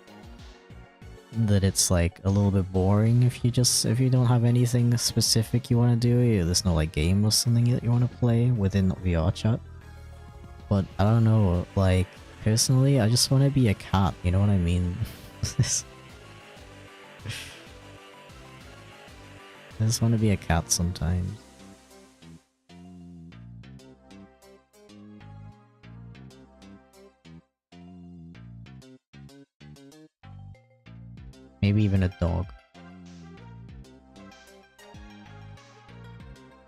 that it's like a little bit boring if you don't have anything specific you want to do. There's no like game or something that you want to play within VR chat. But I don't know, like personally I just want to be a cat, you know what I mean? I just want to be a cat sometimes. Maybe even a dog.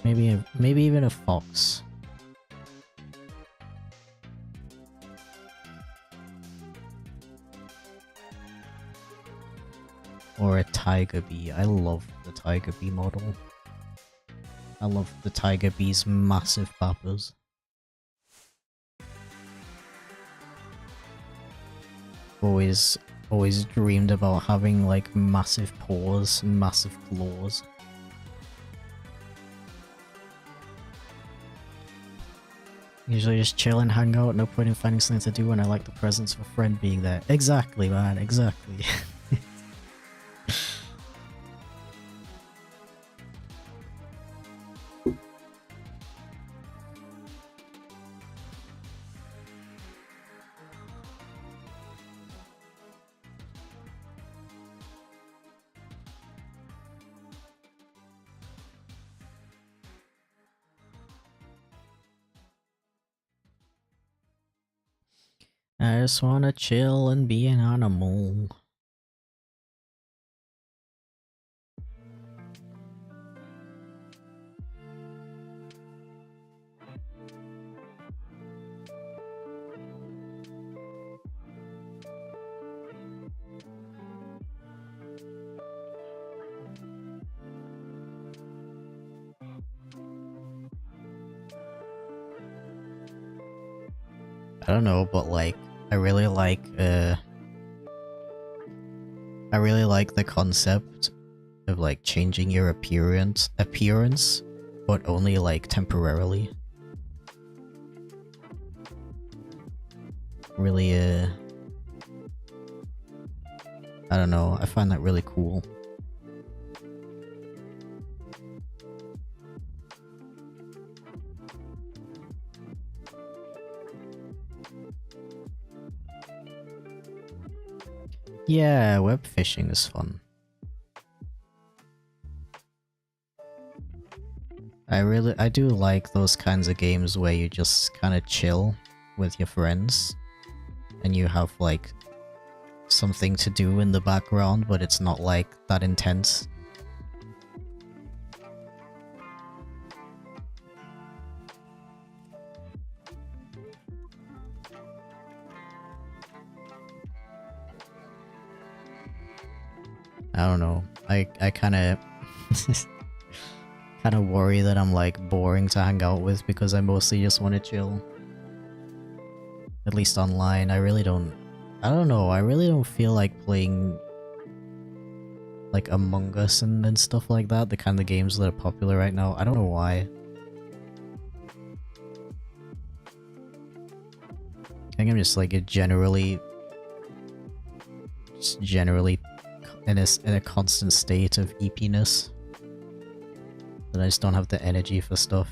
Maybe even a fox. Or a tiger bee. I love the tiger bee model. I love the tiger bee's massive papas. Always dreamed about having like massive paws and massive claws. Usually just chill and hang out, no point in finding something to do when I like the presence of a friend being there. Exactly, man, exactly. I just wanna chill and be an animal. I don't know, but like, I really like the concept of like changing your appearance, but only like temporarily. Really, I don't know, I find that really cool. Yeah, web fishing is fun. I do like those kinds of games where you just kind of chill with your friends and you have like something to do in the background, but it's not like that intense. I don't know. I kind of kind of worry that I'm like boring to hang out with because I mostly just want to chill. At least online, I don't know, I really don't feel like playing like Among Us and stuff like that, the kind of games that are popular right now. I don't know why. I think I'm just like generally in a constant state of EP-ness. That I just don't have the energy for stuff.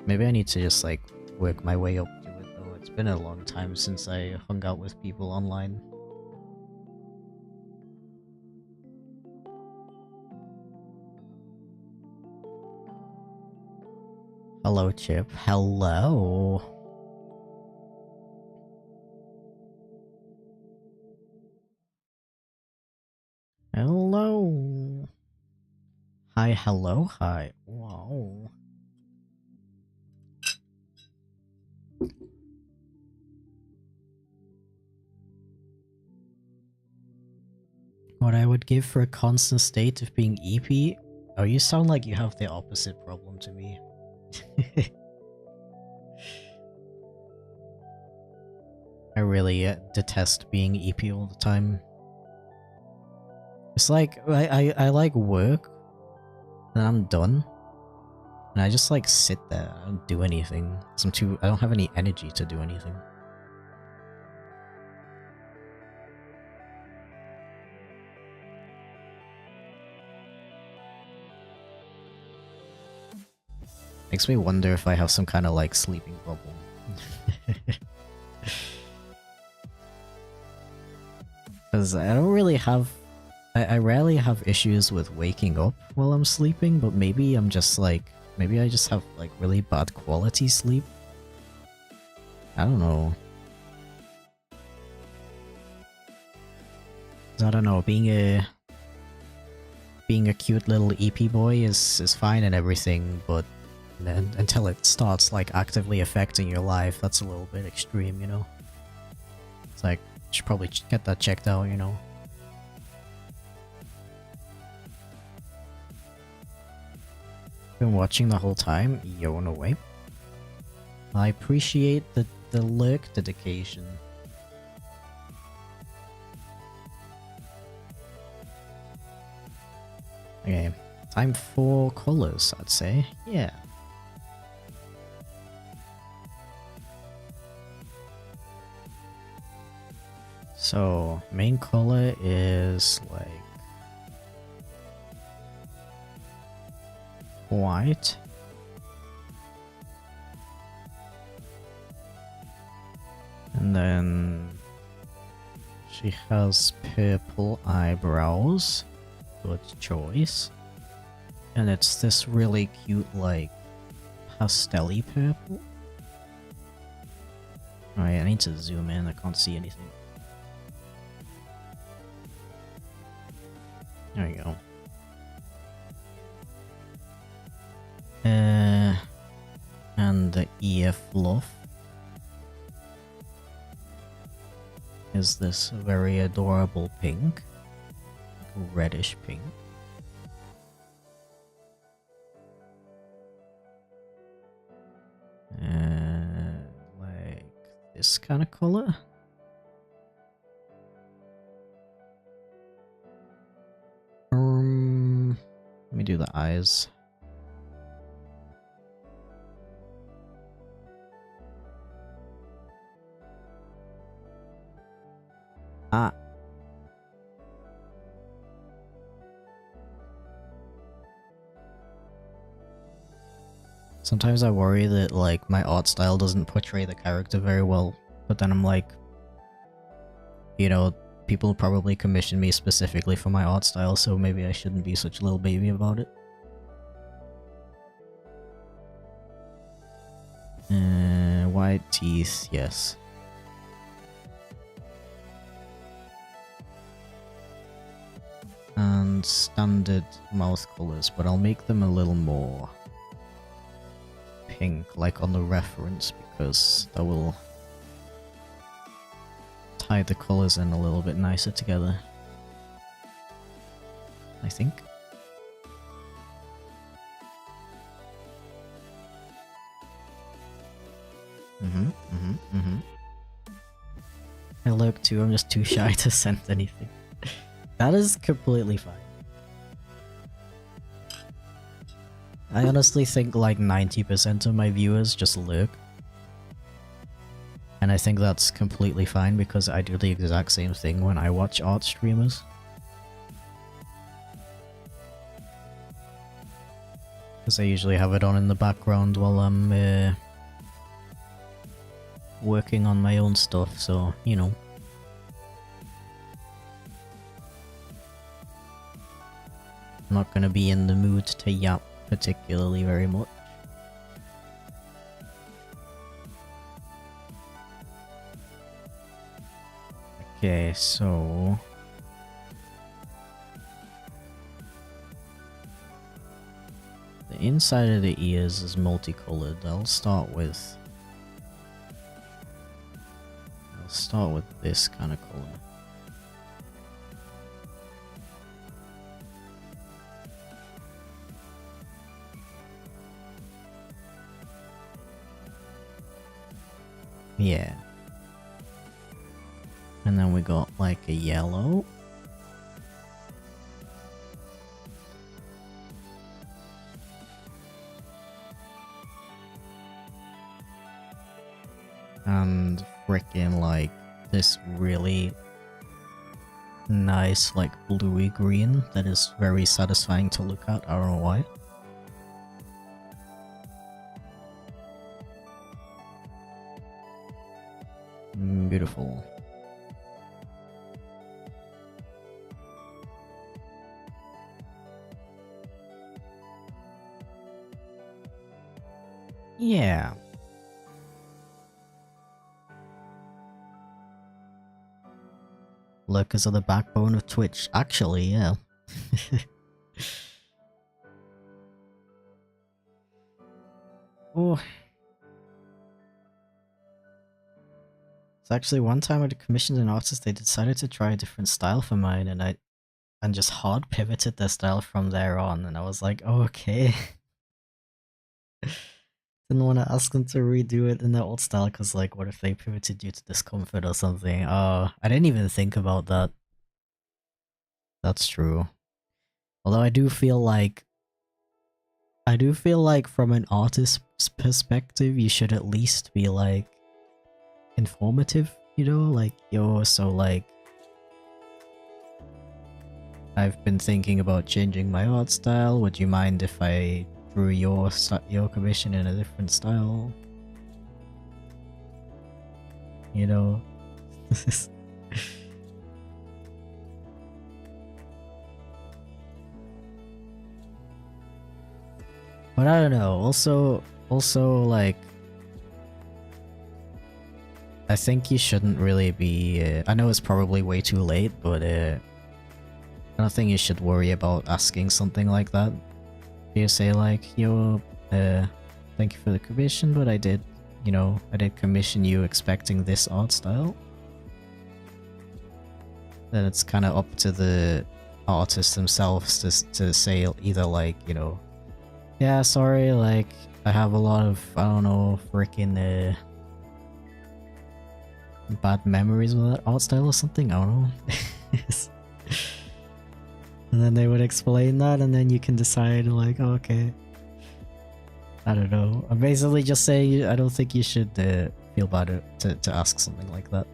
Maybe I need to just like work my way up to it though. It's been a long time since I hung out with people online. Hello, Chip. Hello. Hello. Hi, hello, hi. Wow. What I would give for a constant state of being EP? Oh, you sound like you have the opposite problem to me. I really detest being EP all the time. It's like, I like work, and I'm done. And I just like sit there, I don't do anything. 'Cause I don't have any energy to do anything. Makes me wonder if I have some kind of like sleeping problem. Because I don't really have... I rarely have issues with waking up while I'm sleeping, but maybe I'm just like... Maybe I just have like really bad quality sleep? I don't know. I don't know, being a cute little EP boy is fine and everything, but until it starts like actively affecting your life, that's a little bit extreme, you know? It's like, you should probably get that checked out, you know? Been watching the whole time? Yo, no way. I appreciate the lurk dedication. Okay, time for colors, I'd say. Yeah. So, main color is like white. And then she has purple eyebrows. Good choice. And it's this really cute, like, pastel-y purple. Alright, I need to zoom in, I can't see anything. There we go. And the ear fluff is this very adorable pink. Reddish pink. Like this kind of color. Let me do the eyes. Ah. Sometimes I worry that, like, my art style doesn't portray the character very well, but then I'm like, you know, people probably commission me specifically for my art style, so maybe I shouldn't be such a little baby about it. White teeth, yes. And standard mouth colors, but I'll make them a little more pink, like on the reference, because that will tie the colors in a little bit nicer together. I think. I lurk too, I'm just too shy to send anything. That is completely fine. I honestly think like 90% of my viewers just lurk. And I think that's completely fine because I do the exact same thing when I watch art streamers. Because I usually have it on in the background while I'm working on my own stuff, so, you know. I'm not gonna be in the mood to yap particularly very much. Okay, so... the inside of the ears is multicolored. I'll start with this kind of color. Yeah. And then we got like a yellow. And freaking like this really nice like bluey green that is very satisfying to look at. I don't know why. Beautiful. Yeah. Lurkers are the backbone of Twitch. Actually, yeah. Oh. It's actually one time I commissioned an artist, they decided to try a different style for mine, and just hard pivoted their style from there on, and I was like, oh, okay. Didn't want to ask them to redo it in their old style, because like, what if they pivoted due to discomfort or something? I didn't even think about that. That's true. Although I do feel like from an artist's perspective, you should at least be like informative, you know, like, yo, so like I've been thinking about changing my art style. Would you mind if I drew your commission in a different style? You know. But I don't know. Also like, I think you shouldn't really be. I know it's probably way too late, but I don't think you should worry about asking something like that. You say like, yo, thank you for the commission, but I did commission you expecting this art style. Then it's kind of up to the artists themselves to say either like, you know, yeah, sorry, like, I have a lot of, I don't know, freaking bad memories with that art style or something, I don't know. And then they would explain that, and then you can decide, like, oh, okay. I don't know. I'm basically just saying I don't think you should feel bad to ask something like that.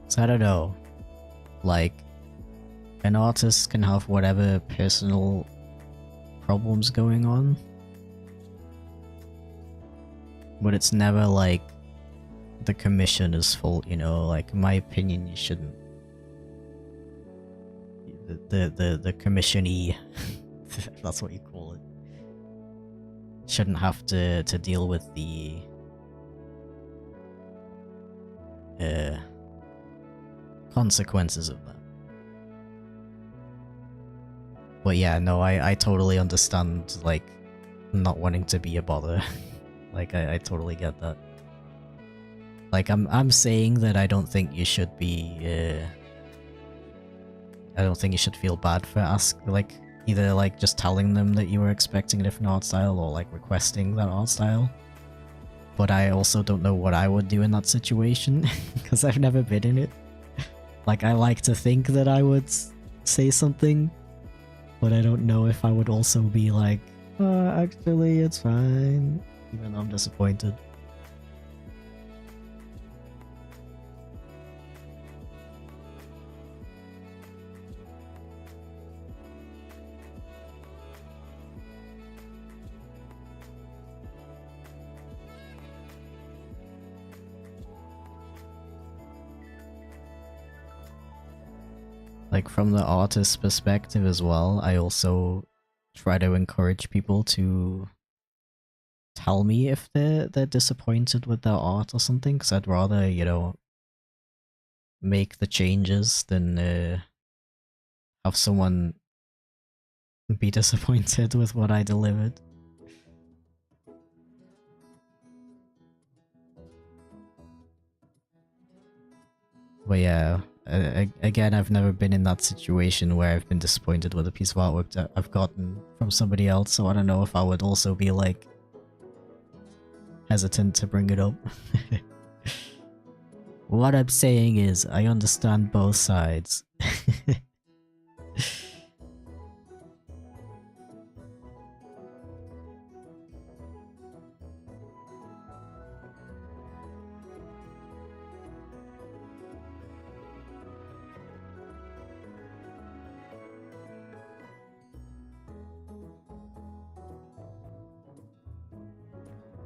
So I don't know. Like, an artist can have whatever personal problems going on, but it's never like the commission is fault, you know. Like, in my opinion, you shouldn't. The commissionee, if that's what you call it, shouldn't have to deal with the consequences of that. But yeah, no, I totally understand, like, not wanting to be a bother. Like, I totally get that. Like, I'm saying that I don't think you should be, I don't think you should feel bad for either like just telling them that you were expecting a different art style or like requesting that art style. But I also don't know what I would do in that situation, because I've never been in it. Like, I like to think that I would say something, but I don't know if I would also be like, actually, it's fine, even though I'm disappointed. Like, from the artist's perspective as well, I also try to encourage people to tell me if they're disappointed with their art or something, because I'd rather, you know, make the changes than have someone be disappointed with what I delivered. But yeah, again, I've never been in that situation where I've been disappointed with a piece of artwork that I've gotten from somebody else, so I don't know if I would also be like hesitant to bring it up. What I'm saying is, I understand both sides.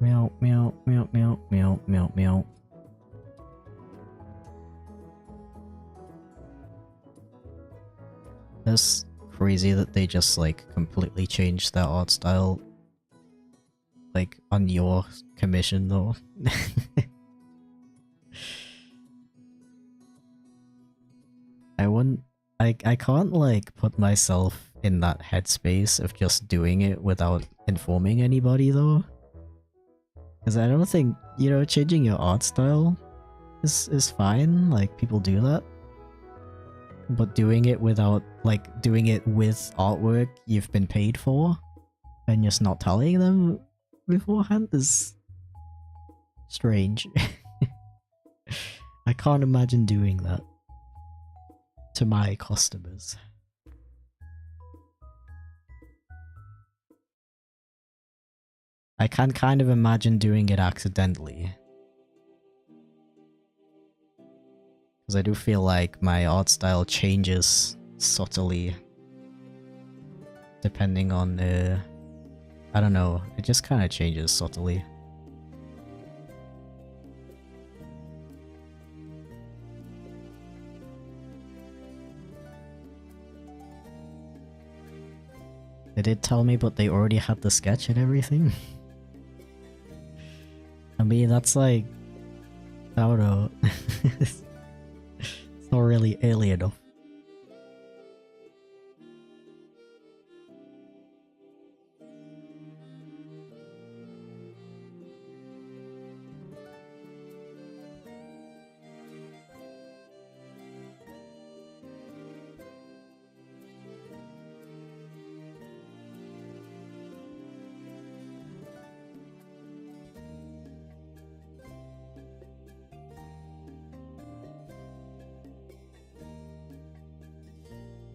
Meow, meow, meow, meow, meow, meow, meow. That's crazy that they just like completely changed their art style, like on your commission though. I can't like put myself in that headspace of just doing it without informing anybody though. Because I don't think, you know, changing your art style is fine, like people do that. But doing it without, like, doing it with artwork you've been paid for and just not telling them beforehand is strange. I can't imagine doing that to my customers. I can kind of imagine doing it accidentally. Because I do feel like my art style changes subtly depending on I don't know, it just kind of changes subtly. They did tell me, but they already had the sketch and everything. I mean, that's like, I don't know. It's not really early enough.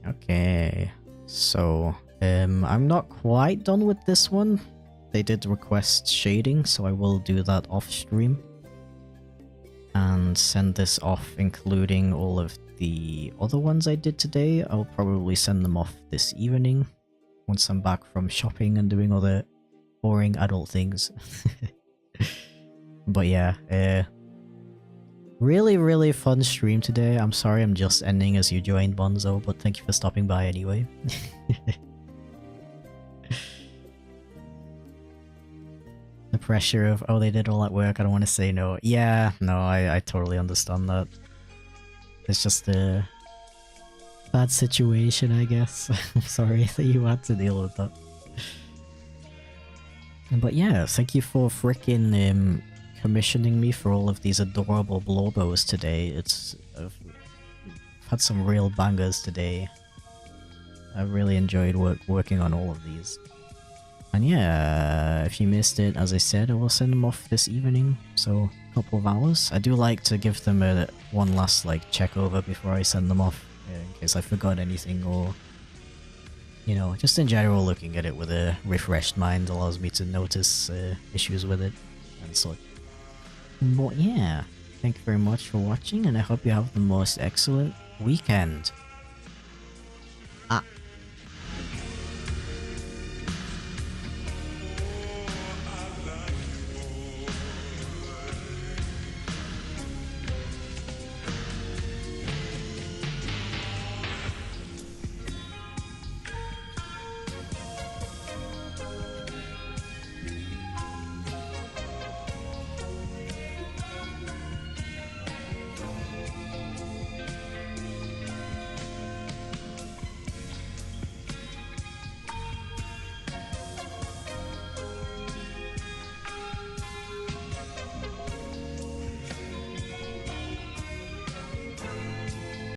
Okay, so I'm not quite done with this one. They did request shading, so I will do that off stream and send this off, including all of the other ones I did today. I'll probably send them off this evening once I'm back from shopping and doing other boring adult things. But yeah, really fun stream today. I'm sorry I'm just ending as you joined, Bonzo, but thank you for stopping by anyway. The pressure of, oh, they did all that work, I don't want to say no. Yeah, no, I totally understand that. It's just a bad situation, I guess. I'm sorry that you had to deal with that. But yeah, thank you for fricking commissioning me for all of these adorable blowbos today. I've had some real bangers today. I really enjoyed working on all of these. And yeah, if you missed it, as I said, I will send them off this evening, so a couple of hours. I do like to give them one last like check over before I send them off, in case I forgot anything, or you know, just in general, looking at it with a refreshed mind allows me to notice issues with it and such. But yeah, thank you very much for watching, and I hope you have the most excellent weekend.